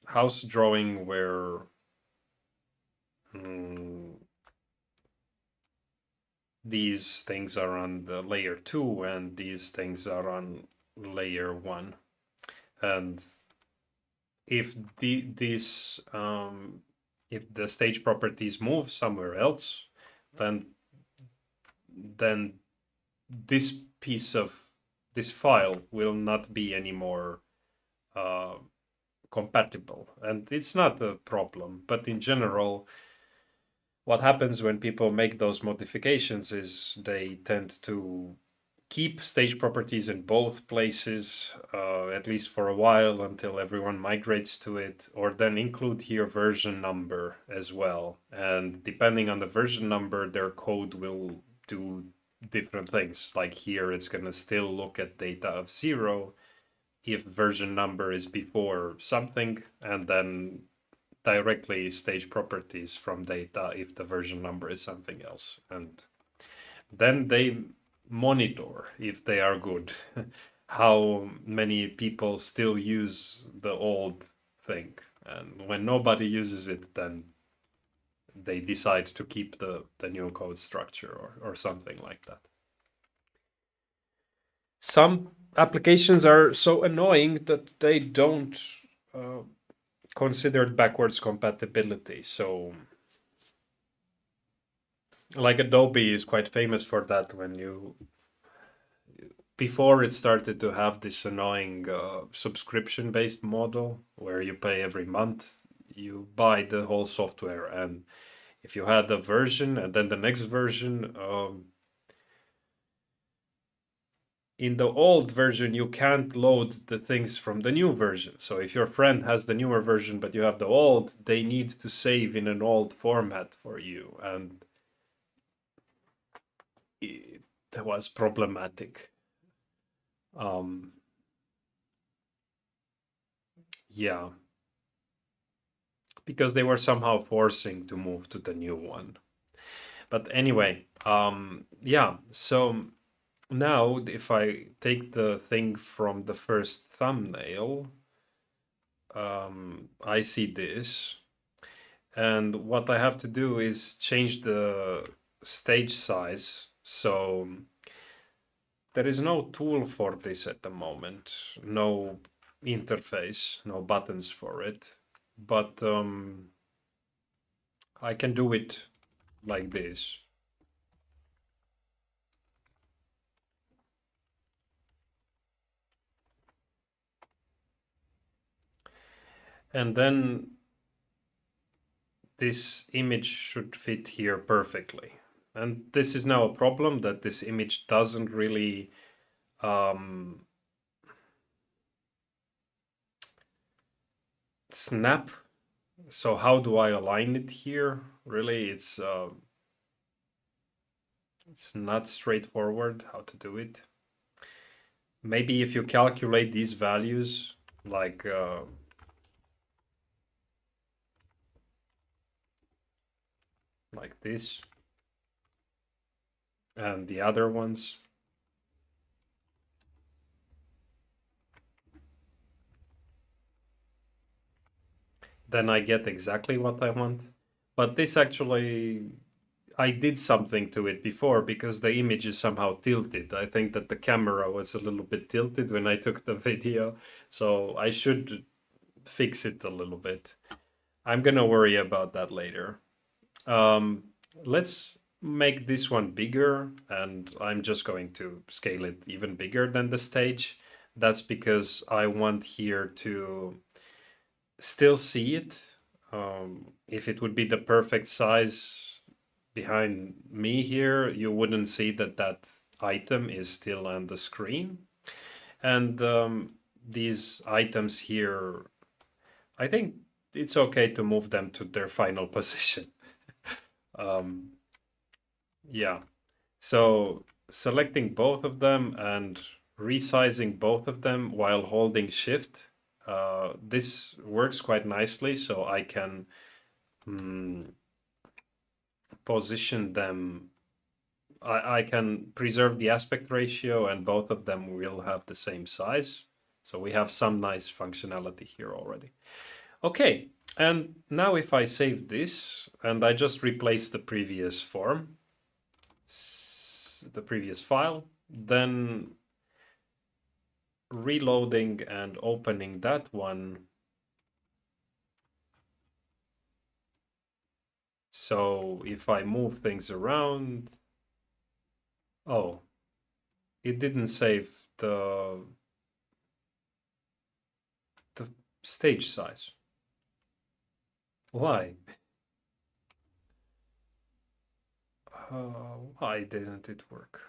house drawing where these things are on the layer 2 and these things are on layer 1. And if if the stage properties move somewhere else, then this piece of this file will not be anymore compatible. And it's not a problem, but in general, what happens when people make those modifications is they tend to keep stage properties in both places, at least for a while until everyone migrates to it, or then include here version number as well. And depending on the version number, their code will do different things. Like here, it's going to still look at data of 0 if version number is before something, and then directly stage properties from data if the version number is something else. And then they monitor if they are good, how many people still use the old thing. And when nobody uses it, then they decide to keep the new code structure or something like that. Some applications are so annoying that they don't consider backwards compatibility. So like Adobe is quite famous for that. When you before it started to have this annoying subscription based model where you pay every month, you buy the whole software, and if you had a version and then the next version, in the old version, you can't load the things from the new version. So if your friend has the newer version, but you have the old, they need to save in an old format for you. And it was problematic. Yeah, because they were somehow forcing to move to the new one. But anyway, yeah, so now if I take the thing from the first thumbnail, I see this. And what I have to do is change the stage size. So there is no tool for this at the moment, no interface, no buttons for it. But I can do it like this. And then this image should fit here perfectly. And this is now a problem that this image doesn't really snap. So how do I align it here? Really, it's not straightforward how to do it. Maybe if you calculate these values, like this, and the other ones, then I get exactly what I want. But this actually, I did something to it before because the image is somehow tilted. I think that the camera was a little bit tilted when I took the video, so I should fix it a little bit. I'm gonna worry about that later. Let's make this one bigger, and I'm just going to scale it even bigger than the stage. That's because I want here to still see it. If it would be the perfect size behind me here, you wouldn't see that that item is still on the screen. And these items here, I think it's okay to move them to their final position. Yeah, so selecting both of them and resizing both of them while holding shift, this works quite nicely, so I can position them. I can preserve the aspect ratio and both of them will have the same size. So we have some nice functionality here already. Okay, and now if I save this and I just replace the previous form, the previous file, then reloading and opening that one. So if I move things around, oh, it didn't save the stage size. Why? Why didn't it work?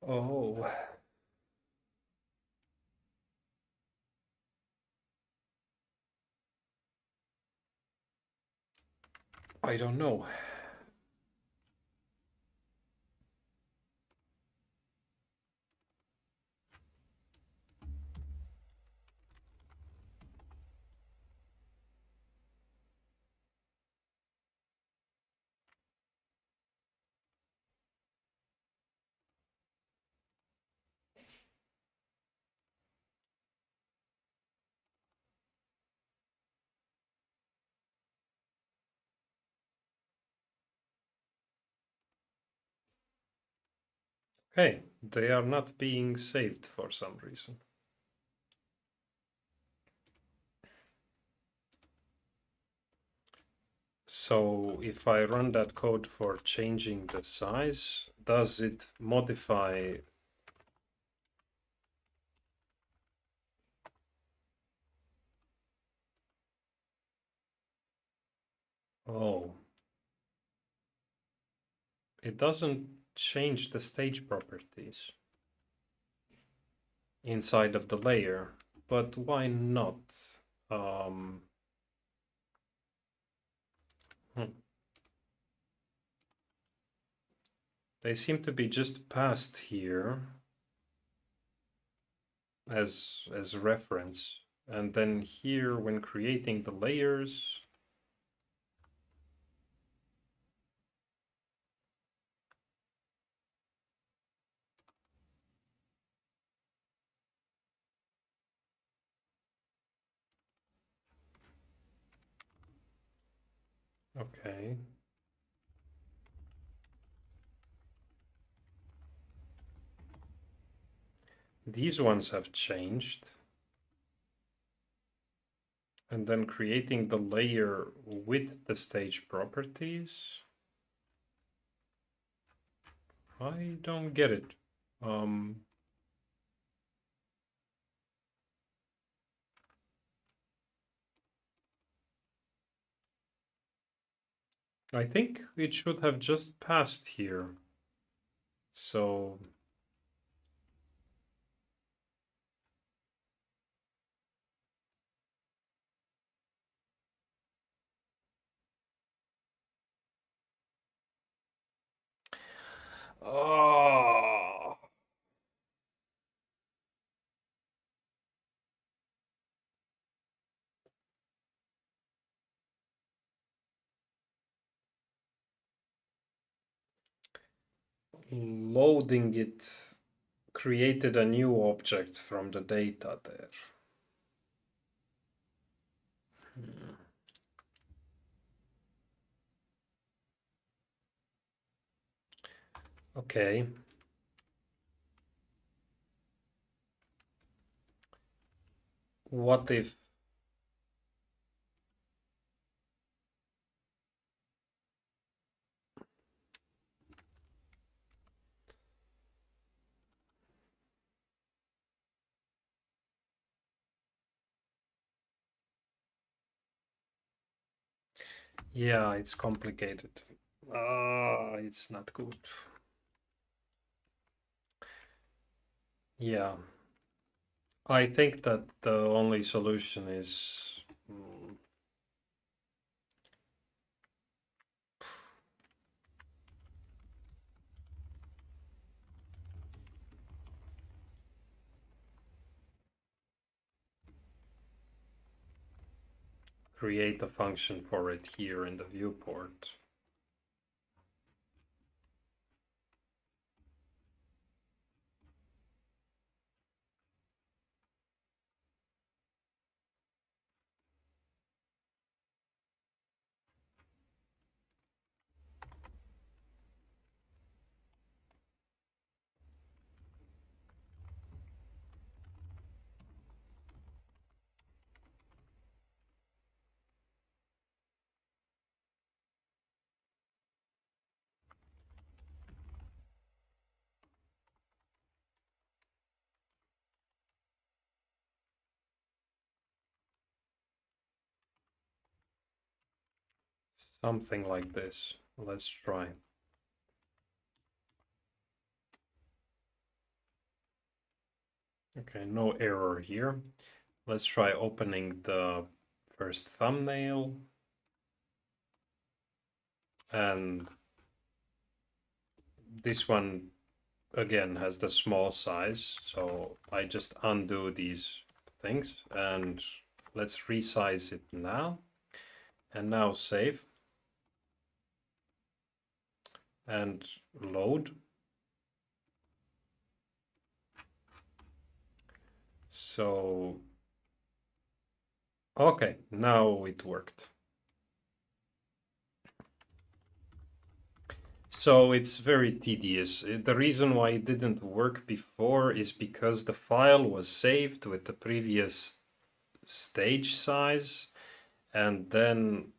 Oh, I don't know. Okay, they are not being saved for some reason. So if I run that code for changing the size, does it modify? Oh, it doesn't change the stage properties inside of the layer, but why not? Um, They seem to be just passed here as reference, and then here when creating the layers. Okay. These ones have changed. And then creating the layer with the stage properties. I don't get it. I think it should have just passed here. So oh, loading it created a new object from the data there. Okay. What if yeah, it's complicated. It's not good. Yeah. I think that the only solution is create a function for it here in the viewport. Something like this. Let's try. Okay, no error here. Let's try opening the first thumbnail. And this one again has the small size. So I just undo these things and let's resize it now. And now save. And load. So, okay, now it worked. So it's very tedious. The reason why it didn't work before is because the file was saved with the previous stage size, and then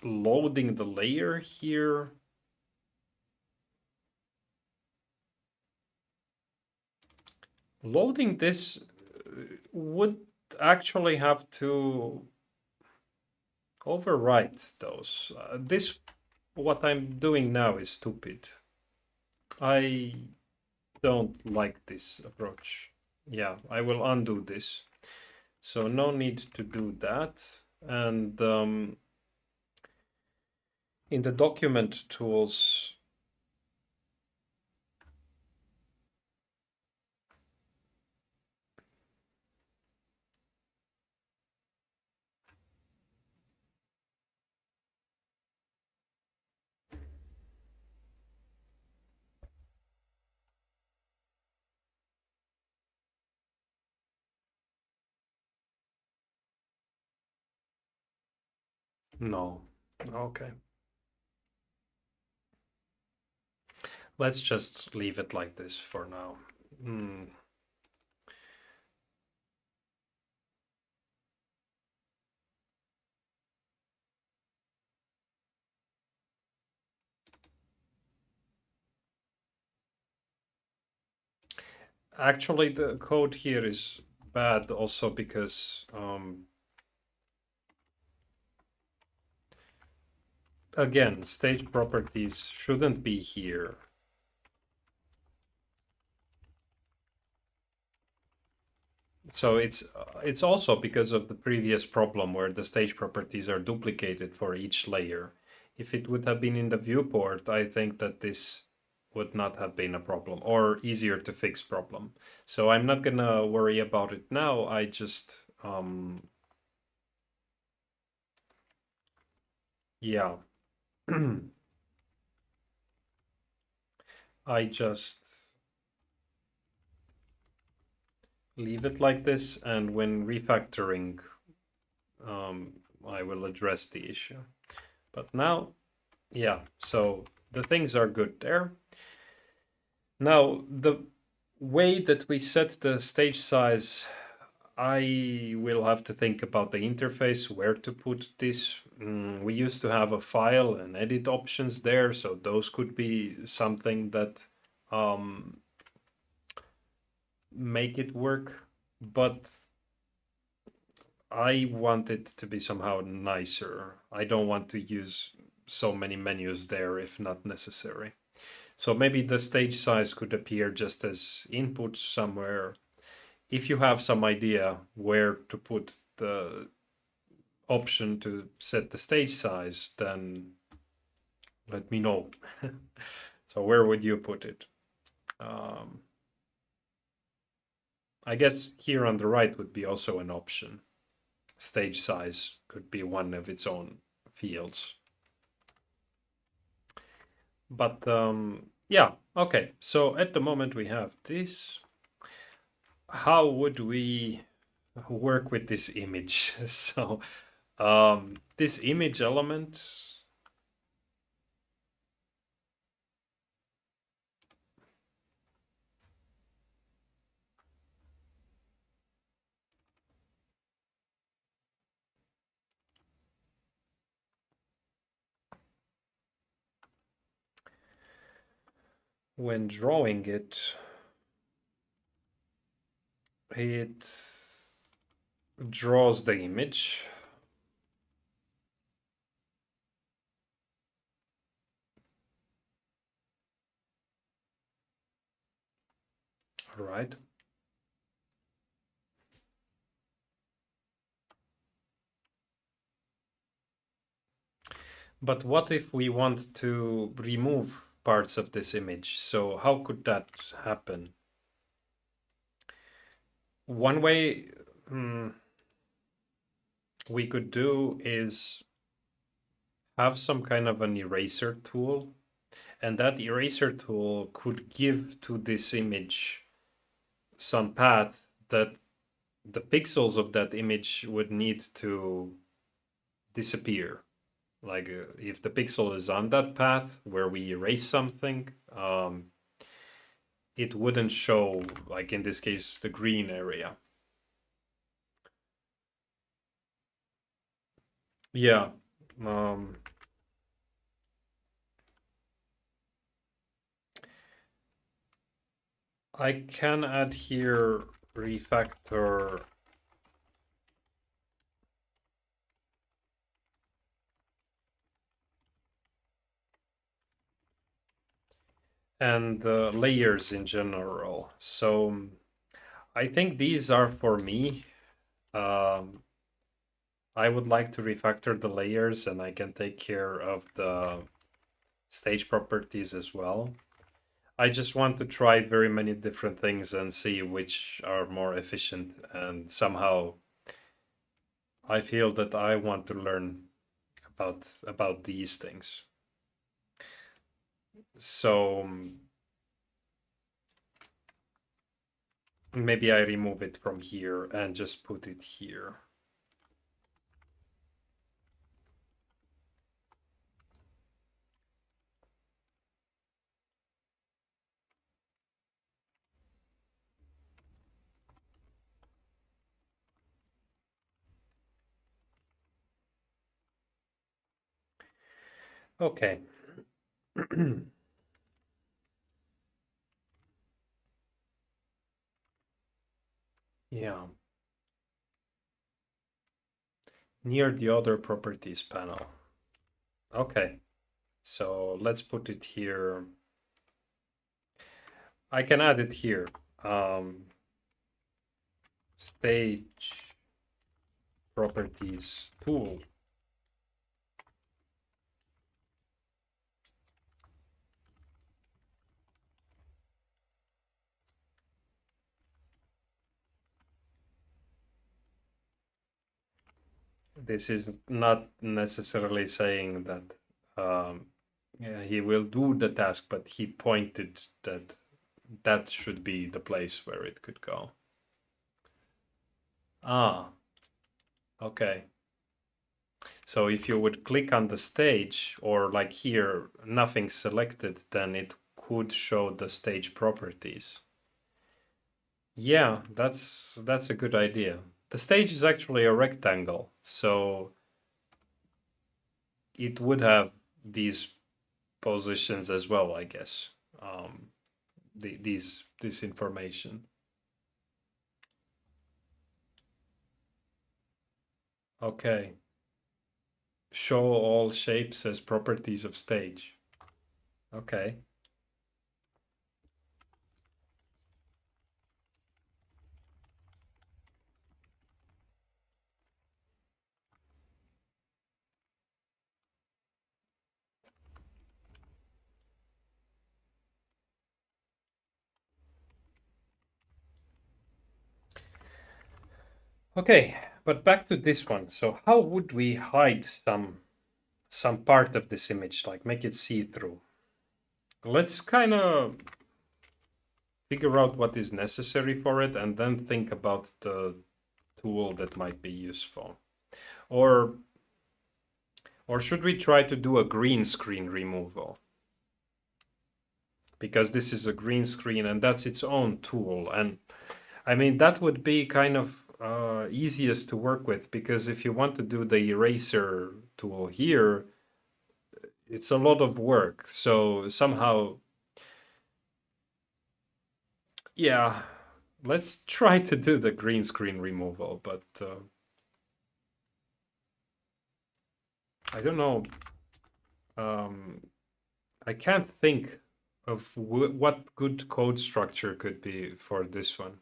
loading the layer here Loading this would actually have to overwrite those. What I'm doing now is stupid. I don't like this approach. Yeah, I will undo this. So no need to do that. And in the document tools, no. Okay. Let's just leave it like this for now. Actually, the code here is bad also because again, stage properties shouldn't be here. So it's also because of the previous problem where the stage properties are duplicated for each layer. If it would have been in the viewport, I think that this would not have been a problem or easier to fix problem. So I'm not gonna worry about it now. I just yeah. I just leave it like this, and when refactoring, I will address the issue. But now, yeah, so the things are good there. Now, the way that we set the stage size, I will have to think about the interface, where to put this. We used to have a file and edit options there, so those could be something that make it work. But I want it to be somehow nicer. I don't want to use so many menus there if not necessary. So maybe the stage size could appear just as input somewhere. If you have some idea where to put the option to set the stage size, then let me know. So where would you put it? I guess here on the right would be also an option. Stage size could be one of its own fields. But yeah, okay. So at the moment we have this. How would we work with this image? So this image element, when drawing it, it draws the image. All right. But what if we want to remove parts of this image? So how could that happen? One way we could do is have some kind of an eraser tool, and that eraser tool could give to this image some path that the pixels of that image would need to disappear. Like if the pixel is on that path where we erase something, it wouldn't show, like in this case, the green area. Yeah. I can add here refactor and layers in general. So I think these are for me. I would like to refactor the layers and I can take care of the stage properties as well. I just want to try very many different things and see which are more efficient, and somehow I feel that I want to learn about these things. So maybe I remove it from here and just put it here. Okay. Yeah. Near the other properties panel. Okay. So let's put it here. I can add it here. Stage properties tool. This is not necessarily saying that yeah, he will do the task, but he pointed that that should be the place where it could go. Ah, okay. So if you would click on the stage, or like here, nothing selected, then it could show the stage properties. Yeah, that's a good idea. The stage is actually a rectangle, so it would have these positions as well, I guess. This information. Okay. Show all shapes as properties of stage. Okay. Okay, but back to this one. So how would we hide some part of this image, like make it see-through? Let's kind of figure out what is necessary for it and then think about the tool that might be useful. Or should we try to do a green screen removal? Because this is a green screen and that's its own tool. And I mean, that would be kind of easiest to work with, because if you want to do the eraser tool here, it's a lot of work. So somehow, yeah, let's try to do the green screen removal, but I don't know. I can't think of what good code structure could be for this one.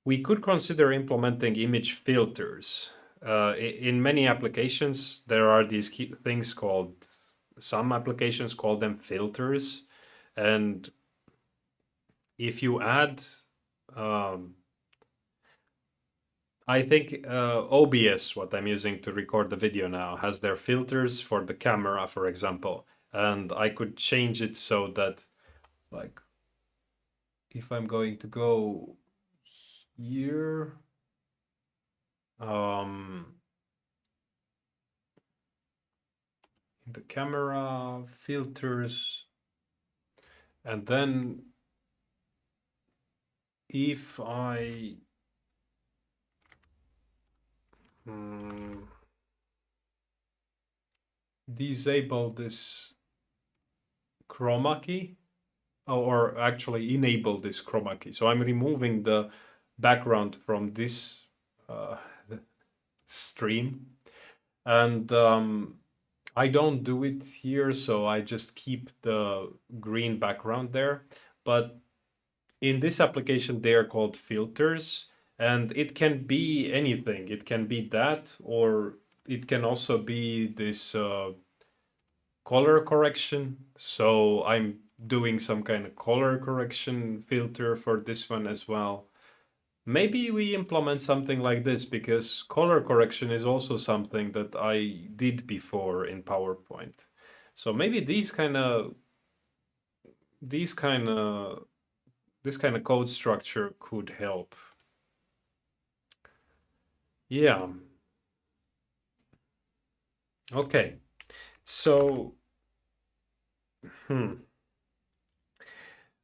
We could consider implementing image filters. In many applications, there are these things called, some applications call them filters. And if you add, I think OBS, what I'm using to record the video now, has their filters for the camera, for example. And I could change it so that, like, if I'm going to go here, the camera filters, and then if I disable this chroma key, or actually enable this chroma key. So I'm removing the background from this stream, and I don't do it here, so I just keep the green background there. But in this application, they are called filters, and it can be anything. It can be that, or it can also be this color correction. So I'm doing some kind of color correction filter for this one as well. Maybe we implement something like this, because color correction is also something that I did before in PowerPoint. So maybe this kind of code structure could help. Yeah. Okay. So,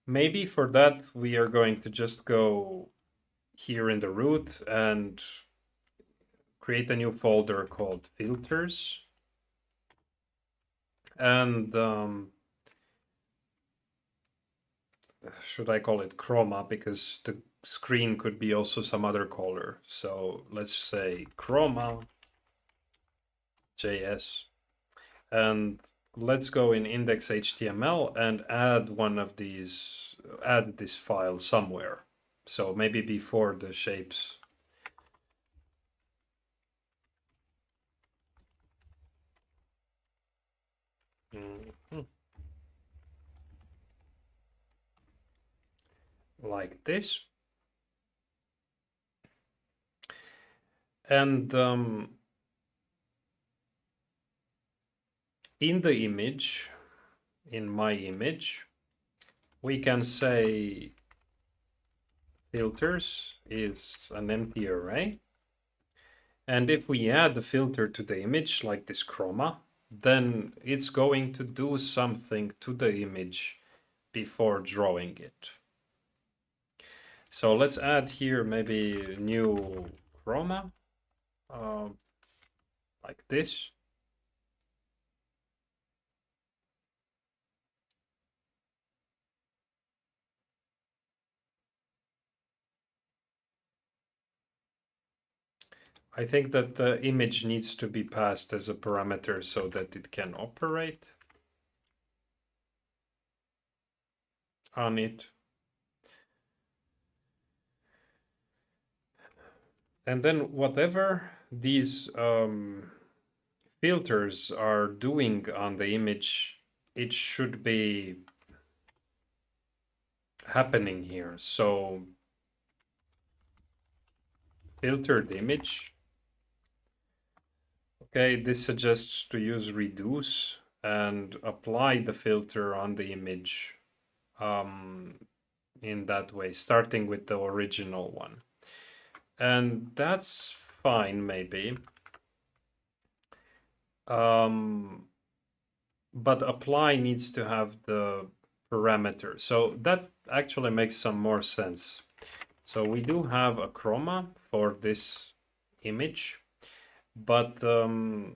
maybe for that we are going to just go here in the root and create a new folder called filters. And should I call it Chroma, because the screen could be also some other color. So let's say Chroma JS, and let's go in index.html and add one of these, add this file somewhere. So maybe before the shapes. Like this. And in the image, in my image, we can say filters is an empty array. And if we add the filter to the image, like this chroma, then it's going to do something to the image before drawing it. So let's add here maybe new chroma, like this. I think that the image needs to be passed as a parameter so that it can operate on it. And then whatever these filters are doing on the image, it should be happening here. So filtered image. Okay, this suggests to use reduce and apply the filter on the image in that way, starting with the original one. And that's fine, maybe. But apply needs to have the parameter. So that actually makes some more sense. So we do have a chroma for this image, but the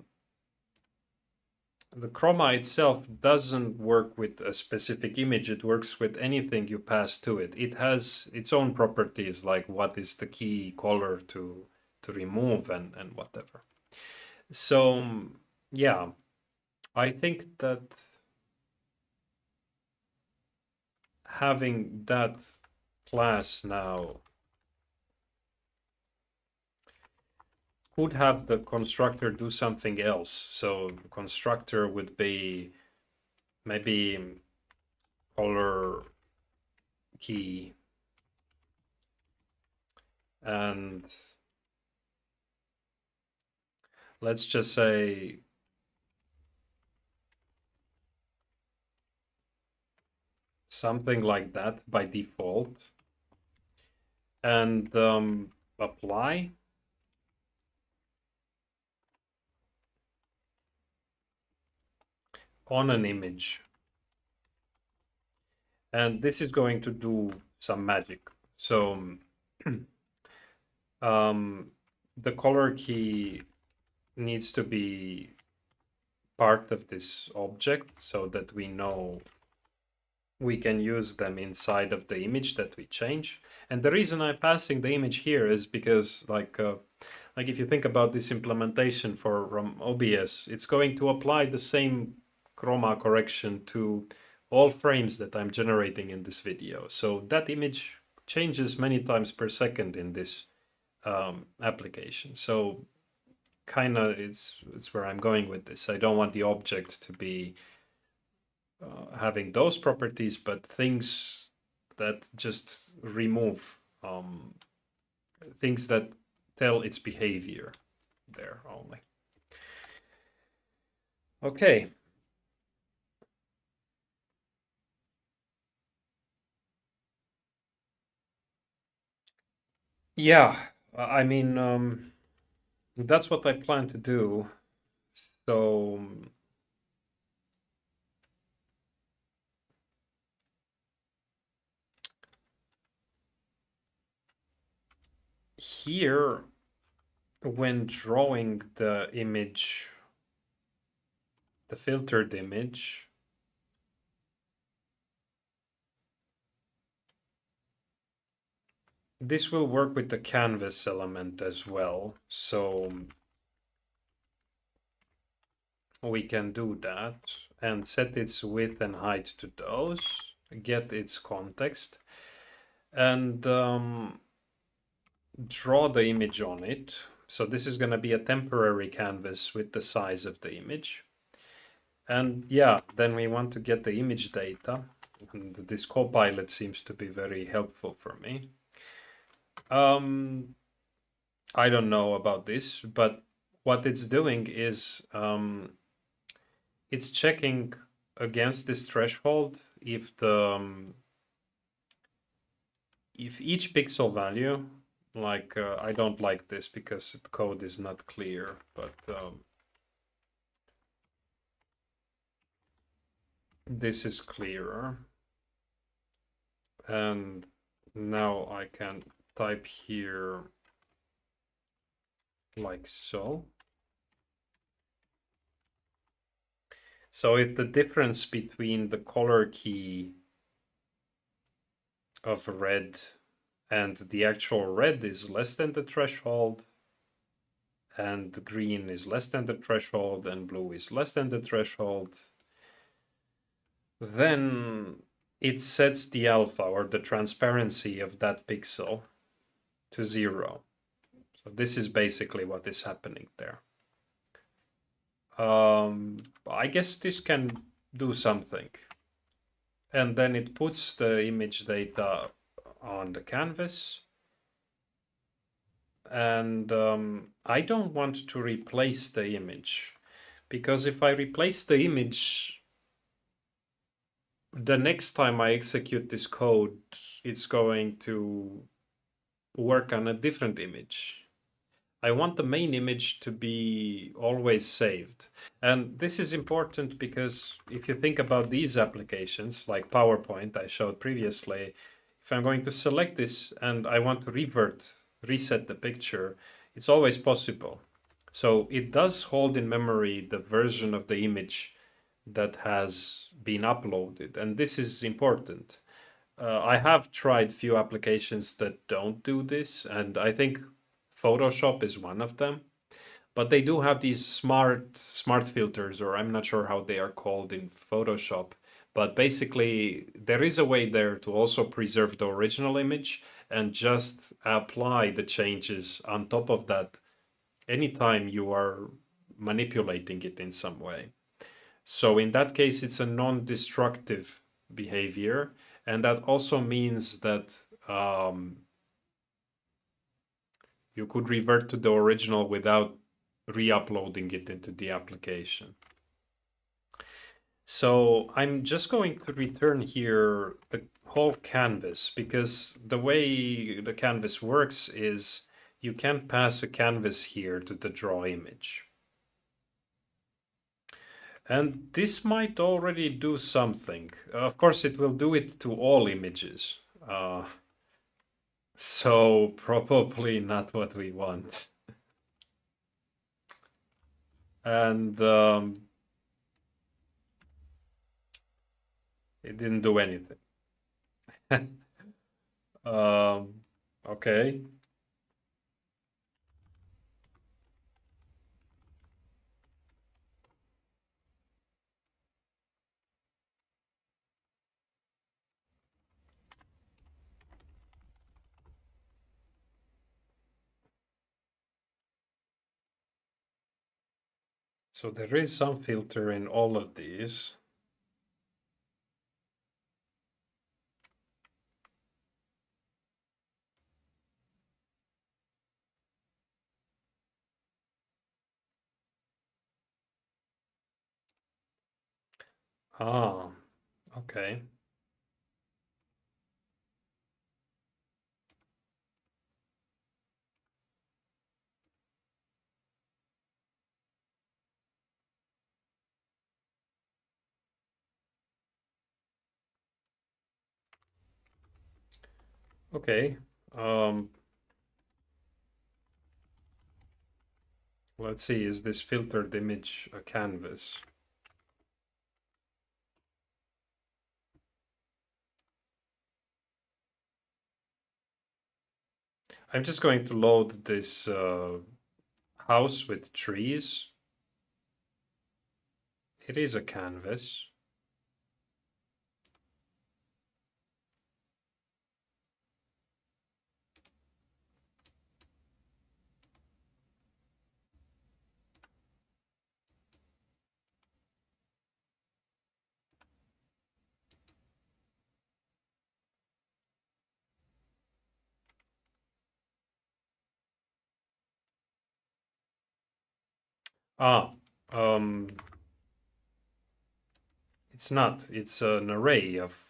chroma itself doesn't work with a specific image. It works with anything you pass to it. It has its own properties, like what is the key color to remove and whatever. So yeah, I think that having that class now could have the constructor do something else. So the constructor would be maybe color key, and let's just say something like that by default, and apply. On an image. And this is going to do some magic. So the color key needs to be part of this object so that we know we can use them inside of the image that we change. And the reason I'm passing the image here is because like if you think about this implementation for OBS, it's going to apply the same chroma correction to all frames that I'm generating in this video. So that image changes many times per second in this application. So kind of it's where I'm going with this. I don't want the object to be having those properties, but things that just remove things that tell its behavior there only. Okay. Yeah, I mean, that's what I plan to do. So here, when drawing the image, the filtered image, this will work with the canvas element as well. So we can do that and set its width and height to those, get its context, and draw the image on it. So this is going to be a temporary canvas with the size of the image. And yeah, then we want to get the image data. And this Copilot seems to be very helpful for me. I don't know about this, but what it's doing is it's checking against this threshold if if each pixel value, like I don't like this because the code is not clear, but this is clearer. And now I can type here like so. So if the difference between the color key of red and the actual red is less than the threshold, and green is less than the threshold, and blue is less than the threshold, then it sets the alpha or the transparency of that pixel to 0. So this is basically what is happening there. I guess this can do something. And then it puts the image data on the canvas. And I don't want to replace the image, because if I replace the image, the next time I execute this code, it's going to work on a different image. I want the main image to be always saved. And this is important because if you think about these applications, like PowerPoint I showed previously, if I'm going to select this and I want to reset the picture, it's always possible. So it does hold in memory the version of the image that has been uploaded. And this is important. I have tried few applications that don't do this, and I think Photoshop is one of them. But they do have these smart filters, or I'm not sure how they are called in Photoshop. But basically, there is a way there to also preserve the original image and just apply the changes on top of that anytime you are manipulating it in some way. So in that case, it's a non-destructive behavior. And that also means that you could revert to the original without re-uploading it into the application. So I'm just going to return here the whole canvas, because the way the canvas works is you can pass a canvas here to the draw image. And this might already do something. Of course, it will do it to all images. So probably not what we want. And It didn't do anything. Okay. So there is some filter in all of these. Ah, okay. Okay. Let's see, is this filtered image a canvas? I'm just going to load this house with trees. It is a canvas. Ah, it's not. It's an array of.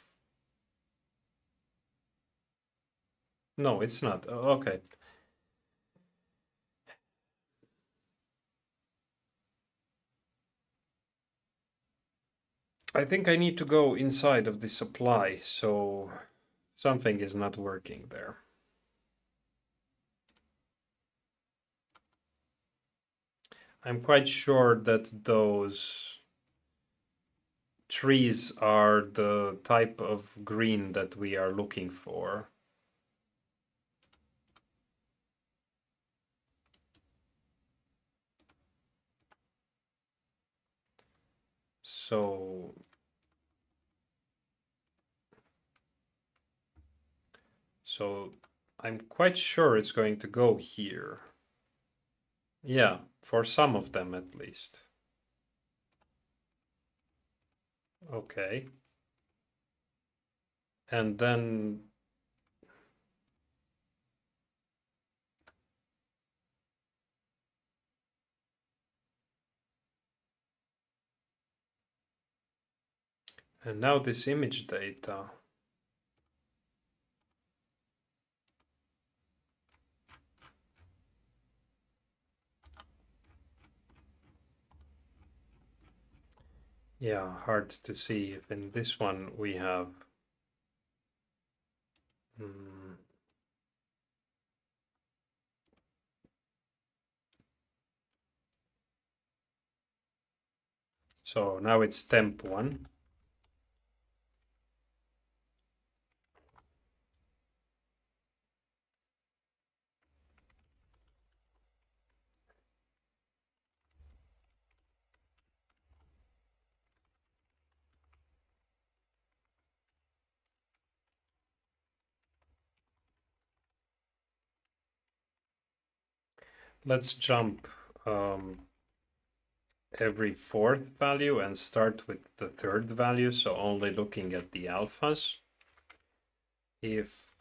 No, it's not. Okay. I think I need to go inside of the supply, so something is not working there. I'm quite sure that those trees are the type of green that we are looking for. So I'm quite sure it's going to go here. Yeah, for some of them at least. Okay. And then and now this image data. Yeah, hard to see if in this one we have so now it's temp one. Let's jump every fourth value and start with the third value, so only looking at the alphas. If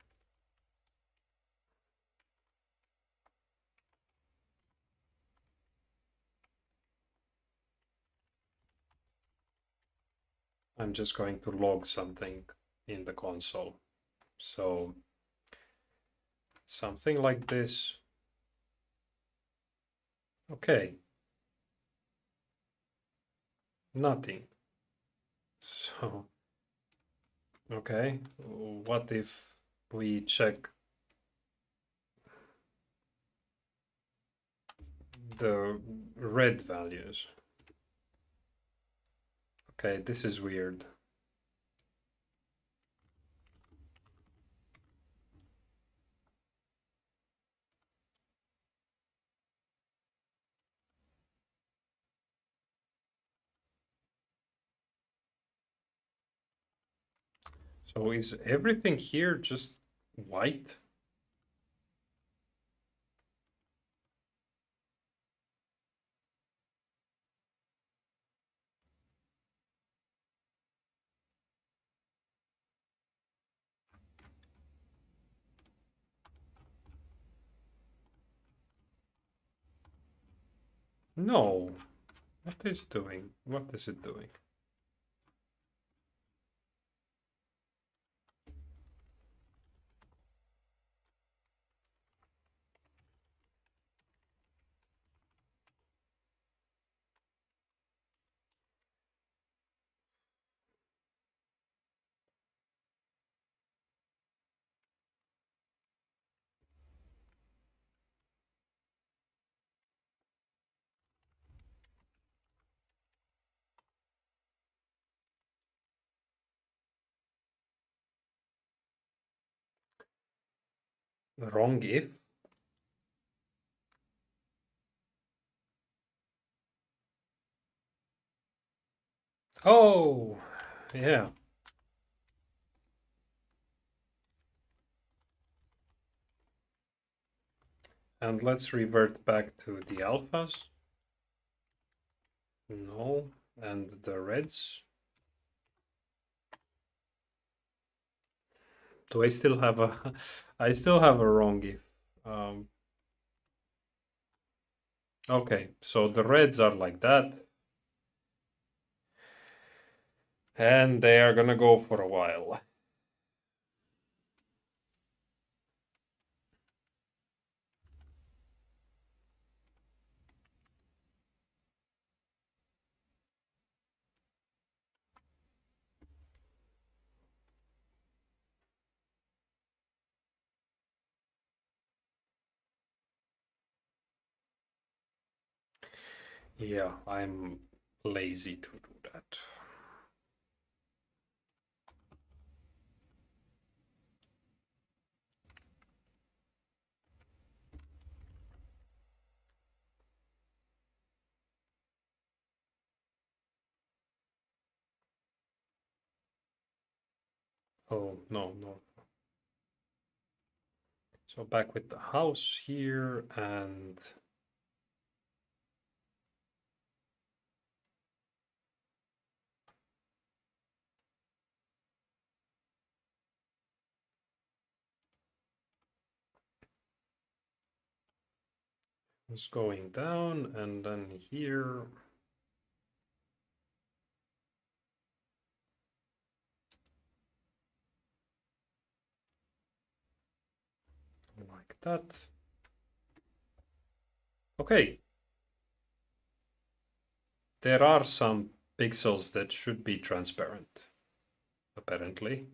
I'm just going to log something in the console. So something like this. Okay. Nothing. So, okay. What if we check the red values? Okay, this is weird. So is everything here just white? No. What is doing? What is it doing? Wrong if? Oh, yeah. And let's revert back to the alphas. No. And the reds. Do I still have a I still have a wrong if. Okay, so the reds are like that. And they are gonna go for a while. Yeah, I'm lazy to do that. Oh, no, no. So back with the house here and it's going down and then here. Like that. Okay. There are some pixels that should be transparent, apparently.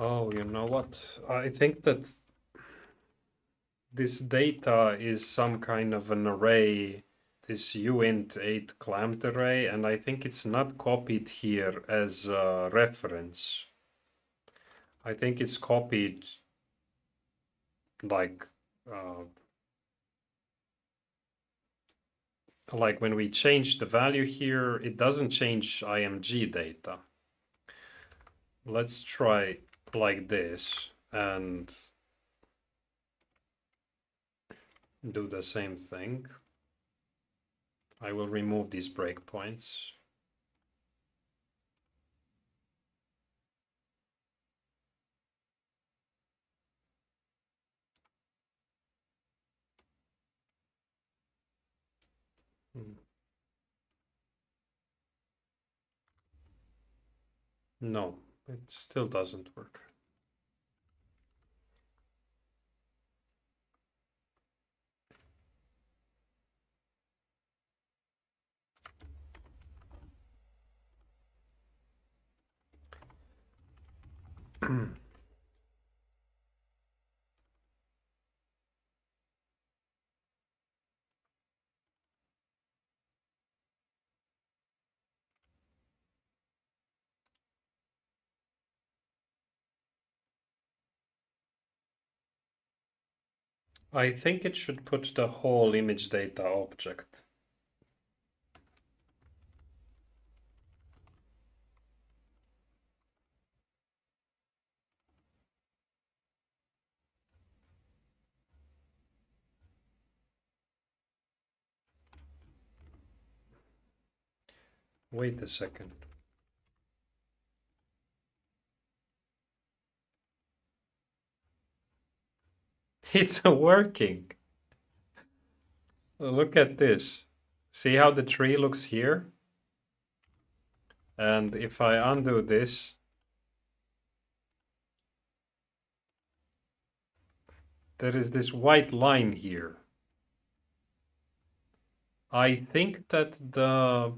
Oh, you know what? I think that this data is some kind of an array, this uint8 clamped array, and I think it's not copied here as a reference. I think it's copied like when we change the value here, it doesn't change IMG data. Let's try like this and do the same thing. I will remove these breakpoints. No, it still doesn't work. I think it should put the whole image data object. Wait a second. It's working. Look at this. See how the tree looks here? And if I undo this, there is this white line here. I think that the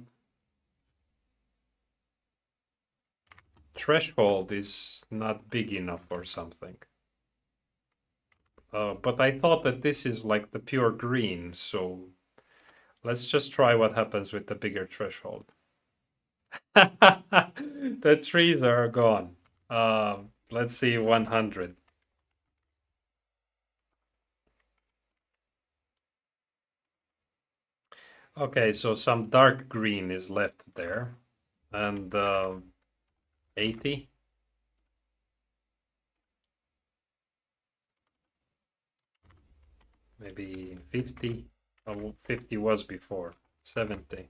threshold is not big enough or something. But I thought that this is like the pure green, so let's just try what happens with the bigger threshold. The trees are gone. Let's see, 100. Okay, so some dark green is left there. And 80. Maybe 50. Oh, 50 was before. 70.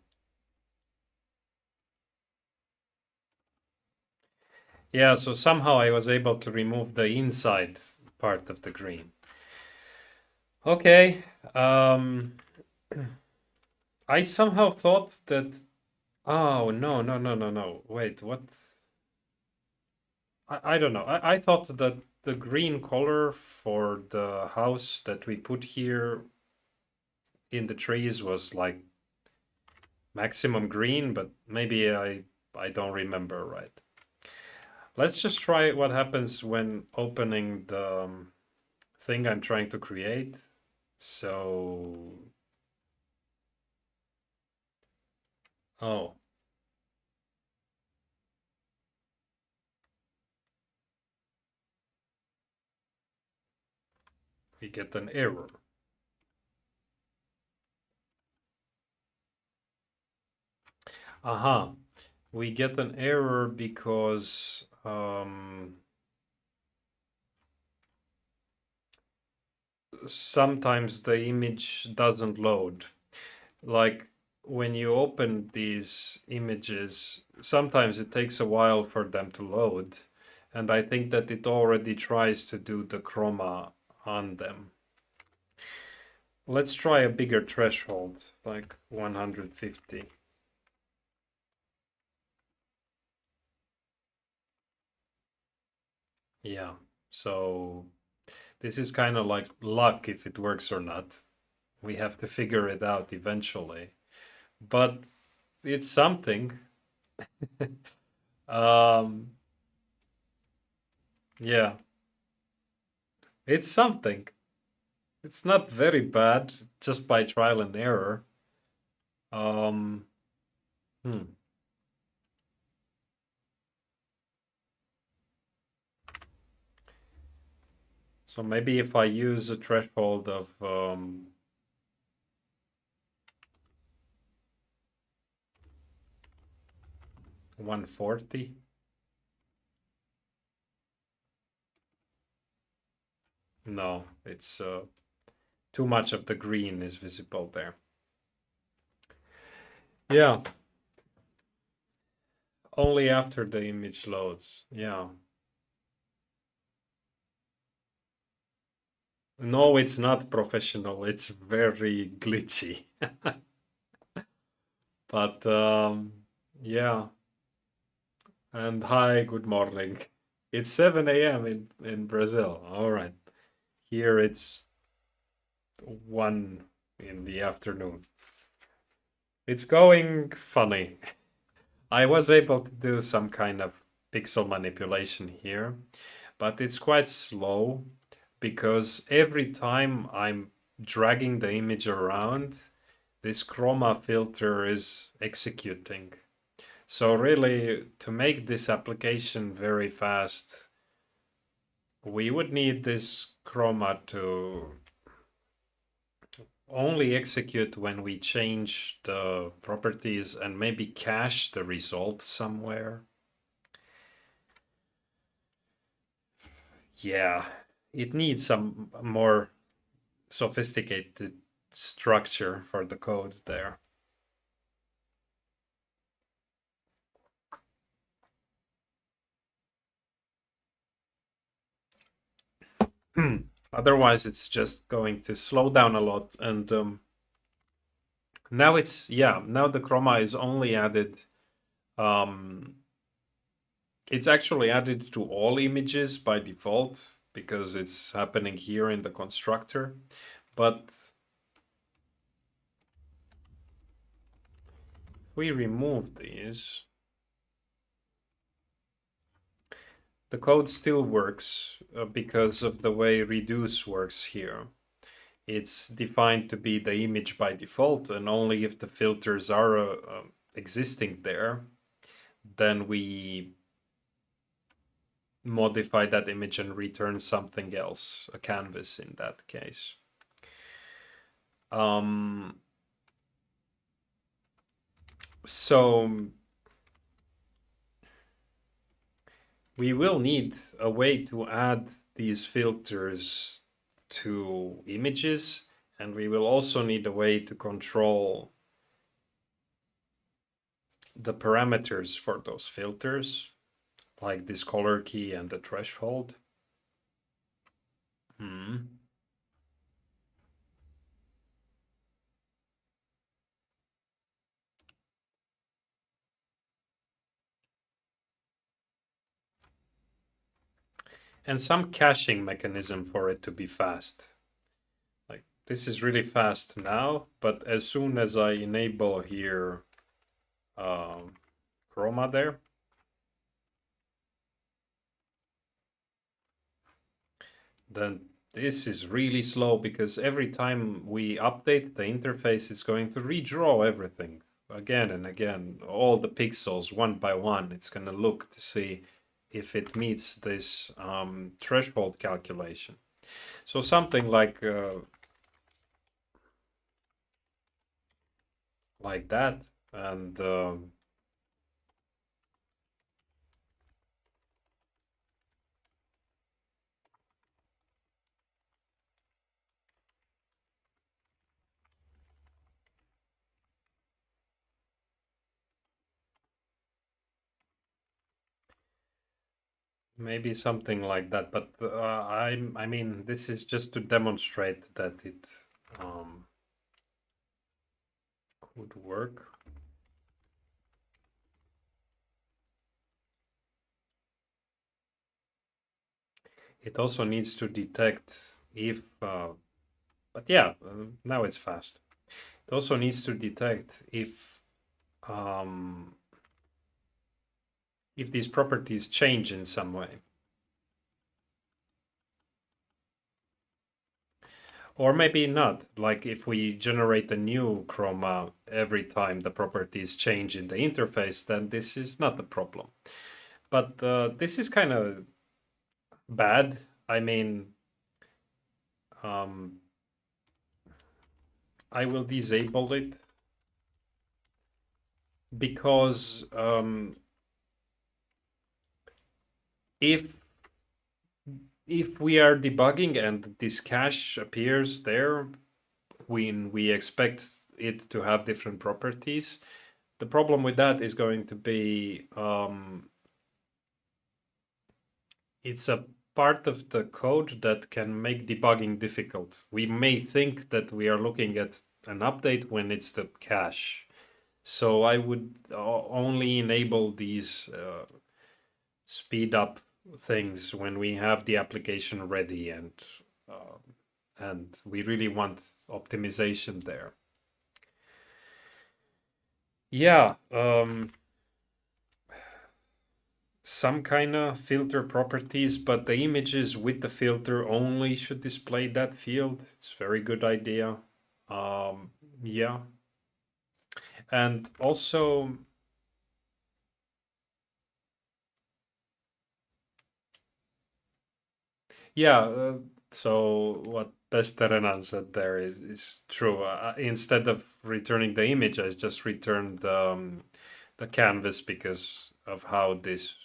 Yeah, so somehow I was able to remove the inside part of the green. Okay. I somehow thought that... Oh, no. Wait, what? I don't know. I thought that the green color for the house that we put here in the trees was like maximum green, but maybe I don't remember right. Let's just try what happens when opening the thing I'm trying to create. So, oh, we get an error. Aha, we get an error because sometimes the image doesn't load. Like when you open these images, sometimes it takes a while for them to load. And I think that it already tries to do the chroma on them. Let's try a bigger threshold, like 150. Yeah, so this is kind of like luck if it works or not. We have to figure it out eventually. But it's something. Yeah, it's something. It's not very bad, just by trial and error. Um, hmm. So maybe if I use a threshold of 140. No, it's too much of the green is visible there. Yeah. Only after the image loads. Yeah. No, it's not professional. It's very glitchy. But yeah. And hi, good morning. It's 7 a.m. in Brazil. All right. Here it's 1 in the afternoon. It's going funny. I was able to do some kind of pixel manipulation here, but it's quite slow because every time I'm dragging the image around, this chroma filter is executing. So really, to make this application very fast, we would need this chroma to only execute when we change the properties and maybe cache the result somewhere. Yeah, it needs some more sophisticated structure for the code there. Otherwise, it's just going to slow down a lot. And now now the chroma is only added. It's actually added to all images by default because it's happening here in the constructor. But if we remove these, the code still works because of the way reduce works here. It's defined to be the image by default, and only if the filters are existing there, then we modify that image and return something else, a canvas in that case. So we will need a way to add these filters to images, and we will also need a way to control the parameters for those filters, like this color key and the threshold. And some caching mechanism for it to be fast. Like this is really fast now, but as soon as I enable here Chroma there, then this is really slow because every time we update the interface, it's going to redraw everything again and again, all the pixels one by one. It's going to look to see if it meets this threshold calculation. So something like that, and maybe something like that. But I mean, this is just to demonstrate that it could work. It also needs to detect if, but yeah, now it's fast. It also needs to detect if these properties change in some way. Or maybe not, like if we generate a new chroma every time the properties change in the interface, then this is not the problem. But this is kind of bad. I mean, I will disable it because if we are debugging and this cache appears there when we expect it to have different properties, the problem with that is going to be it's a part of the code that can make debugging difficult. We may think that we are looking at an update when it's the cache. So I would only enable these speed up things when we have the application ready and we really want optimization there. Yeah. some kind of filter properties, but the images with the filter only should display that field. It's a very good idea. Yeah. And also, yeah, so what Pesterenan said there is true. Instead of returning the image, I just returned the canvas because of how this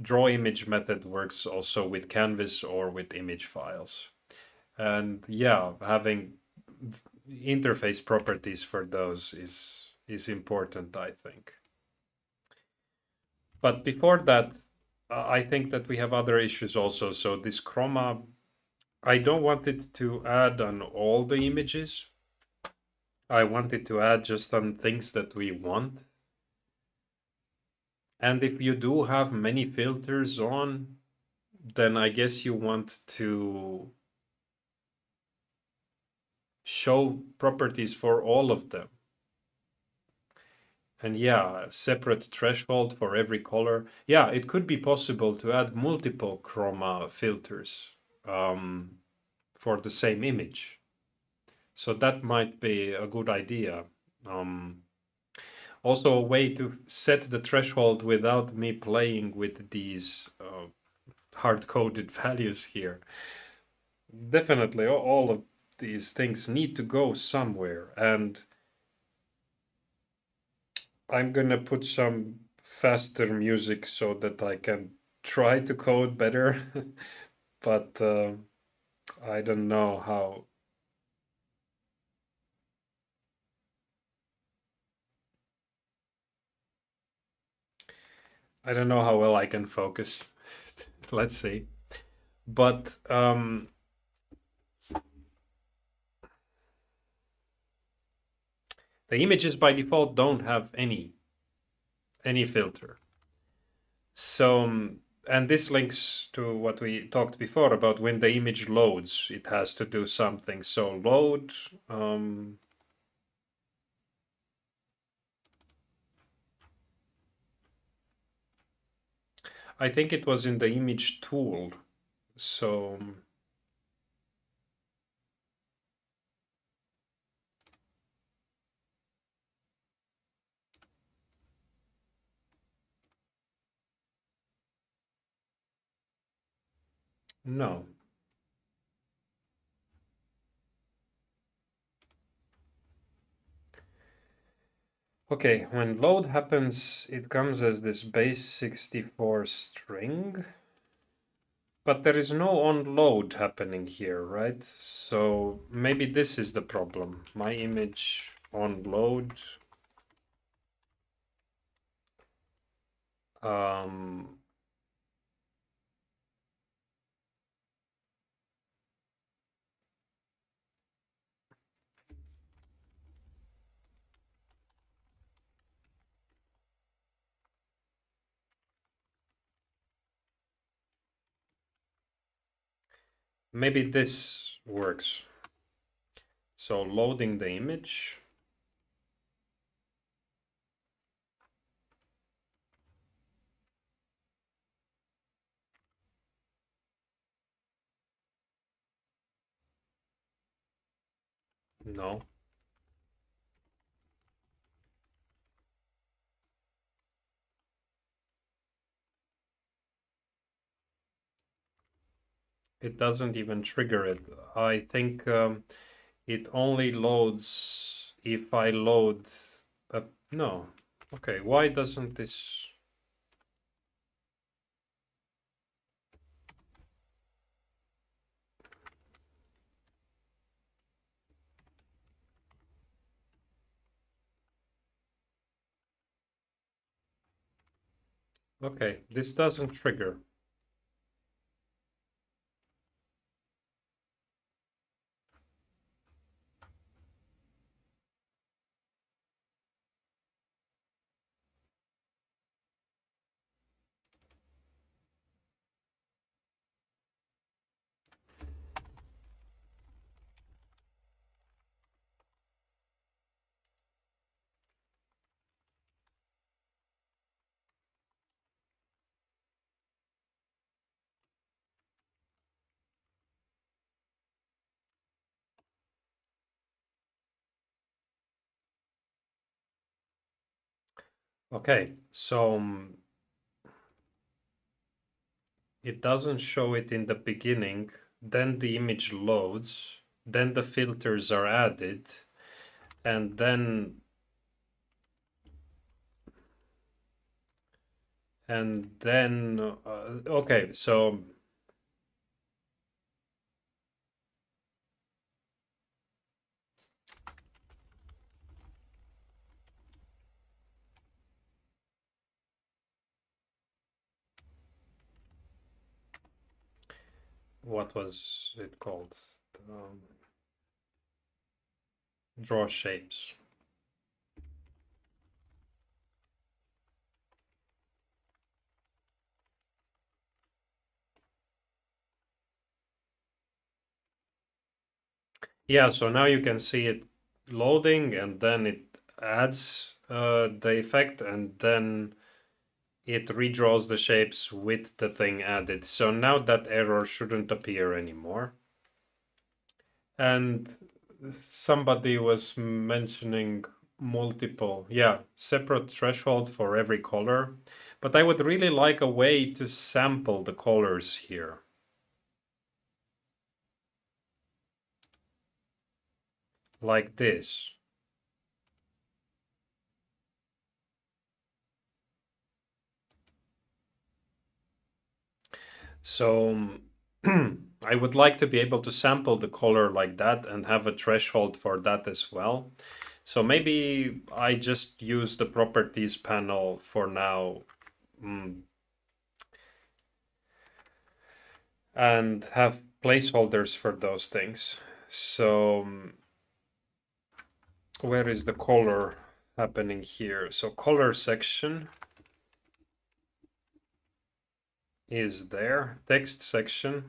draw image method works also with canvas or with image files. And yeah, having interface properties for those is important, I think. But before that, I think that we have other issues also. So this chroma, I don't want it to add on all the images. I want it to add just on things that we want. And if you do have many filters on, then I guess you want to show properties for all of them. And yeah, separate threshold for every color. Yeah, it could be possible to add multiple chroma filters for the same image. So that might be a good idea. Also, a way to set the threshold without me playing with these hard-coded values here. Definitely, all of these things need to go somewhere, and I'm gonna put some faster music so that I can try to code better, but I don't know how. I don't know how well I can focus. Let's see. But the images by default don't have any filter. So and this links to what we talked before about when the image loads, it has to do something. So load I think it was in the image tool. So no. Okay, when load happens, it comes as this base64 string, but there is no onload happening here, right? So maybe this is the problem. My image onload. Um, maybe this works. So loading the image. No. It doesn't even trigger it. I think it only loads if I load. No. Okay, why doesn't this? Okay, this doesn't trigger. Okay, so it doesn't show it in the beginning, then the image loads, then the filters are added, and then okay, so what was it called? Um, Draw shapes. Yeah, so now you can see it loading, and then it adds the effect, and then it redraws the shapes with the thing added. So now that error shouldn't appear anymore. And somebody was mentioning multiple, yeah, separate threshold for every color. But I would really like a way to sample the colors here. Like this. So I would like to be able to sample the color like that and have a threshold for that as well. So maybe I just use the properties panel for now, and have placeholders for those things. So where is the color happening here? So color section is there, text section.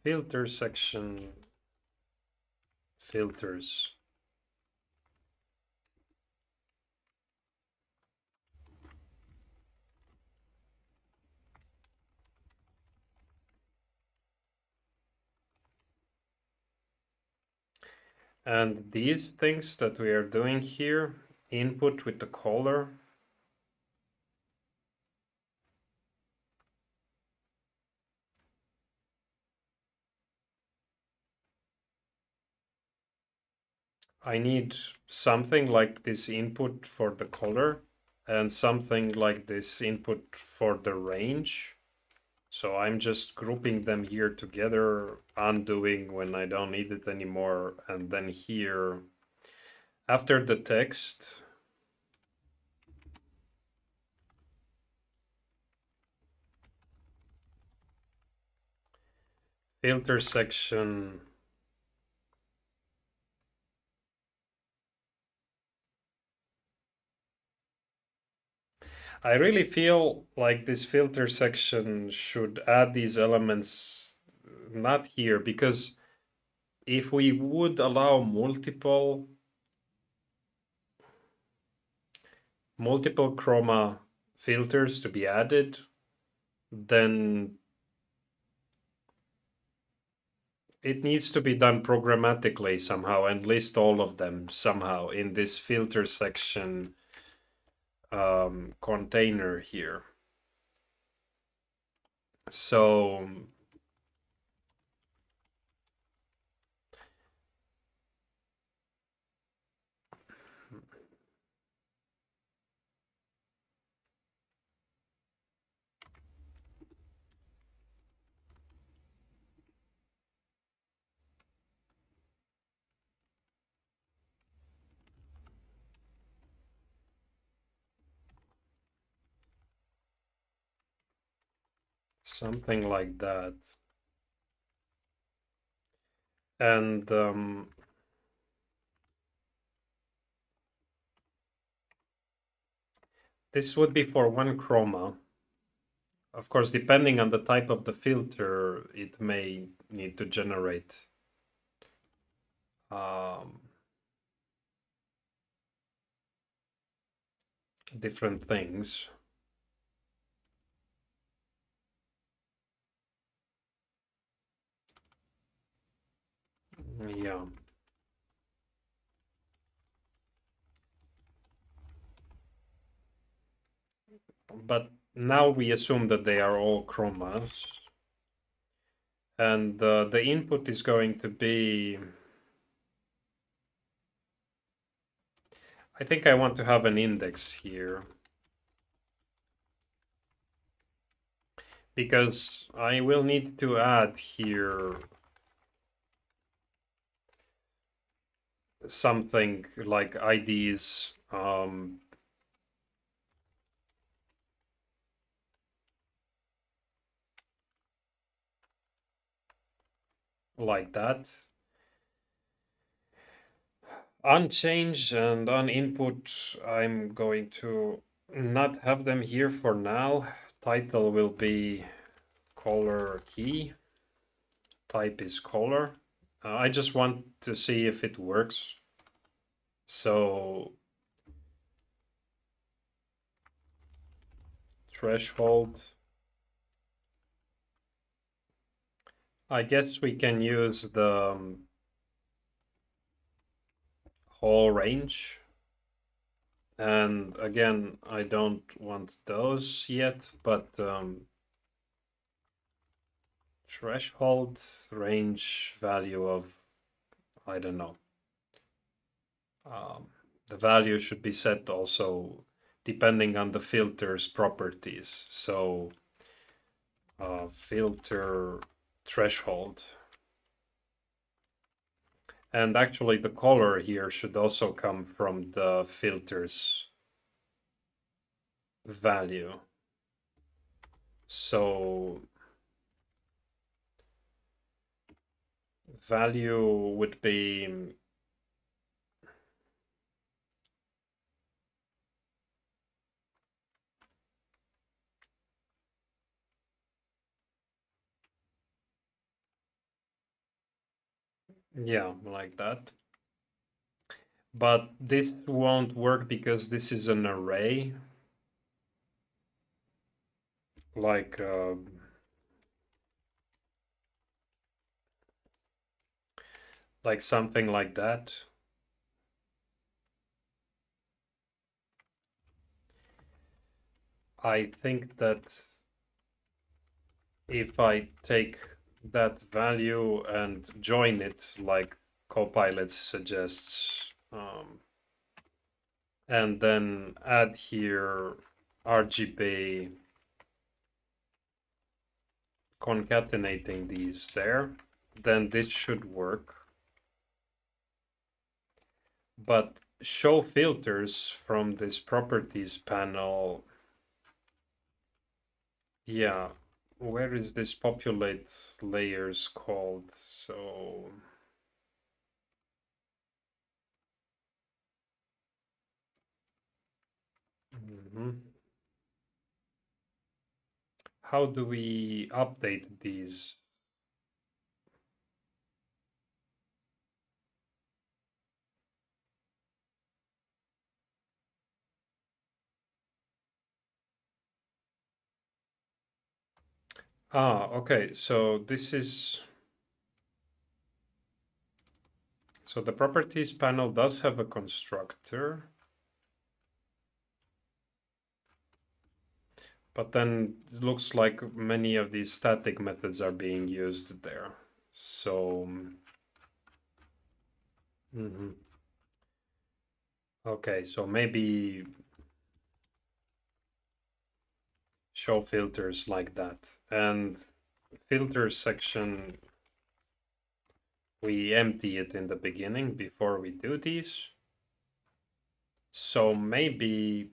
Filter section, filters. And these things that we are doing here, input with the color, I need something like this input for the color and something like this input for the range. So I'm just grouping them here together, undoing when I don't need it anymore. And then here, after the text, filter section, I really feel like this filter section should add these elements not here, because if we would allow multiple chroma filters to be added, then it needs to be done programmatically somehow and list all of them somehow in this filter section container here. So something like that. And this would be for one chroma. Of course, depending on the type of the filter, it may need to generate different things. Yeah. But now we assume that they are all chromas. And the input is going to be... I think I want to have an index here. Because I will need to add here something like IDs. Like that. Unchange and on input, I'm going to not have them here for now. Title will be color key. Type is color. I just want to see if it works. So threshold. I guess we can use the whole range. And again, I don't want those yet, but threshold range value of, I don't know. The value should be set also depending on the filter's properties. So filter threshold. And actually the color here should also come from the filter's value. So value would be yeah, like that. But this won't work because this is an array. Like something like that. I think that if I take that value and join it like Copilot suggests, and then add here RGB, concatenating these there, then this should work. But show filters from this properties panel. Yeah, where is this populate layers called? So how do we update these? Okay, so this is... So the properties panel does have a constructor. But then it looks like many of these static methods are being used there. So, okay, so maybe show filters like that. And filter section, we empty it in the beginning before we do these. So maybe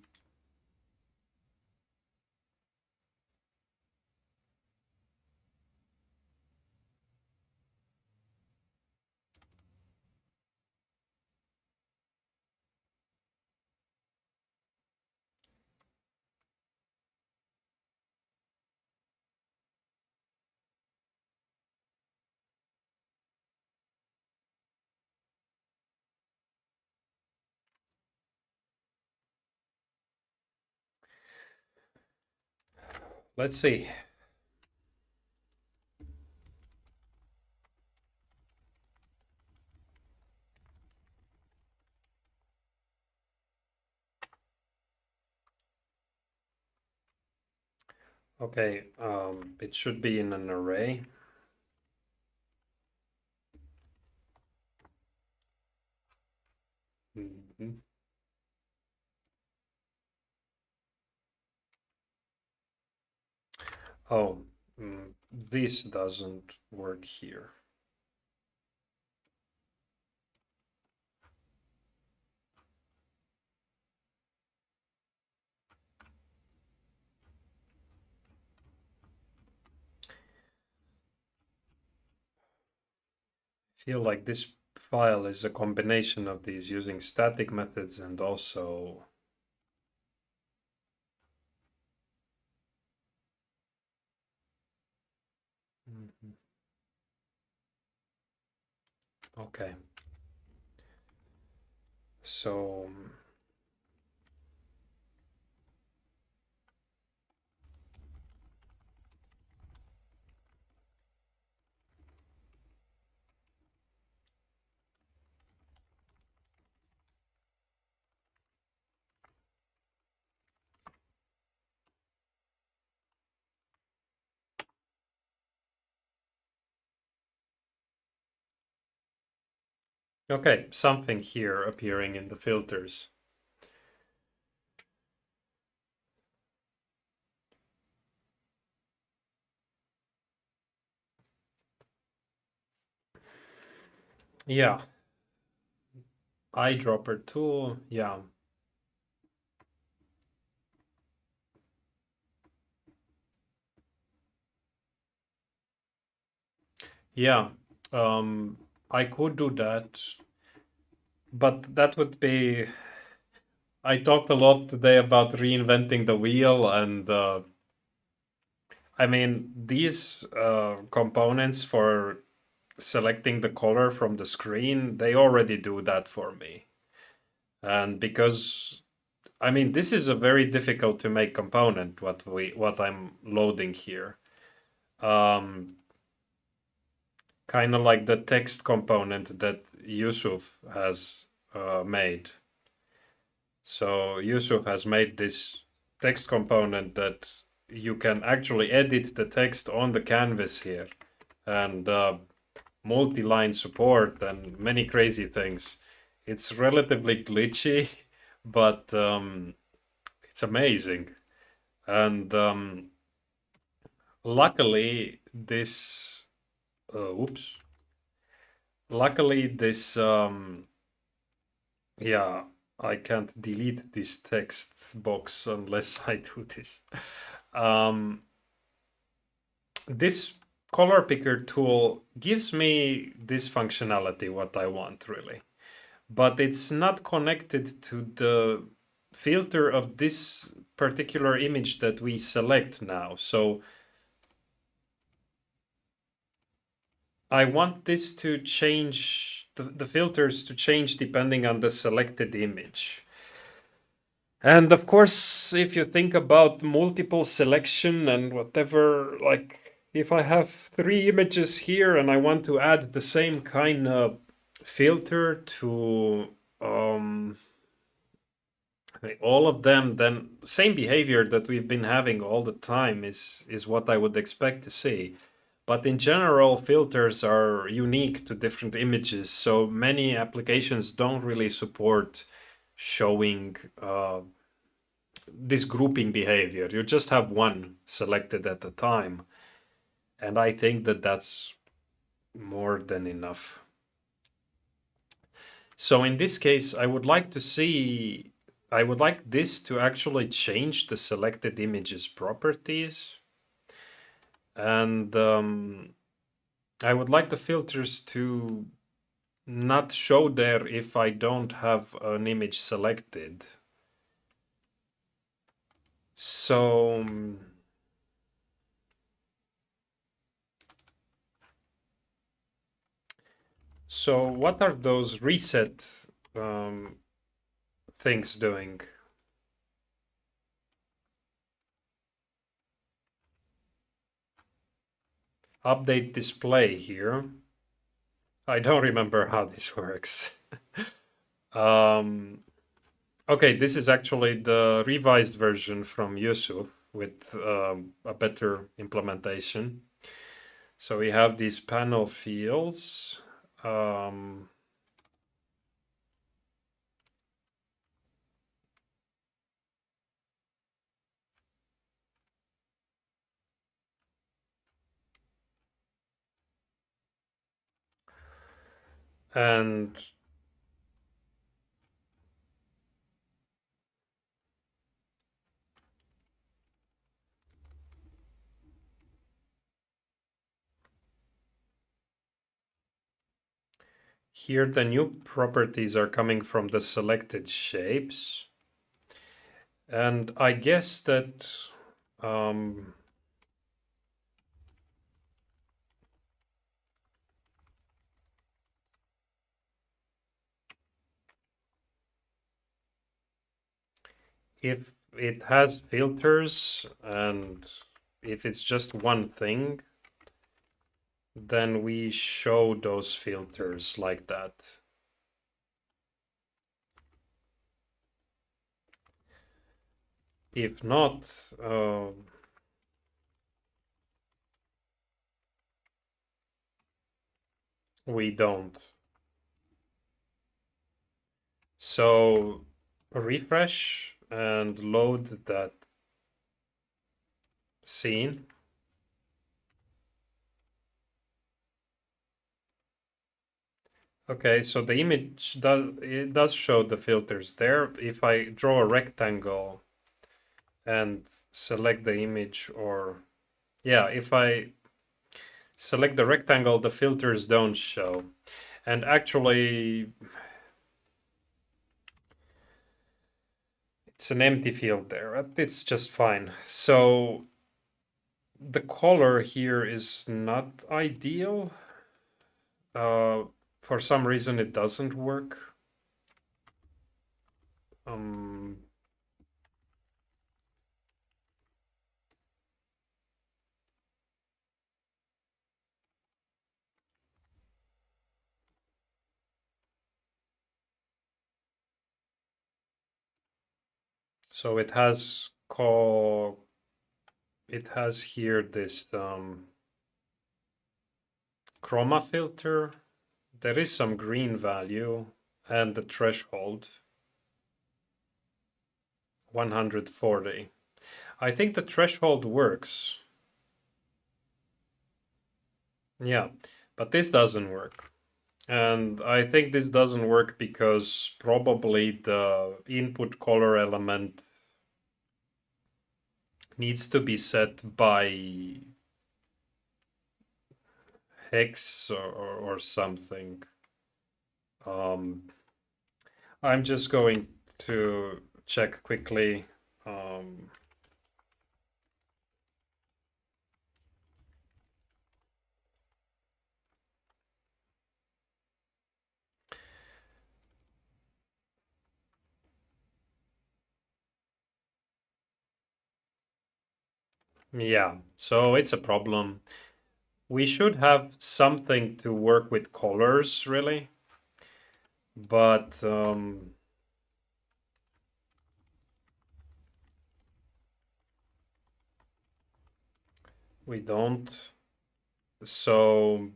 let's see. Okay, it should be in an array. Mhm. Oh, this doesn't work here. I feel like this file is a combination of these using static methods and also Mhm. Okay. So okay, something here appearing in the filters. Yeah, eyedropper tool. Yeah. Yeah. Um, I could do that, but that would be. I talked a lot today about reinventing the wheel, and I mean, these components for selecting the color from the screen, they already do that for me. And because I mean, this is a very difficult to make component, what I'm loading here. Um, kind of like the text component that Yusuf has made. So Yusuf has made this text component that you can actually edit the text on the canvas here, and multi-line support and many crazy things. It's relatively glitchy, but it's amazing. And luckily, this oops. Luckily, this yeah, I can't delete this text box unless I do this. Um, this color picker tool gives me this functionality, what I want really, but it's not connected to the filter of this particular image that we select now. So I want this to change, the filters to change depending on the selected image. And of course, if you think about multiple selection and whatever, like if I have three images here and I want to add the same kind of filter to all of them, then same behavior that we've been having all the time is what I would expect to see. But in general, filters are unique to different images, so many applications don't really support showing this grouping behavior. You just have one selected at a time. And I think that that's more than enough. So in this case, I would like this to actually change the selected image's properties. And I would like the filters to not show there if I don't have an image selected. So so what are those reset things doing? Update display here. I don't remember how this works. Okay, this is actually the revised version from Yusuf. with a better implementation. So we have these panel fields. And here the new properties are coming from the selected shapes. And I guess that if it has filters and if it's just one thing, then we show those filters like that. If not, we don't. So refresh and load that scene. Okay, so the image does show the filters there. If I draw a rectangle and select the image, or yeah, if I select the rectangle, the filters don't show. And actually, it's an empty field there. It's just fine. So the color here is not ideal. For some reason, it doesn't work. So it has here this Chroma filter. There is some green value and the threshold 140. I think the threshold works. Yeah, but this doesn't work. And I think this doesn't work because probably the input color element needs to be set by hex or something. I'm just going to check quickly. Yeah, so it's a problem. We should have something to work with colors, really. But we don't. So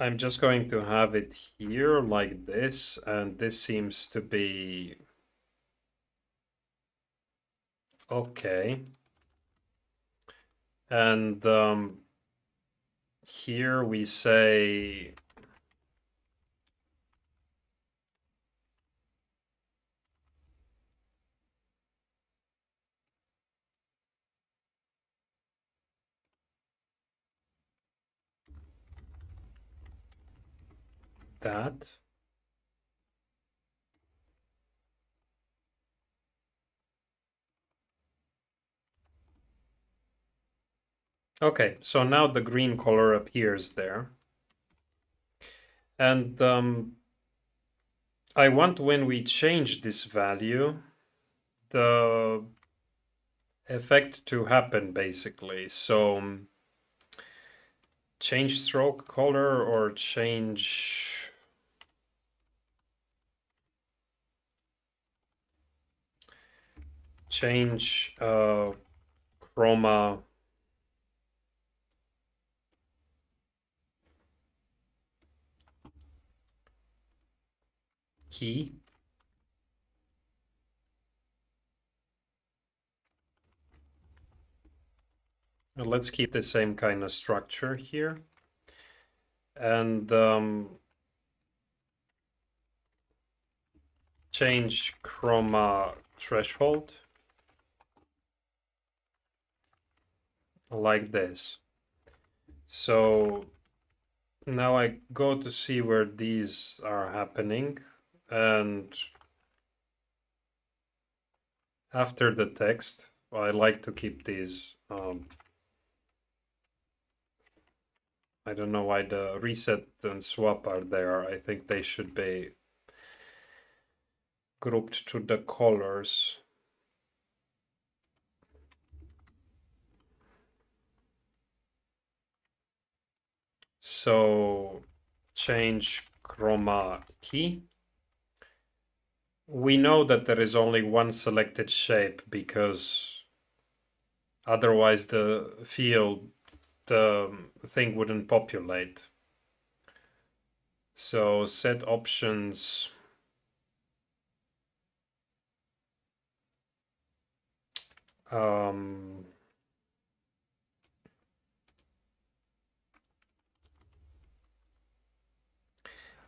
I'm just going to have it here like this, and this seems to be okay. And here we say that. Okay, so now the green color appears there. And I want when we change this value, the effect to happen basically. So change stroke color or change change Chroma key. And let's keep the same kind of structure here. And change Chroma threshold like this. So now I go to see where these are happening, and after the text, I like to keep these. I don't know why the reset and swap are there. I think they should be grouped to the colors. So change Chroma key. We know that there is only one selected shape because otherwise the field, the thing wouldn't populate. So set options.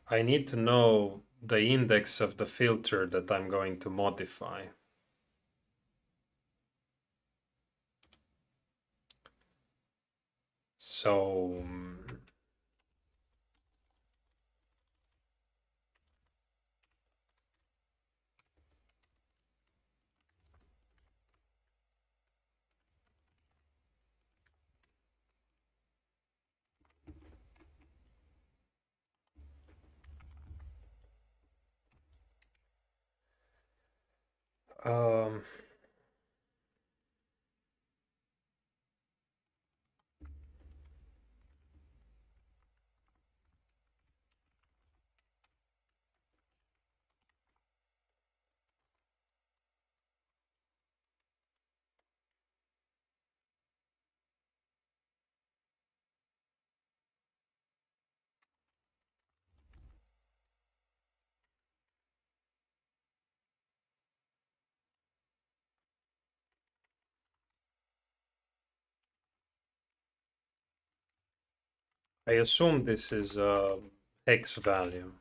I need to know the index of the filter that I'm going to modify. So um, I assume this is a hex value.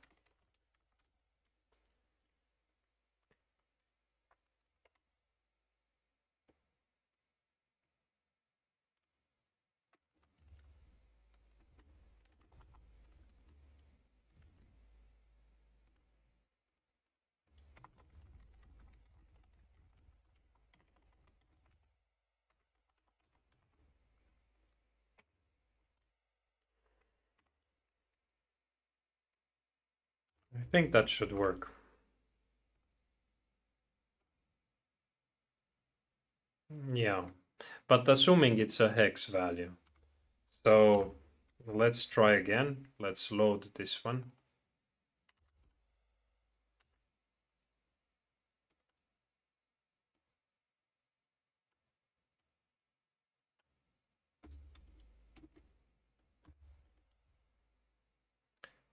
I think that should work. Yeah, but assuming it's a hex value. So let's try again. Let's load this one.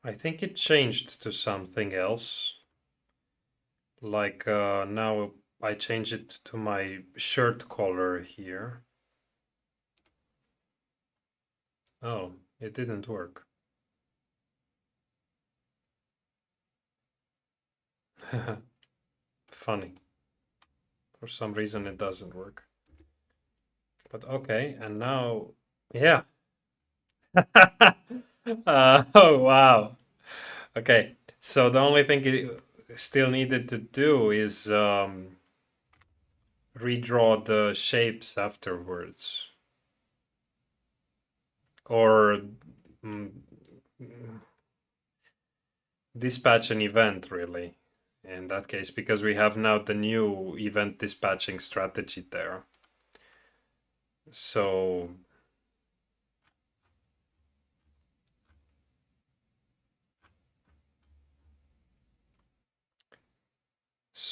I think it changed to something else. Like now I change it to my shirt color here. Oh, it didn't work. Funny. For some reason it doesn't work. But okay, and now, yeah. Oh, wow. Okay, so the only thing it still needed to do is redraw the shapes afterwards. Or mm, dispatch an event, really, in that case, because we have now the new event dispatching strategy there. So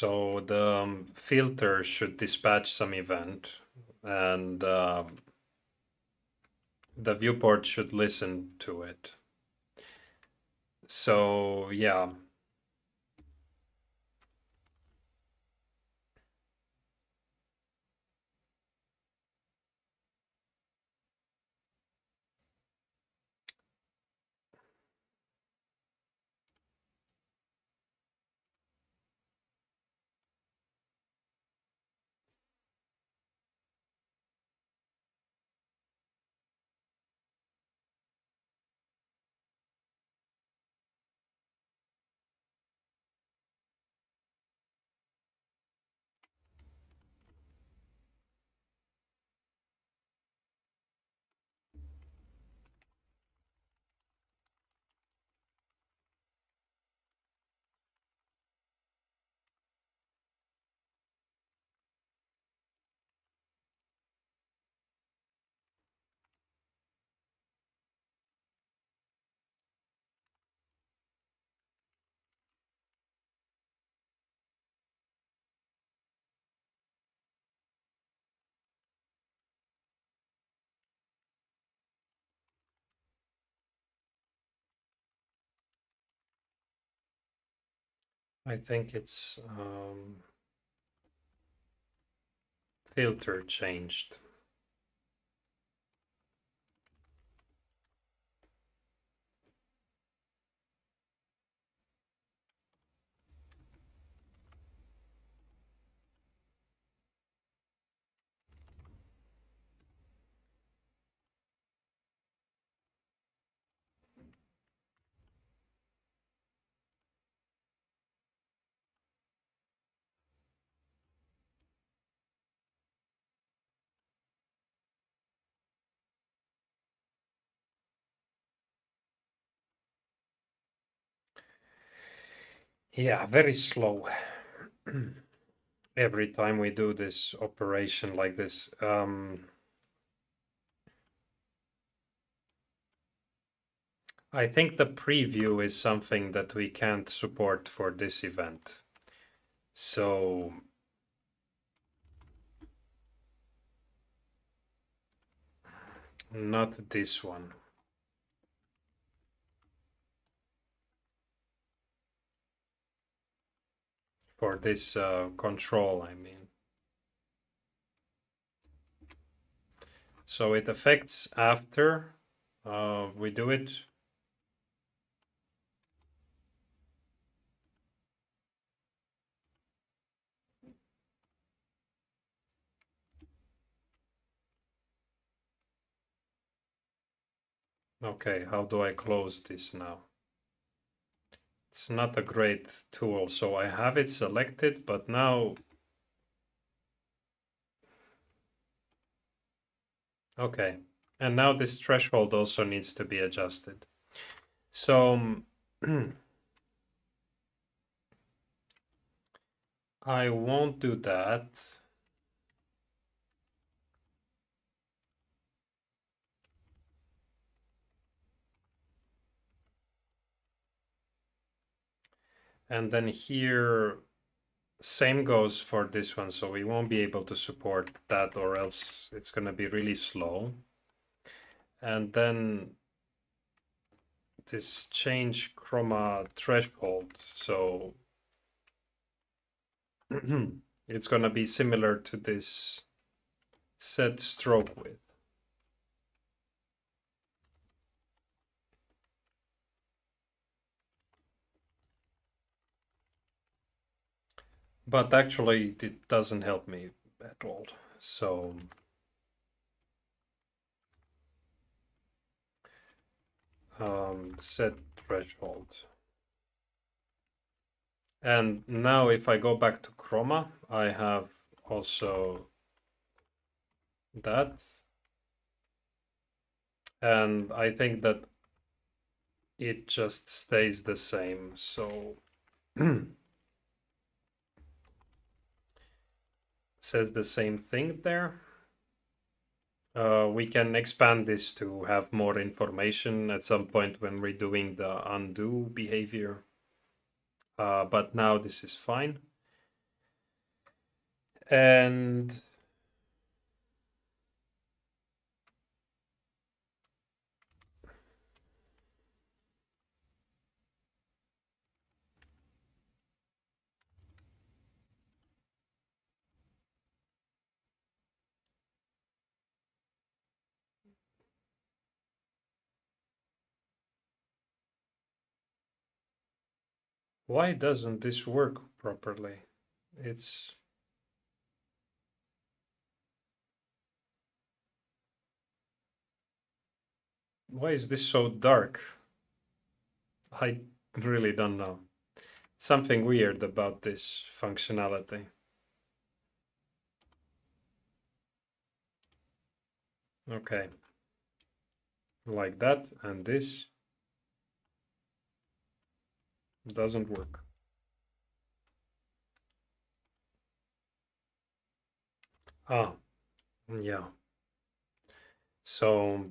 So the filter should dispatch some event, and the viewport should listen to it. So yeah. I think it's filter changed. Yeah, very slow. Every time we do this operation like this. I think the preview is something that we can't support for this event. So not this one. For this control, I mean. So it affects after we do it. Okay, how do I close this now? It's not a great tool, so I have it selected, but now... Okay, and now this threshold also needs to be adjusted. So I won't do that. And then here, same goes for this one. So we won't be able to support that, or else it's going to be really slow. And then this change chroma threshold. So it's going to be similar to this set stroke width. But actually, it doesn't help me at all. So set threshold. And now if I go back to Chroma, I have also that. And I think that it just stays the same. So says the same thing there. We can expand this to have more information at some point when we're doing the undo behavior. But now this is fine. And why doesn't this work properly? It's why is this so dark? I really don't know. Something weird about this functionality. Okay. Like that, and this doesn't work. Ah, yeah. So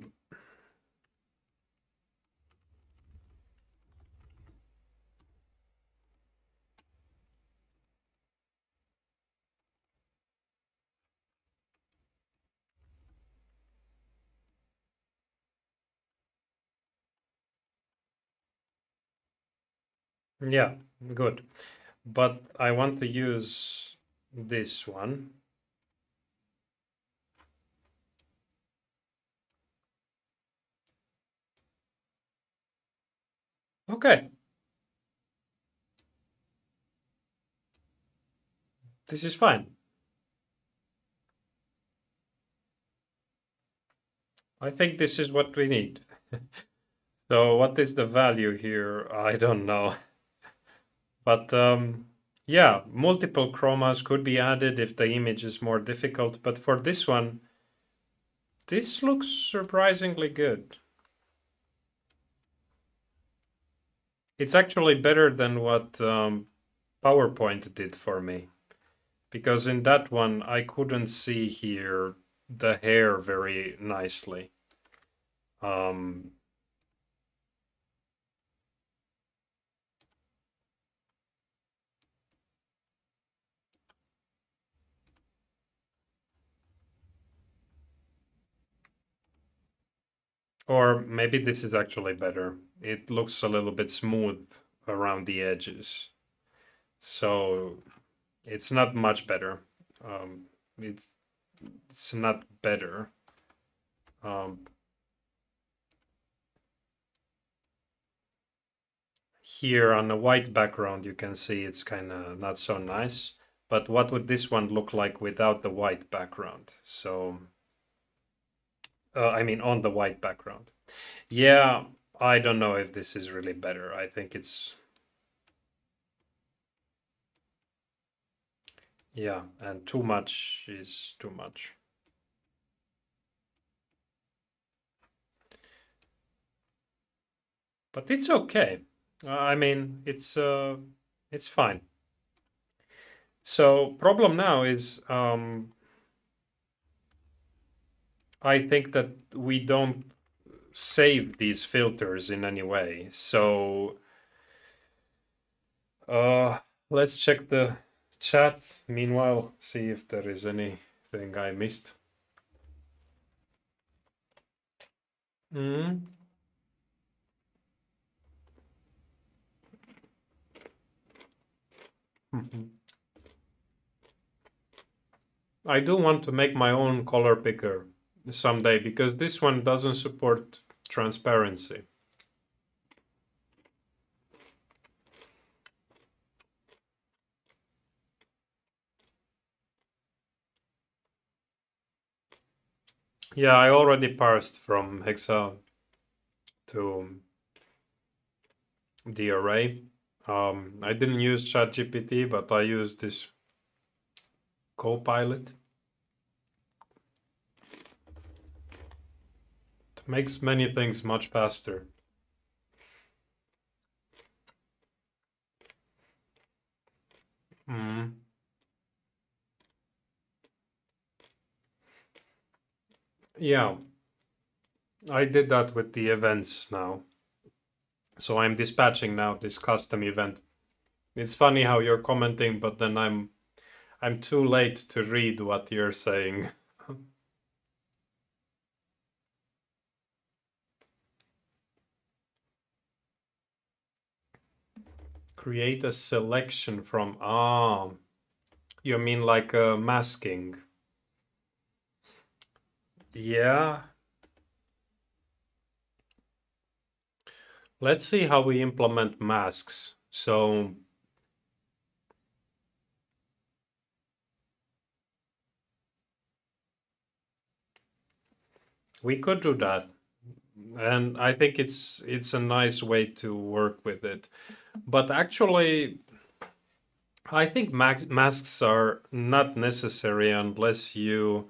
yeah, good. But I want to use this one. Okay. This is fine. I think this is what we need. So what is the value here? I don't know. But yeah, multiple chromas could be added if the image is more difficult. But for this one, this looks surprisingly good. It's actually better than what PowerPoint did for me. Because in that one, I couldn't see here the hair very nicely. Or maybe this is actually better. It looks a little bit smooth around the edges. So it's not much better. Um, it's, it's not better. Here on a white background, you can see it's kind of not so nice. But what would this one look like without the white background? So, I mean, on the white background. Yeah, I don't know if this is really better. I think it's... Yeah, and too much is too much. But it's okay. I mean, it's fine. So problem now is I think that we don't save these filters in any way. So let's check the chat. Meanwhile, see if there is anything I missed. Mm. I do want to make my own color picker someday because this one doesn't support transparency. Yeah, I already parsed from Hexa to the array. I didn't use ChatGPT, but I used this Copilot. It makes many things much faster. Yeah, I did that with the events now. So I'm dispatching now this custom event. It's funny how you're commenting, but then I'm too late to read what you're saying. Create a selection from, you mean like masking? Yeah. Let's see how we implement masks. So we could do that. And I think it's a nice way to work with it. But actually, I think masks are not necessary unless you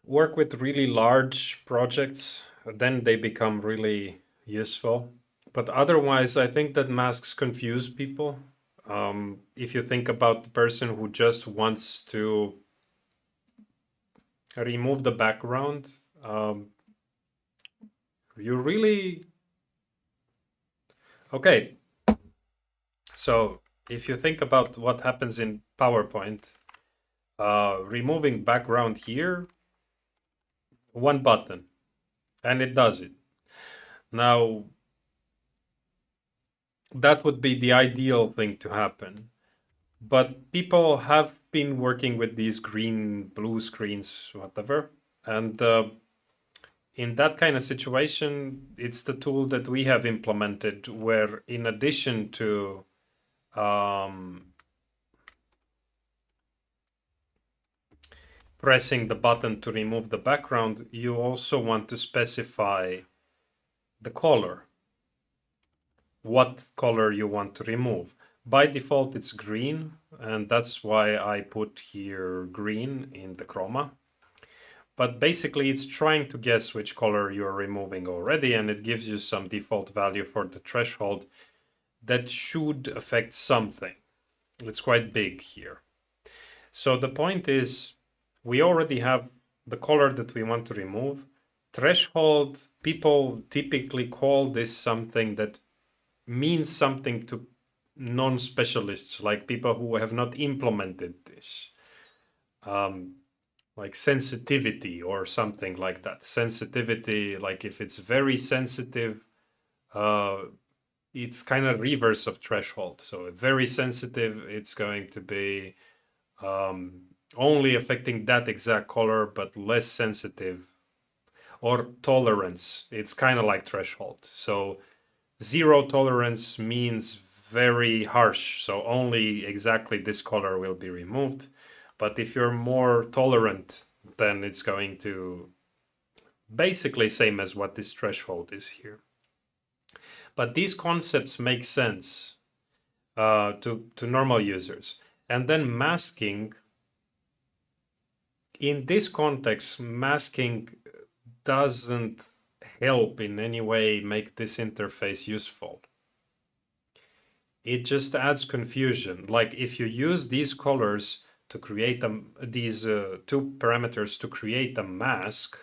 work with really large projects. Then they become really useful. But otherwise, I think that masks confuse people. If you think about the person who just wants to remove the background, you really okay. So if you think about what happens in PowerPoint, removing background here, one button, and it does it. Now, that would be the ideal thing to happen. But people have been working with these green, blue screens, whatever. And in that kind of situation, it's the tool that we have implemented where, in addition to pressing the button to remove the background, you also want to specify the color, what color you want to remove. By default, it's green, and that's why I put here green in the Chroma. But basically, it's trying to guess which color you're removing already, and it gives you some default value for the threshold that should affect something. It's quite big here. So the point is, we already have the color that we want to remove. Threshold, people typically call this something that means something to non-specialists, like people who have not implemented this. Like sensitivity or something like that. Sensitivity, like if it's very sensitive, it's kind of reverse of threshold. So very sensitive, it's going to be only affecting that exact color, but less sensitive. Or tolerance, it's kind of like threshold. So zero tolerance means very harsh. So only exactly this color will be removed. But if you're more tolerant, then it's going to basically same as what this threshold is here. But these concepts make sense to normal users. And then masking, in this context, masking doesn't help in any way make this interface useful. It just adds confusion. Like if you use these colors to create these two parameters to create a mask,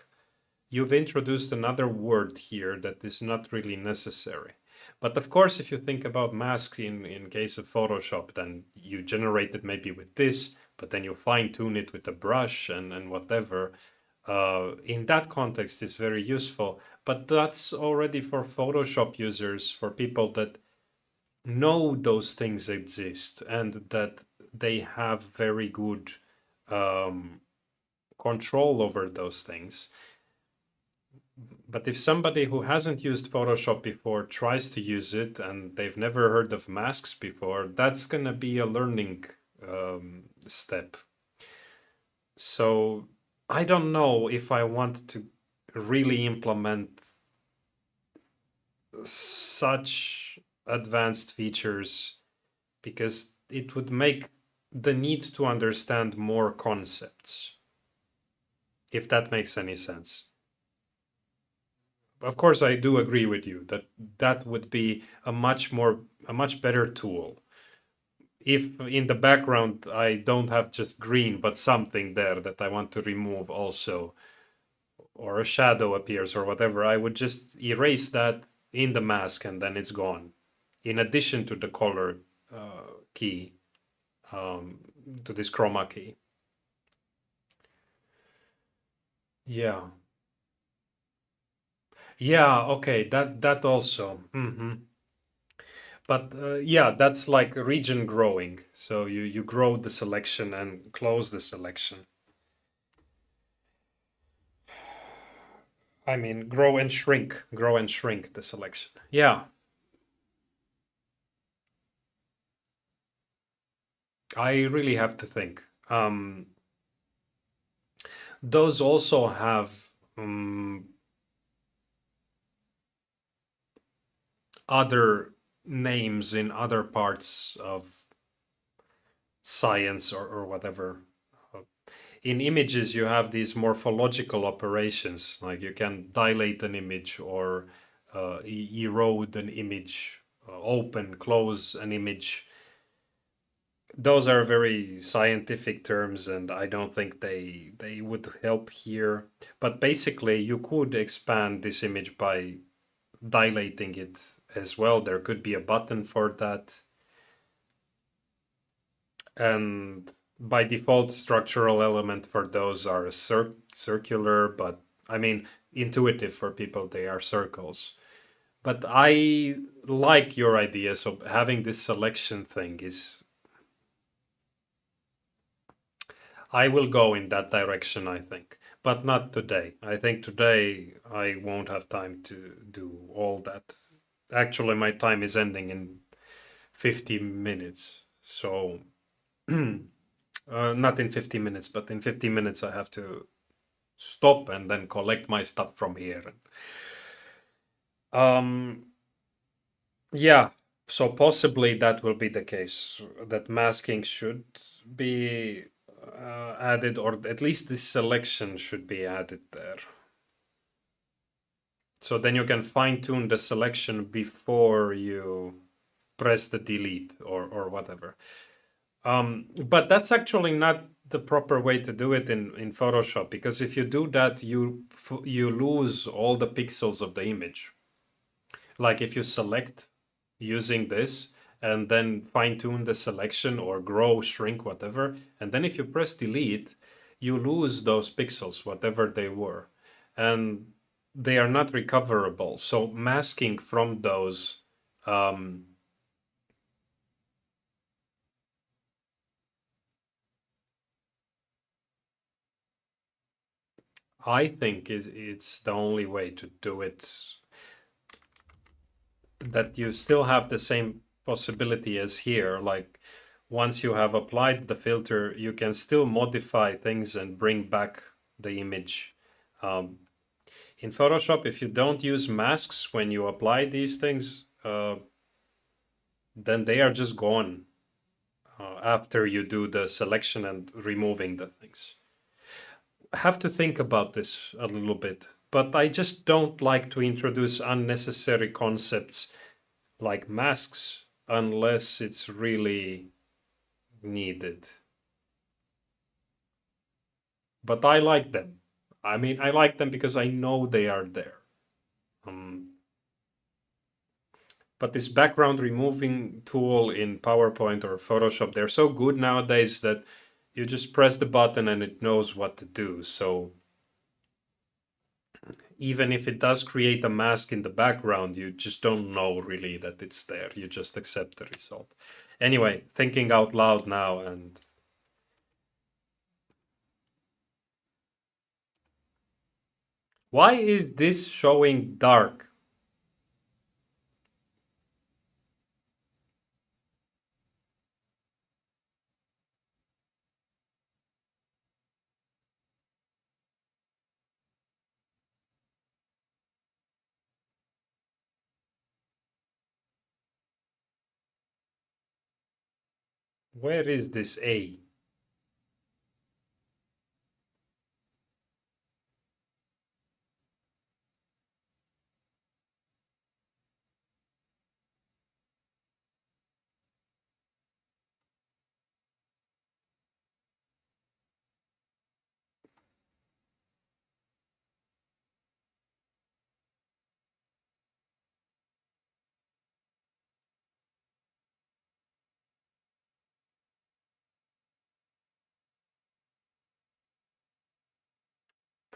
you've introduced another word here that is not really necessary. But of course, if you think about mask in case of Photoshop, then you generate it maybe with this, but then you fine tune it with a brush and whatever. In that context, it's very useful. But that's already for Photoshop users, for people that know those things exist and that they have very good control over those things. But if somebody who hasn't used Photoshop before tries to use it and they've never heard of masks before, that's going to be a learning step. So I don't know if I want to really implement such advanced features because it would make the need to understand more concepts, if that makes any sense. Of course, I do agree with you that that would be a much better tool. If in the background I don't have just green, but something there that I want to remove also, or a shadow appears or whatever, I would just erase that in the mask and then it's gone. In addition to the color key. to this chroma key. Yeah. Yeah, okay, that also. But yeah, that's like region growing. So you grow the selection and close the selection. I mean, grow and shrink the selection. Yeah, I really have to think. Those also have other names in other parts of science or whatever. In images, you have these morphological operations, like you can dilate an image or erode an image, open, close an image. Those are very scientific terms, and I don't think they would help here. But basically, you could expand this image by dilating it as well. There could be a button for that. And by default, structural element for those are circular, but I mean, intuitive for people, they are circles. But I like your idea. So having this selection thing is, I will go in that direction, I think, but not today. I think today I won't have time to do all that. Actually, my time is ending in 50 minutes. So, not in 50 minutes, but in 50 minutes, I have to stop and then collect my stuff from here. Um, yeah, so possibly that will be the case, that masking should be added, or at least this selection should be added there. So then you can fine tune the selection before you press the delete or whatever. But that's actually not the proper way to do it in Photoshop, because if you do that, you lose all the pixels of the image. Like if you select using this and then fine tune the selection or grow, shrink, whatever, and then if you press delete, you lose those pixels, whatever they were, and they are not recoverable. So masking from those. I think it's the only way to do it, that you still have the same possibility as here. Like once you have applied the filter, you can still modify things and bring back the image. Um, in Photoshop, if you don't use masks when you apply these things, then they are just gone after you do the selection and removing the things. Have to think about this a little bit, but I just don't like to introduce unnecessary concepts like masks unless it's really needed. But I like them. I mean, I like them because I know they are there. Um, but this background removing tool in PowerPoint or Photoshop, they're so good nowadays that you just press the button and it knows what to do. So even if it does create a mask in the background, you just don't know really that it's there. You just accept the result. Anyway, thinking out loud now, and why is this showing dark? Where is this A?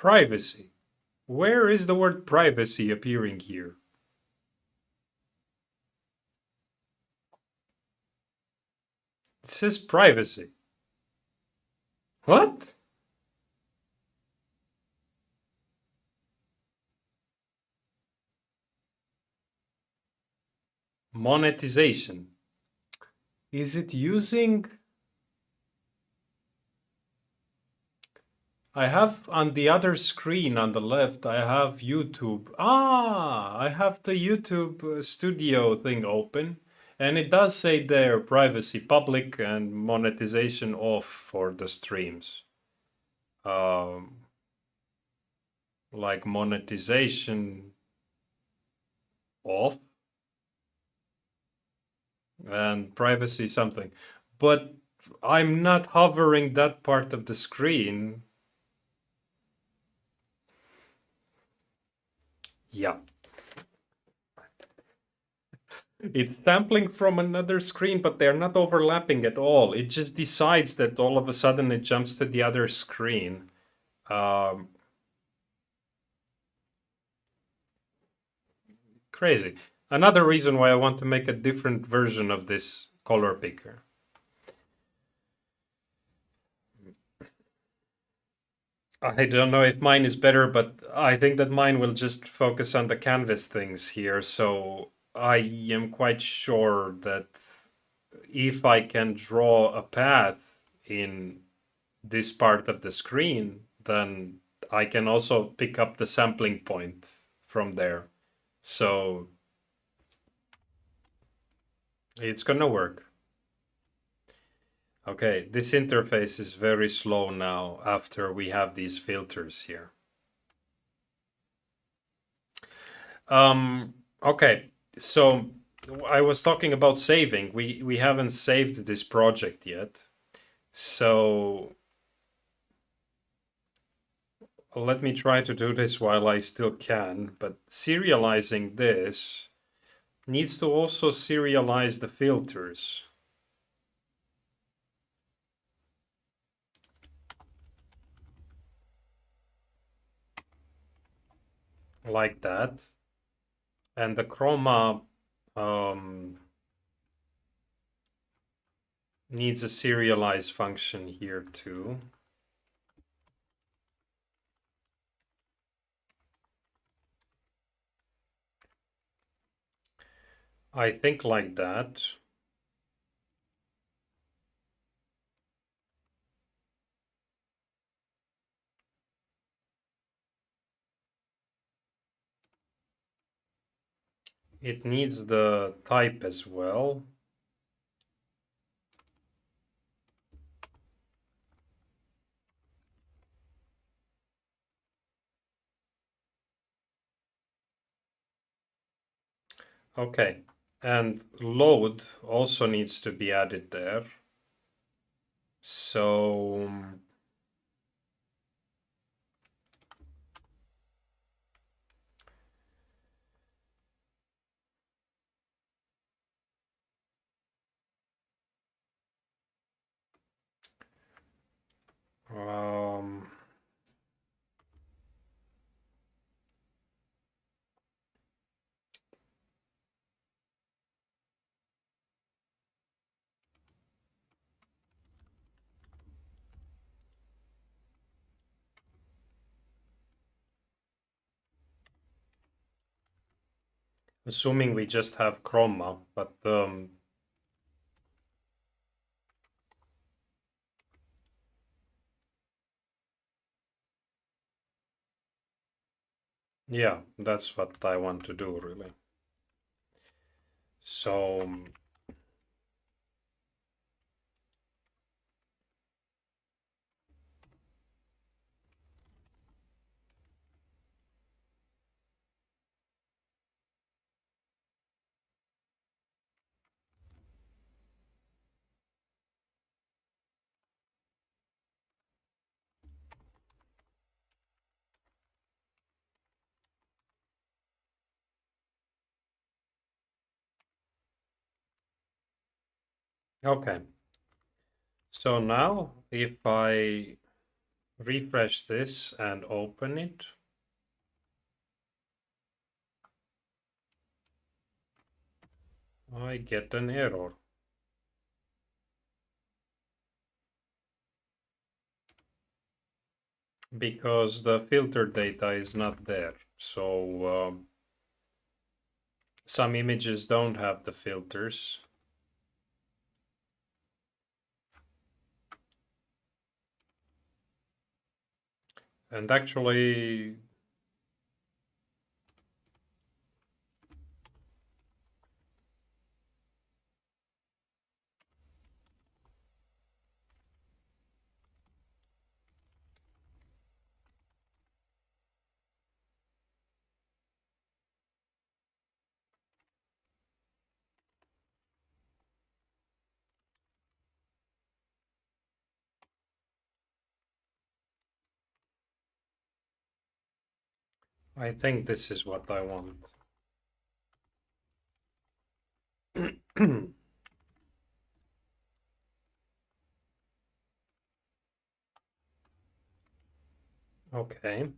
Privacy. Where is the word privacy appearing here? It says privacy. What? Monetization. Is it using... I have on the other screen on the left, I have YouTube. Ah, I have the YouTube studio thing open. And it does say there privacy public and monetization off for the streams. Like monetization off and privacy something. But I'm not hovering that part of the screen. Yeah. It's sampling from another screen, but they're not overlapping at all. It just decides that all of a sudden it jumps to the other screen. Crazy. Another reason why I want to make a different version of this color picker. I don't know if mine is better, but I think that mine will just focus on the canvas things here. So I am quite sure that if I can draw a path in this part of the screen, then I can also pick up the sampling point from there. So it's gonna work. Okay, this interface is very slow now after we have these filters here. Okay, so I was talking about saving. We haven't saved this project yet. So let me try to do this while I still can, but serializing this needs to also serialize the filters. Like that. And the Chroma needs a serialize function here too. I think like that. It needs the type as well. Okay, and load also needs to be added there. So assuming we just have Chroma, but yeah, that's what I want to do really. So okay. So now if I refresh this and open it. I get an error. Because the filter data is not there. So some images don't have the filters. And actually, I think this is what I want. Okay.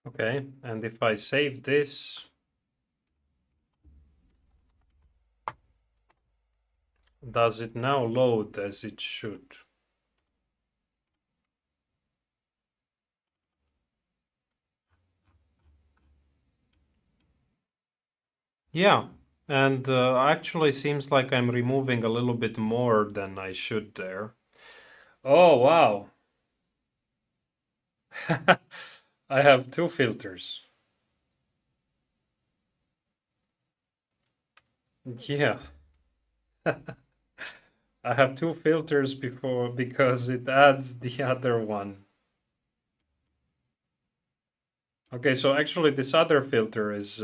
Okay, and if I save this, does it now load as it should? Yeah, and actually seems like I'm removing a little bit more than I should there. Oh, wow. I have two filters. Yeah. I have two filters before because it adds the other one. Okay, so actually this other filter is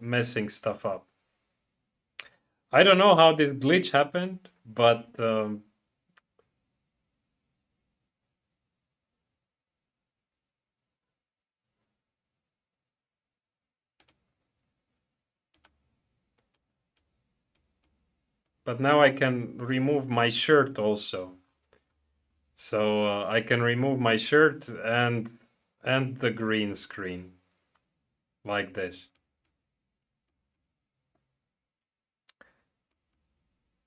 messing stuff up. I don't know how this glitch happened, but now I can remove my shirt also. So I can remove my shirt and the green screen like this.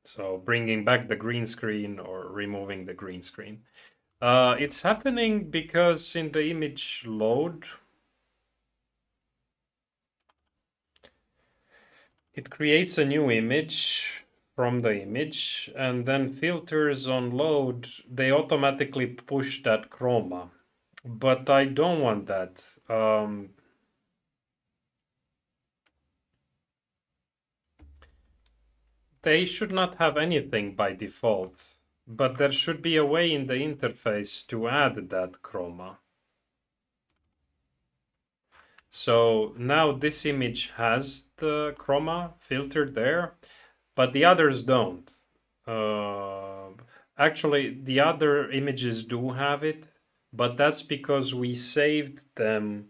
So bringing back the green screen or removing the green screen. It's happening because in the image load, it creates a new image from the image, and then filters on load, they automatically push that chroma. But I don't want that. They should not have anything by default, but there should be a way in the interface to add that chroma. So now this image has the chroma filtered there, but the others don't. Uh, Actually, the other images do have it, but that's because we saved them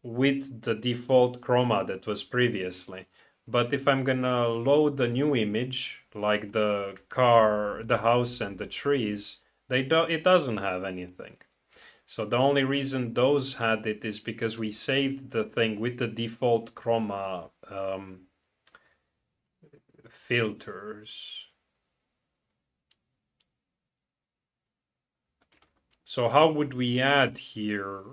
with the default chroma that was previously. But if I'm gonna load the new image, like the car, the house, and the trees, it doesn't have anything. So the only reason those had it is because we saved the thing with the default chroma filters. So how would we add here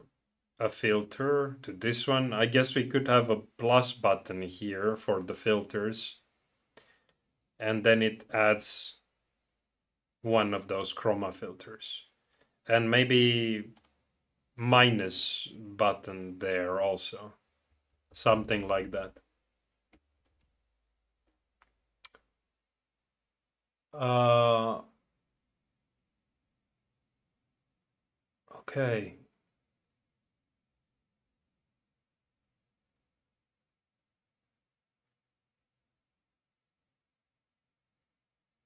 a filter to this one? I guess we could have a plus button here for the filters. And then it adds one of those chroma filters. And maybe minus button there also. Something like that. Okay.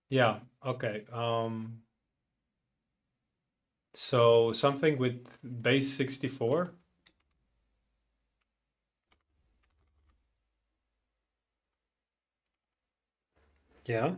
Yeah, okay. So something with base 64? Yeah.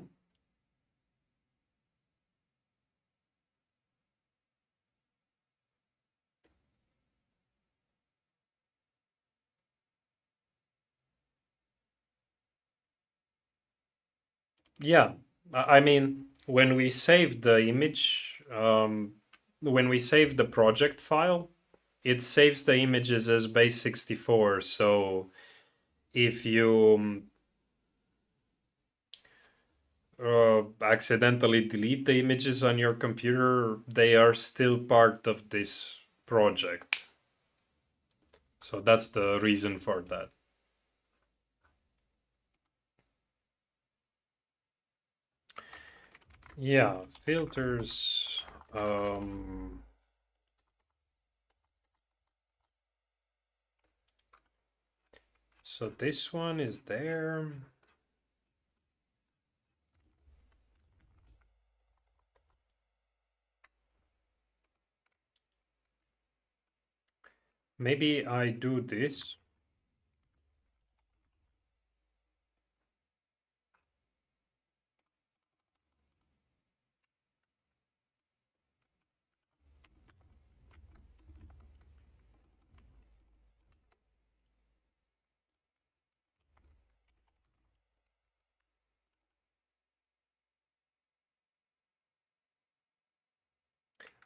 Yeah. I mean, when we save the image, when we save the project file, it saves the images as base 64. So if you accidentally delete the images on your computer, they are still part of this project. So that's the reason for that. Yeah, filters. So this one is there. Maybe I do this.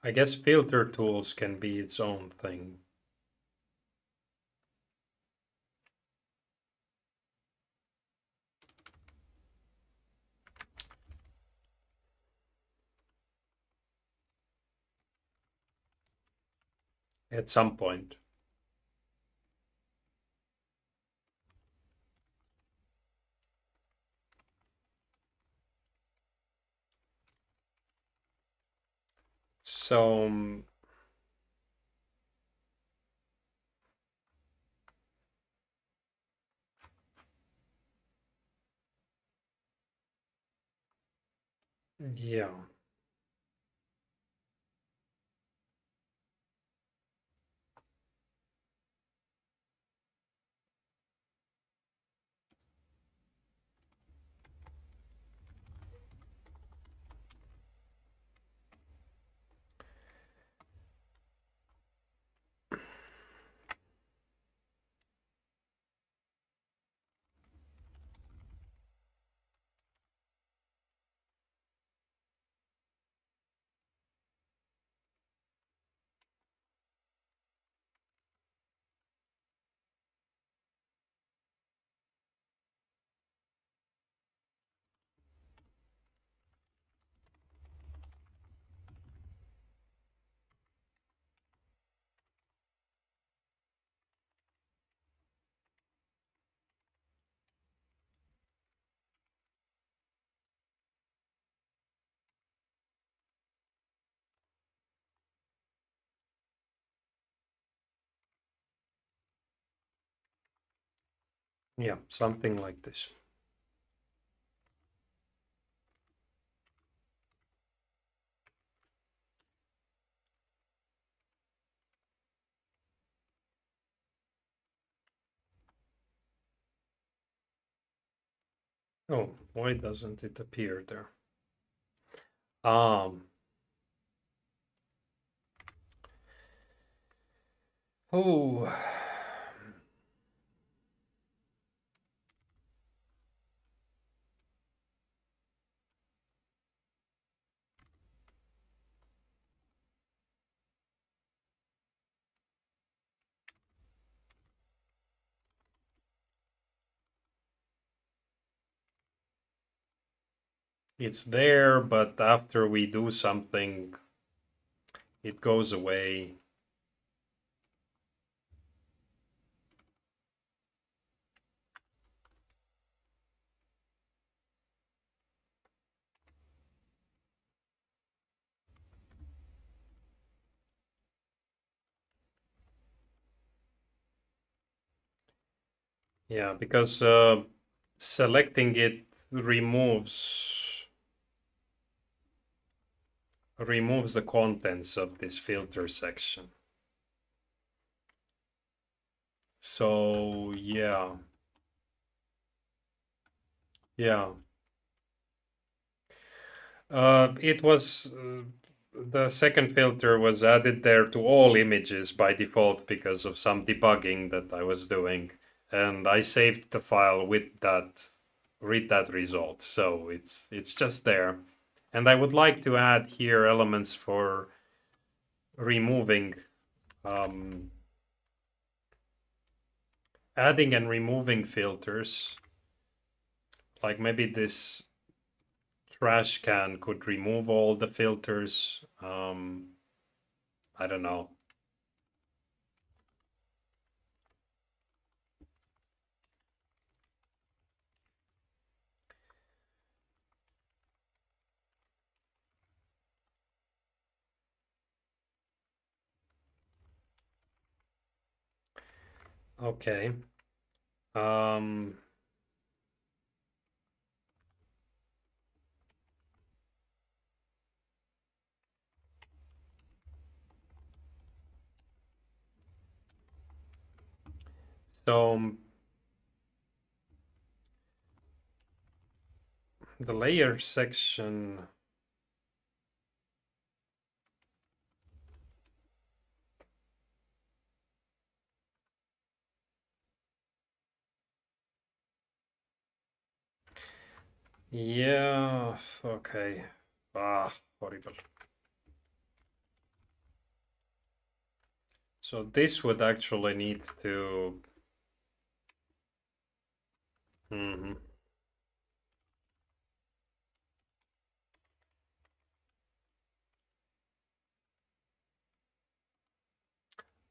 I guess filter tools can be its own thing. At some point. So, yeah. Yeah, something like this. Oh, why doesn't it appear there? Um, oh, it's there, but after we do something, it goes away. Yeah, because selecting it removes the contents of this filter section. So yeah. It was the second filter was added there to all images by default because of some debugging that I was doing, and I saved the file with that result. So it's just there, and I would like to add here elements for removing, um, adding and removing filters. Like maybe this trash can could remove all the filters. I don't know. Okay. Um, so the layer section, yeah, okay. Horrible. So this would actually need to. Mhm.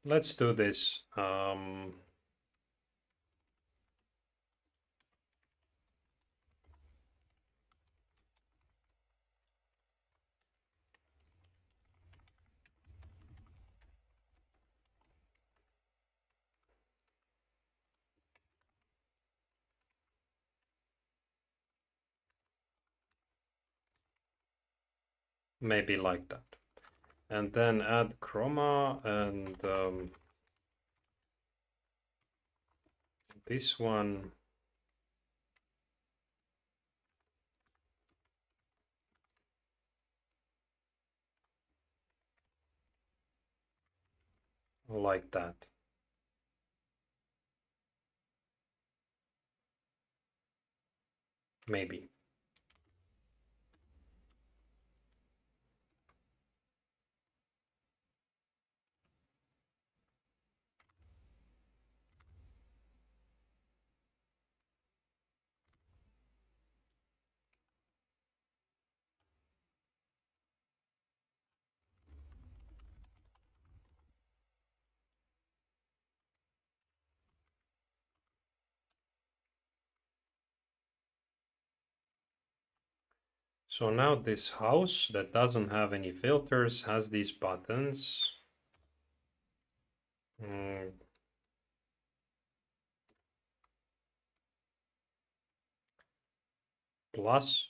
Let's do this. Maybe like that. And then add Chroma and this one. Like that. Maybe. So now this house that doesn't have any filters has these buttons. Mm, plus.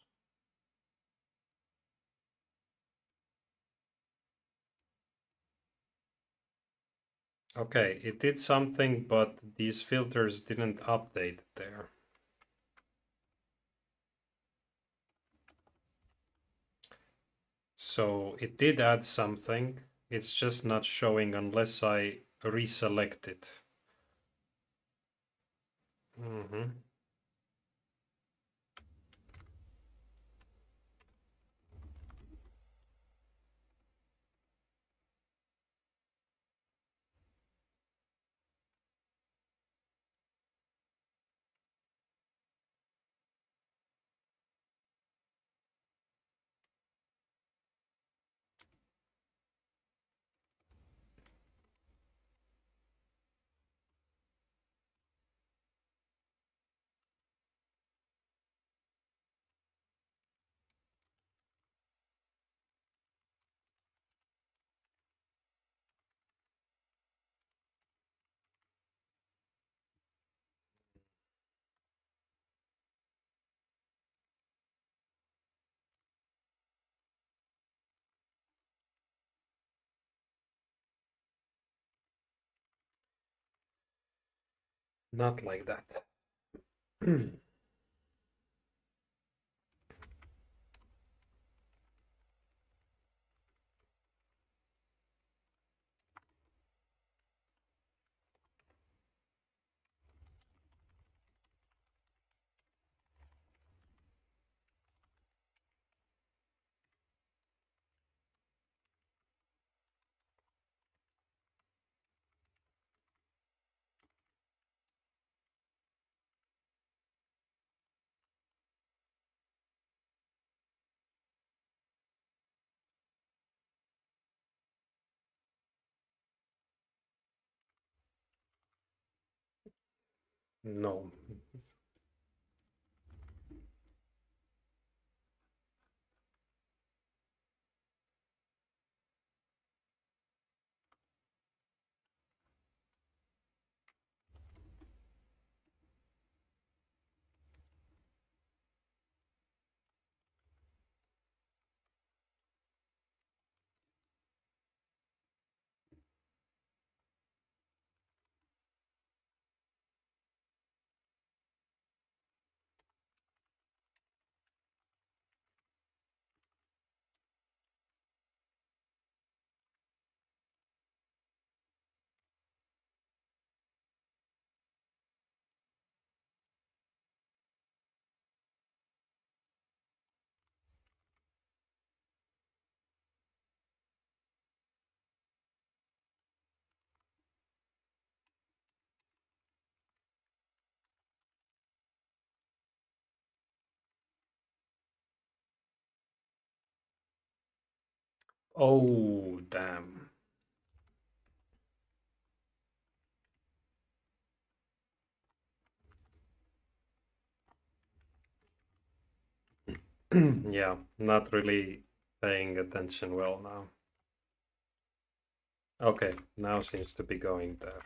Okay, it did something, but these filters didn't update there. So it did add something. It's just not showing unless I reselect it. Mhm. Not like that. No. Oh, damn. Yeah, not really paying attention well now. Okay, now seems to be going there.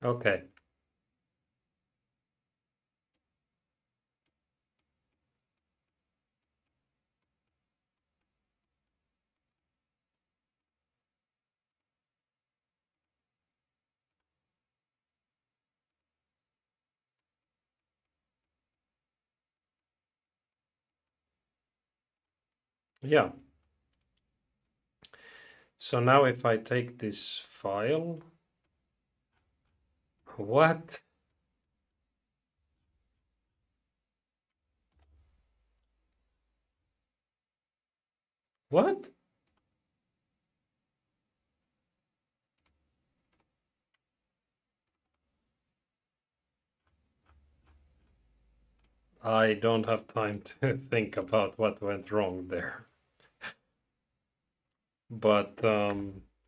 Okay. Yeah. So now if I take this file, what? What? I don't have time to think about what went wrong there. But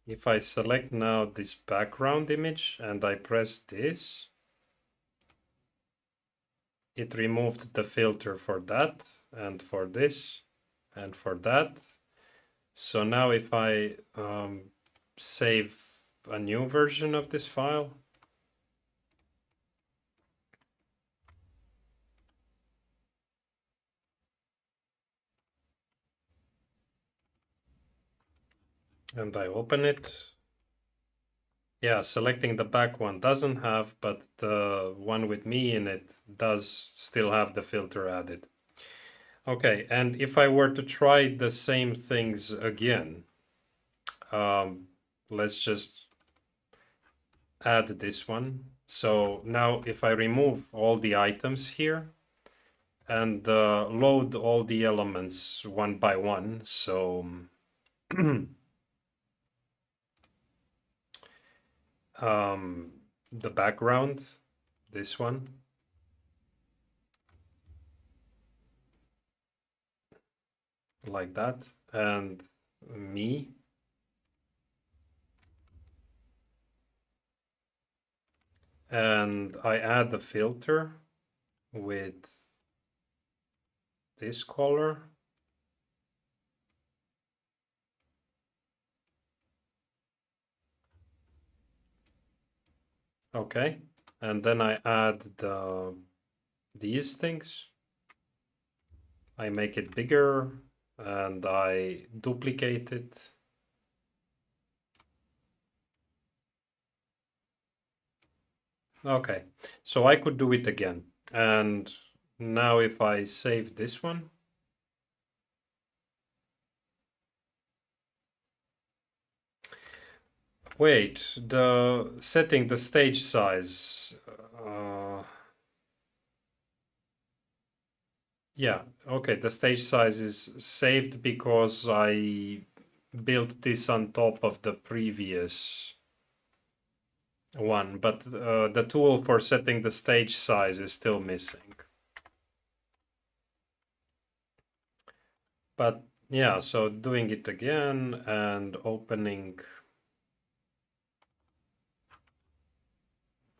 if I select now this background image and I press this, it removed the filter for that and for this and for that. So now if I save a new version of this file, and I open it, yeah, selecting the back one doesn't have, but the one with me in it does still have the filter added. Okay, and if I were to try the same things again, let's just add this one. So now if I remove all the items here and load all the elements one by one, so the background, this one, like that, and me, and I add the filter with this color. Okay, and then I add these things. I make it bigger and I duplicate it. Okay, so I could do it again. And now if I save this one, wait, the setting the stage size. Yeah, okay, the stage size is saved because I built this on top of the previous one, but the tool for setting the stage size is still missing. But yeah, so doing it again and opening.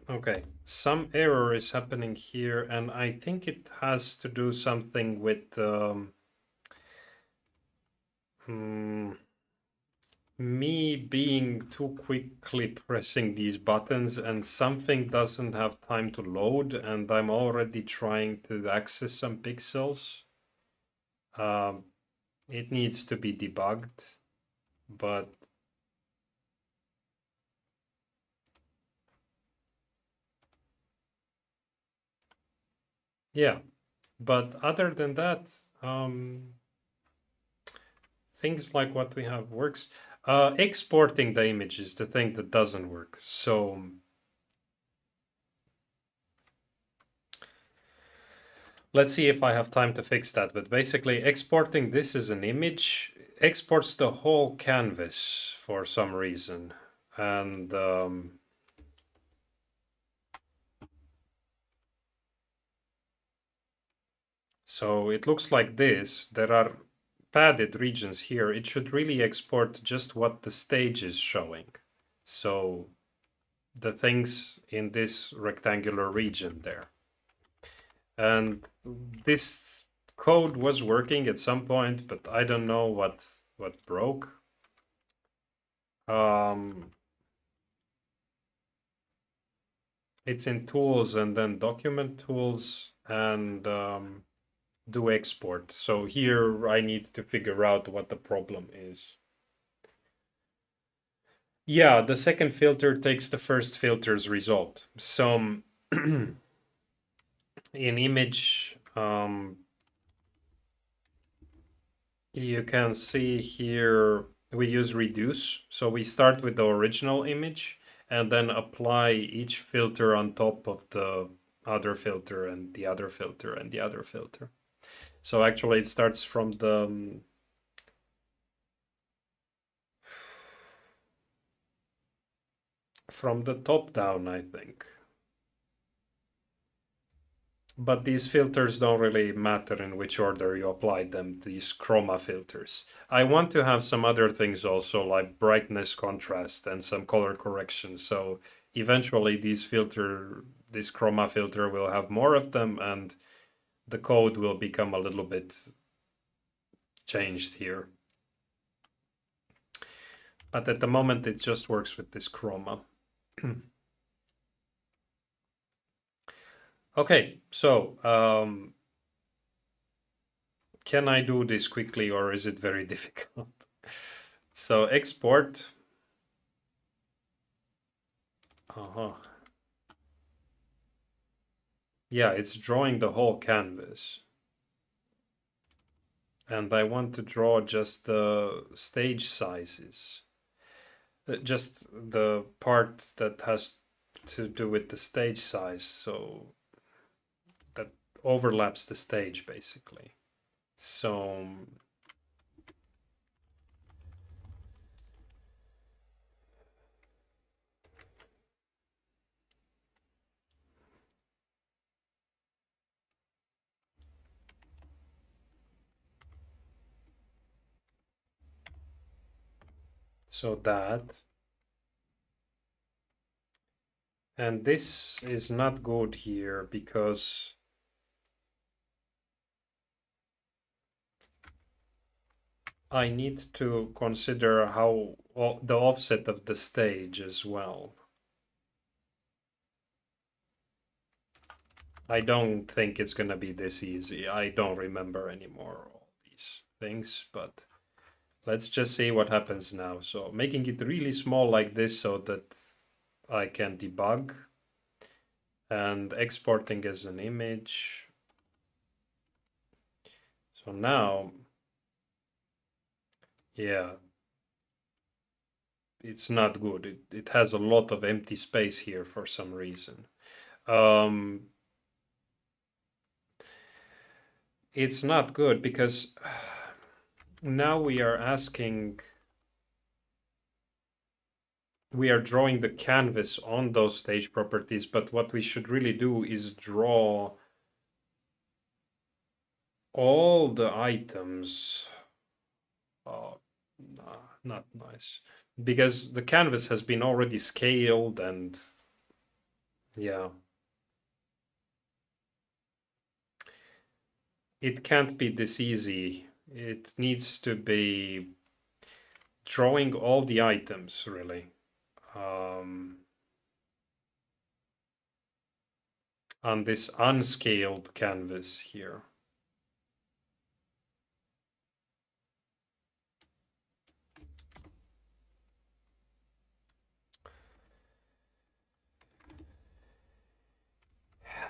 Okay, some error is happening here, and I think it has to do something with me being too quickly pressing these buttons, and something doesn't have time to load, and I'm already trying to access some pixels. It needs to be debugged, but yeah, but other than that, things like what we have works. Exporting the image is the thing that doesn't work. So let's see if I have time to fix that. But basically, exporting this as an image exports the whole canvas for some reason. And so it looks like this. There are padded regions here. It should really export just what the stage is showing. So the things in this rectangular region there. And this code was working at some point, but I don't know what broke. It's in tools and then document tools and do export. So here I need to figure out what the problem is. Yeah, the second filter takes the first filter's result. So in image, you can see here we use reduce. So we start with the original image and then apply each filter on top of the other filter and the other filter and the other filter. So actually it starts from the top down, I think. But these filters don't really matter in which order you apply them, these chroma filters. I want to have some other things also, like brightness, contrast, and some color correction. So eventually this chroma filter will have more of them, and the code will become a little bit changed here. But at the moment, it just works with this chroma. Okay, so can I do this quickly or is it very difficult? So export. Yeah, it's drawing the whole canvas. And I want to draw just the stage sizes. Just the part that has to do with the stage size. So that overlaps the stage basically. So that. And this is not good here because I need to consider how the offset of the stage as well. I don't think it's gonna be this easy. I don't remember anymore all these things, but let's just see what happens now. So making it really small like this so that I can debug, and exporting as an image. So now, yeah, it's not good. It has a lot of empty space here for some reason. It's not good because now we are drawing the canvas on those stage properties, but what we should really do is draw all the items. Oh, nah, not nice. Because the canvas has been already scaled and yeah. It can't be this easy. It needs to be drawing all the items, really. On this unscaled canvas here.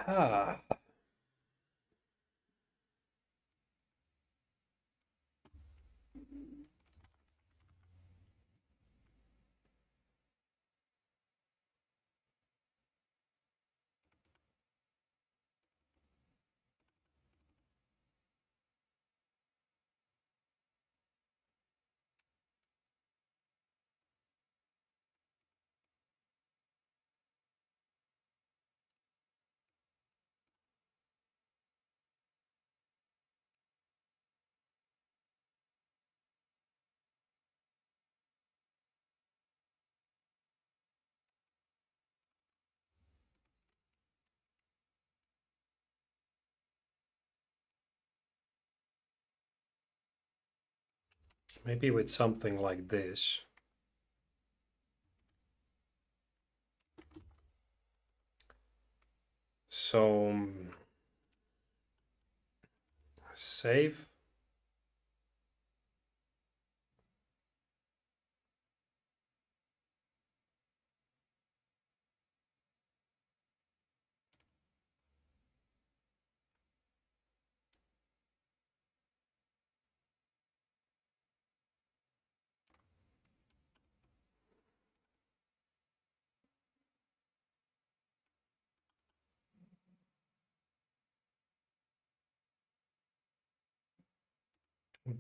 Ah. Maybe with something like this. So save.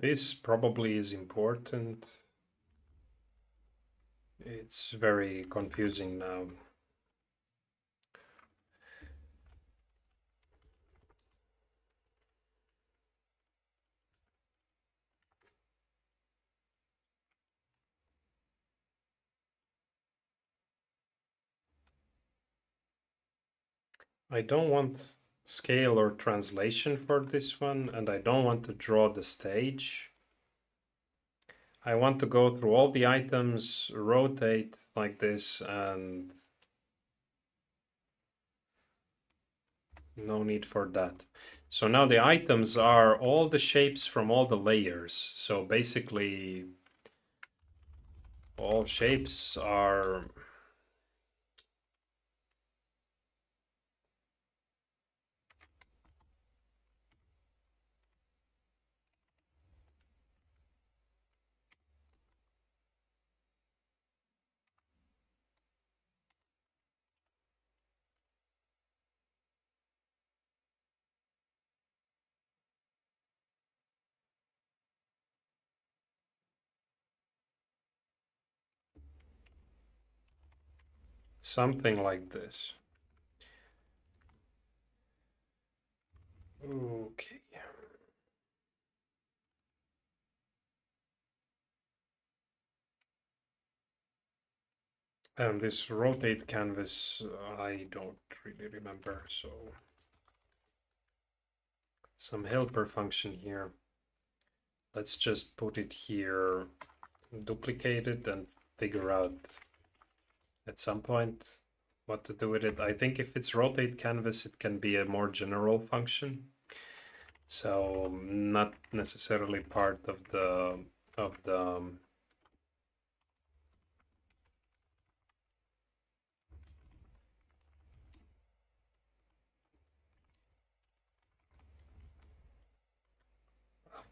This probably is important. It's very confusing now. I don't want scale or translation for this one, and I don't want to draw the stage. I want to go through all the items, rotate like this, and no need for that. So now the items are all the shapes from all the layers. So basically, all shapes are something like this. Okay. And this rotate canvas, I don't really remember, so some helper function here. Let's just put it here, duplicate it, and figure out at some point what to do with it. I think if it's rotate canvas, it can be a more general function. So not necessarily part of the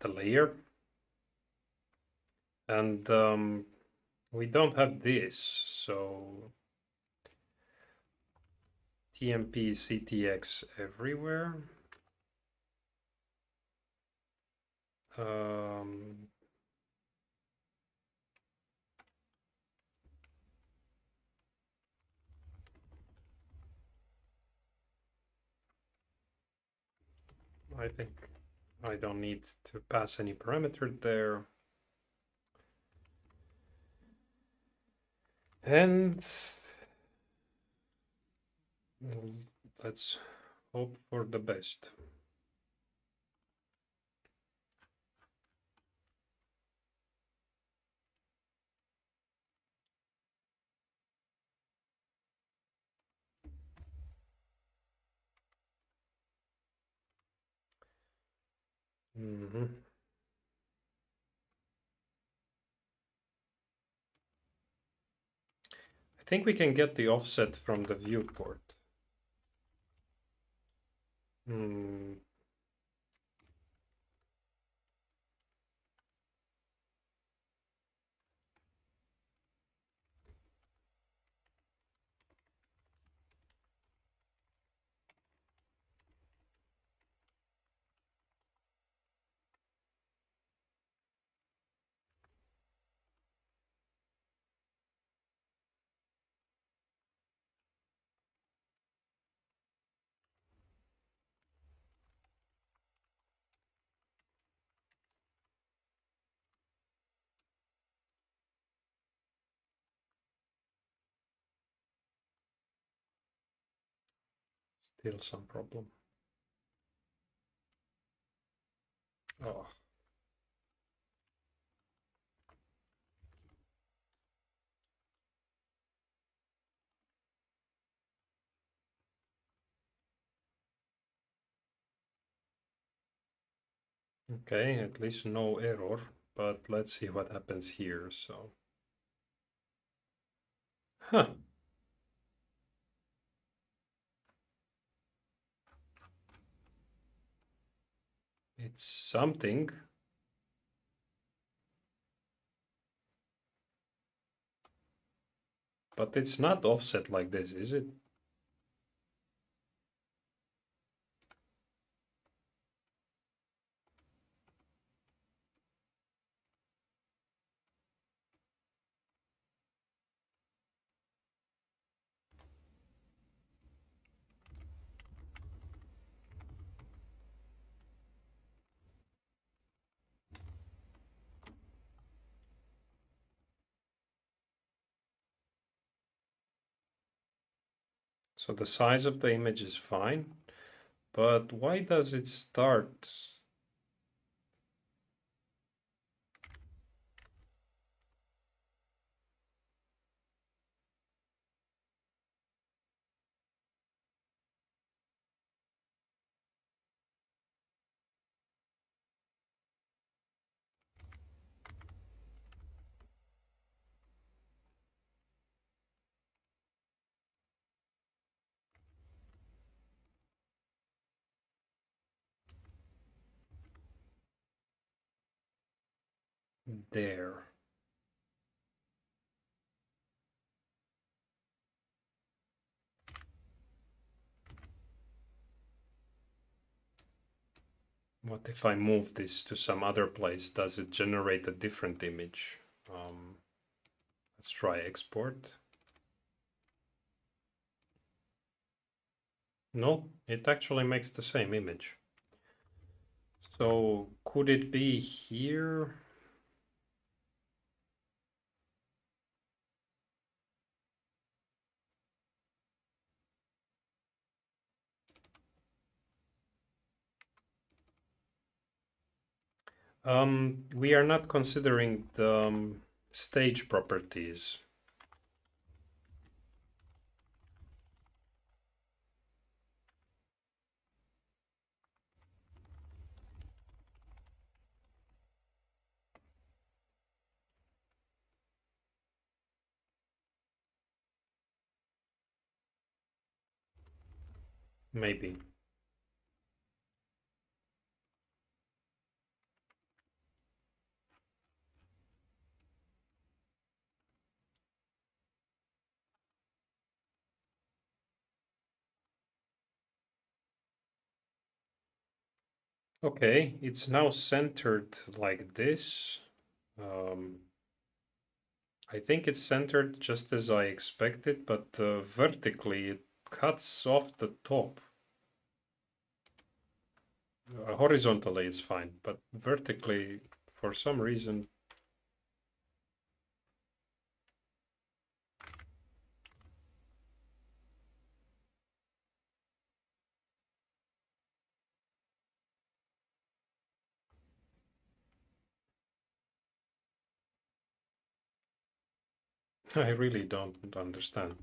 layer. And we don't have this, so TMP CTX everywhere. I think I don't need to pass any parameter there. And let's hope for the best. I think we can get the offset from the viewport. Still some problem. Oh. Okay, at least no error, but let's see what happens here. So, it's something. But it's not offset like this, is it? So the size of the image is fine, but why does it start? There. What if I move this to some other place? Does it generate a different image? Let's try export. No, it actually makes the same image. So could it be here? We are not considering the stage properties. Maybe. Okay, it's now centered like this. I think it's centered just as I expected, but vertically it cuts off the top. Horizontally it's fine, but vertically, for some reason, I really don't understand.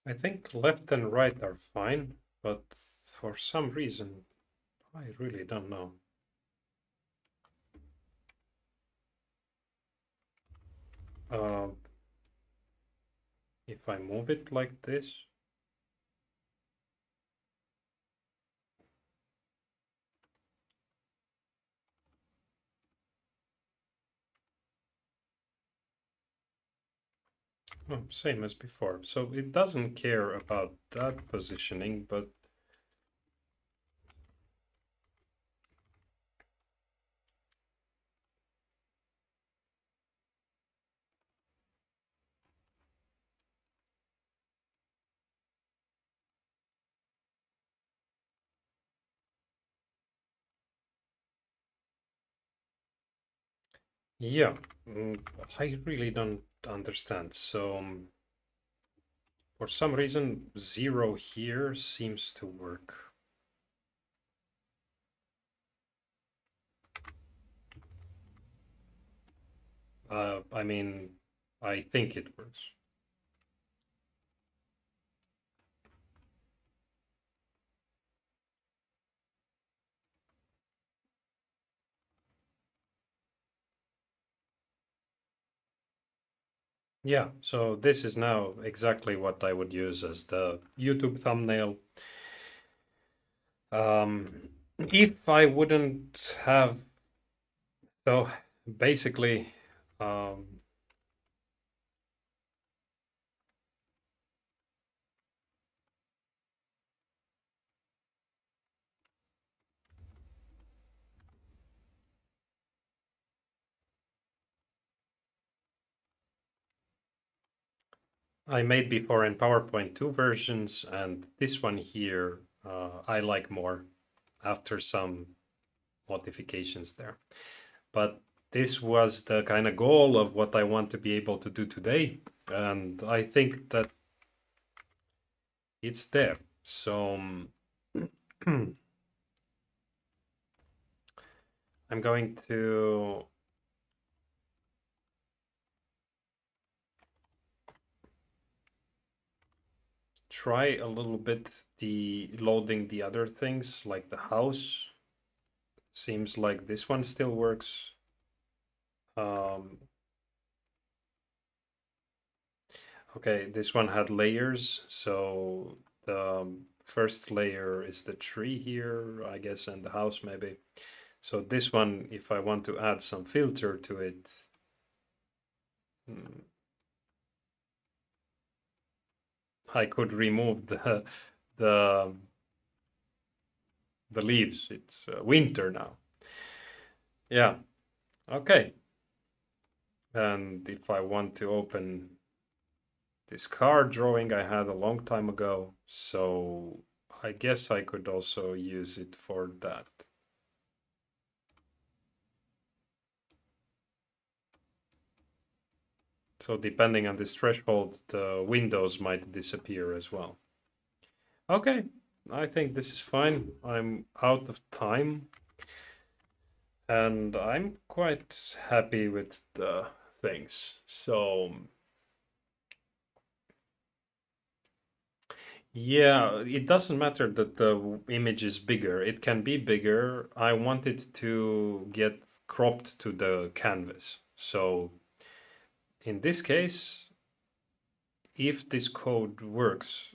I think left and right are fine, but for some reason, I really don't know. Uh, if I move it like this, oh, same as before. So it doesn't care about that positioning, but yeah, I really don't understand. So for some reason, 0 here seems to work. I mean, I think it works. Yeah, so this is now exactly what I would use as the YouTube thumbnail. If I wouldn't have, so basically, I made before in PowerPoint 2 versions, and this one here I like more after some modifications there. But this was the kind of goal of what I want to be able to do today, and I think that it's there. So I'm going to try a little bit loading the other things like the house. Seems like this one still works. Okay, this one had layers, so the first layer is the tree here, I guess, and the house maybe. So this one, if I want to add some filter to it, I could remove the the leaves. It's winter now. Yeah. Okay. And if I want to open this car drawing I had a long time ago, so I guess I could also use it for that. So depending on this threshold, the windows might disappear as well. Okay, I think this is fine. I'm out of time. And I'm quite happy with the things. So yeah, it doesn't matter that the image is bigger. It can be bigger. I want it to get cropped to the canvas. So in this case, if this code works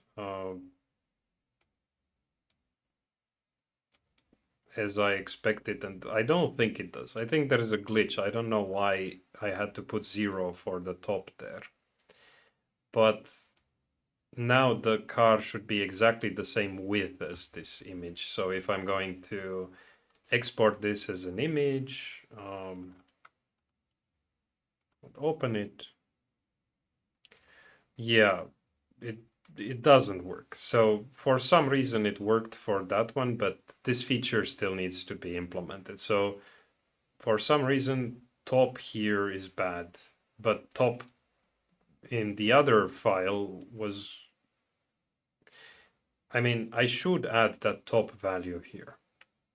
as I expected, and I don't think it does. I think there is a glitch. I don't know why I had to put 0 for the top there. But now the car should be exactly the same width as this image. So if I'm going to export this as an image, open it. Yeah, it doesn't work. So for some reason it worked for that one, but this feature still needs to be implemented. So for some reason top here is bad, but top in the other file was, I mean, I should add that top value here.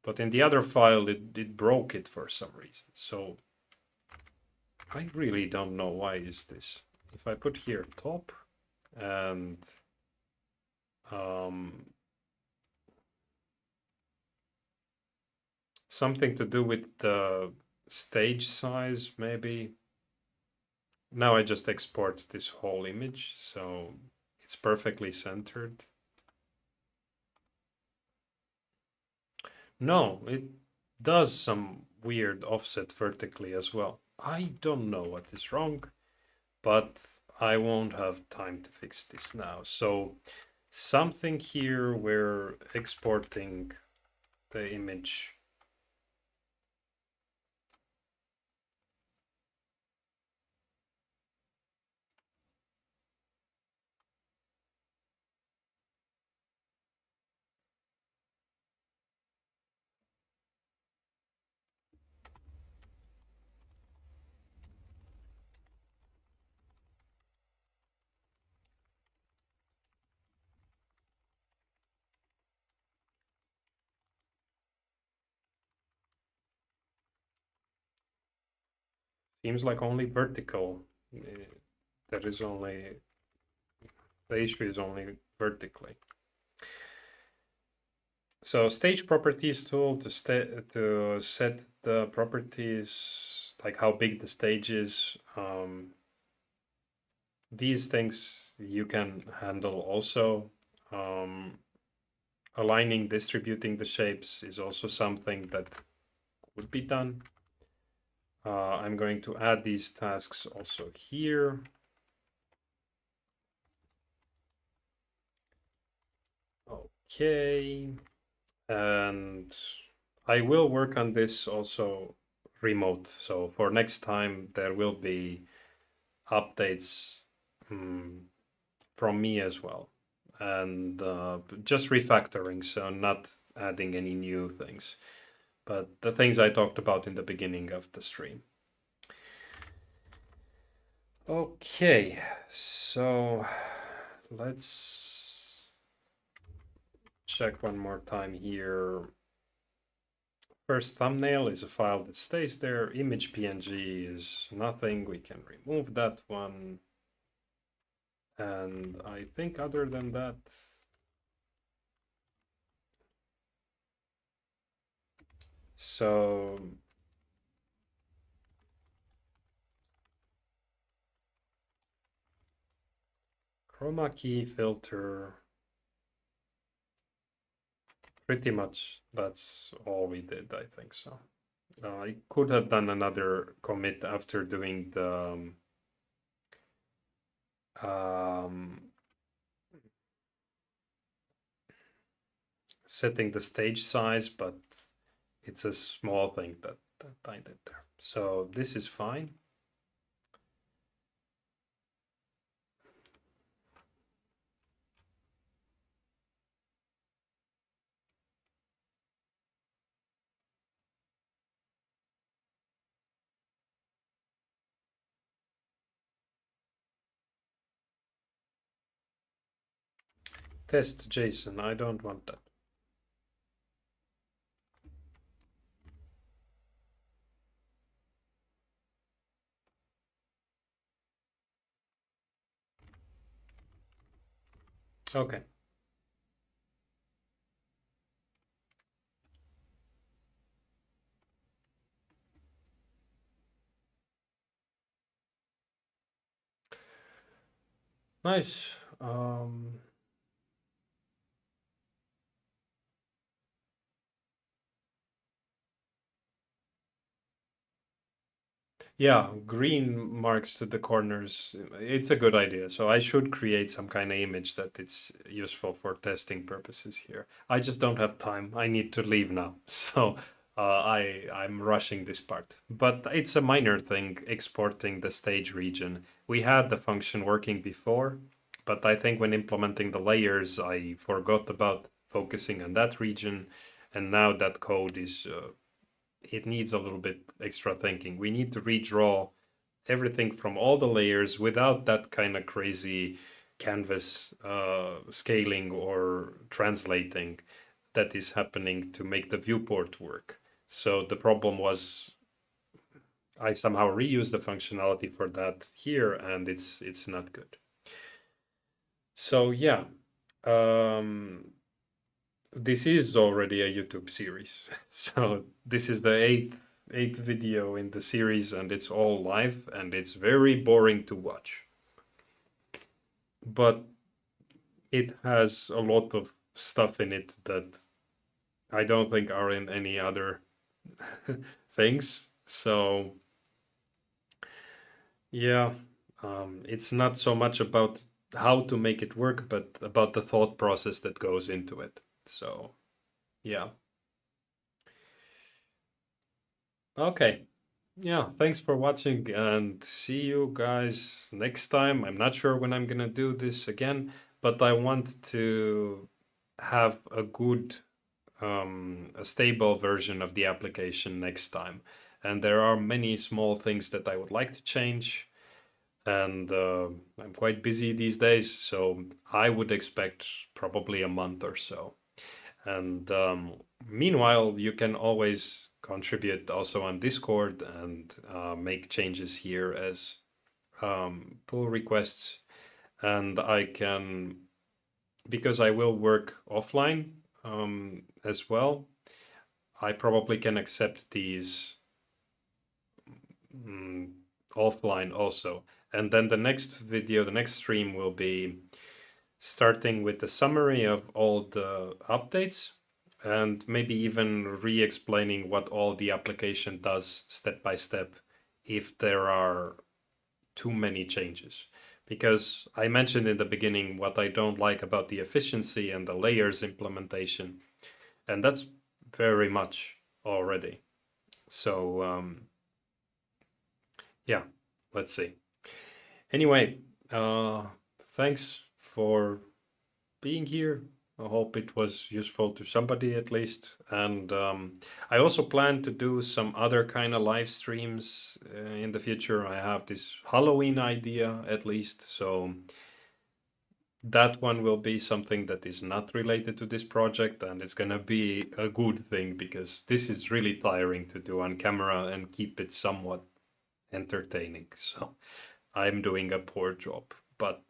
But in the other file, it broke it for some reason. So I really don't know why is this. If I put here top and something to do with the stage size, maybe. Now I just export this whole image, so it's perfectly centered. No, it does some weird offset vertically as well. I don't know what is wrong, but I won't have time to fix this now. So something here we're exporting the image. Seems like only vertical. There is only, the issue is only vertically. So stage properties tool to set the properties, like how big the stage is. These things you can handle also. Aligning, distributing the shapes is also something that would be done. I'm going to add these tasks also here. Okay. And I will work on this also remote. So for next time, there will be updates from me as well. And just refactoring, so not adding any new things, but the things I talked about in the beginning of the stream. Okay, so let's check one more time here. First thumbnail is a file that stays there. Image PNG is nothing. We can remove that one. And I think other than that, so Chroma key filter, pretty much that's all we did, I think so. I could have done another commit after doing the setting the stage size, but it's a small thing that I did there. So this is fine. Test JSON, I don't want that. Okay. Nice. Yeah, green marks to the corners. It's a good idea. So I should create some kind of image that it's useful for testing purposes here. I just don't have time. I need to leave now. So I'm rushing this part. But it's a minor thing, exporting the stage region. We had the function working before, but I think when implementing the layers, I forgot about focusing on that region. And now that code is it needs a little bit extra thinking. We need to redraw everything from all the layers without that kind of crazy canvas scaling or translating that is happening to make the viewport work. So the problem was I somehow reused the functionality for that here, and it's not good. So yeah, um, this is already a YouTube series. So this is the eighth video in the series, and it's all live, and it's very boring to watch. But it has a lot of stuff in it that I don't think are in any other things. So yeah, it's not so much about how to make it work, but about the thought process that goes into it. So yeah. Okay. Yeah, thanks for watching and see you guys next time. I'm not sure when I'm gonna do this again, but I want to have a good, a stable version of the application next time. And there are many small things that I would like to change. And I'm quite busy these days, so I would expect probably a month or so. And meanwhile, you can always contribute also on Discord and make changes here as pull requests. And I can, because I will work offline as well, I probably can accept these mm, offline also. And then the next video, the next stream will be starting with a summary of all the updates and maybe even re-explaining what all the application does step by step if there are too many changes. Because I mentioned in the beginning what I don't like about the efficiency and the layers implementation, and that's very much already. So yeah, let's see. Anyway, thanks for being here. I hope it was useful to somebody at least. And I also plan to do some other kind of live streams in the future. I have this Halloween idea at least. So that one will be something that is not related to this project. And it's going to be a good thing because this is really tiring to do on camera and keep it somewhat entertaining. So I'm doing a poor job. But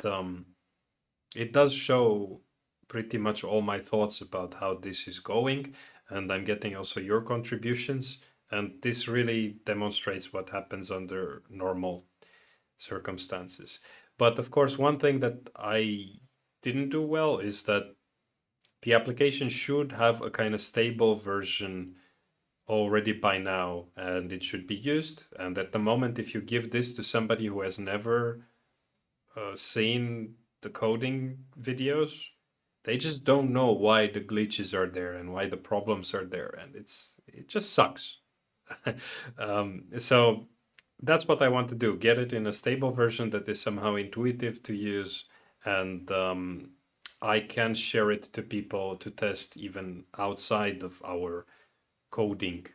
it does show pretty much all my thoughts about how this is going, and I'm getting also your contributions, and this really demonstrates what happens under normal circumstances. But of course, one thing that I didn't do well is that the application should have a kind of stable version already by now, and it should be used. And at the moment, if you give this to somebody who has never seen the coding videos, they just don't know why the glitches are there and why the problems are there, and it just sucks. So that's what I want to do: get it in a stable version that is somehow intuitive to use, and I can share it to people to test even outside of our coding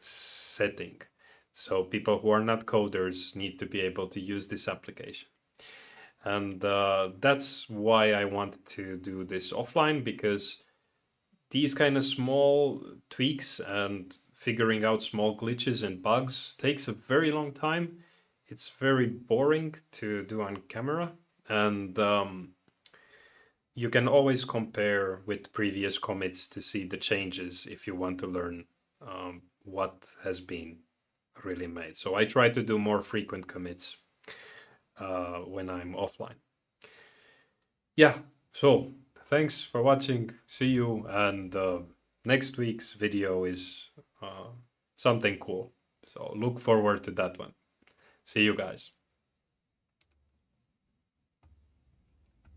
setting. So people who are not coders need to be able to use this application. And that's why I wanted to do this offline, because these kind of small tweaks and figuring out small glitches and bugs takes a very long time. It's very boring to do on camera, and you can always compare with previous commits to see the changes if you want to learn what has been really made. So I try to do more frequent commits when I'm offline. Yeah, so thanks for watching. See you, and next week's video is something cool. So look forward to that one. See you guys.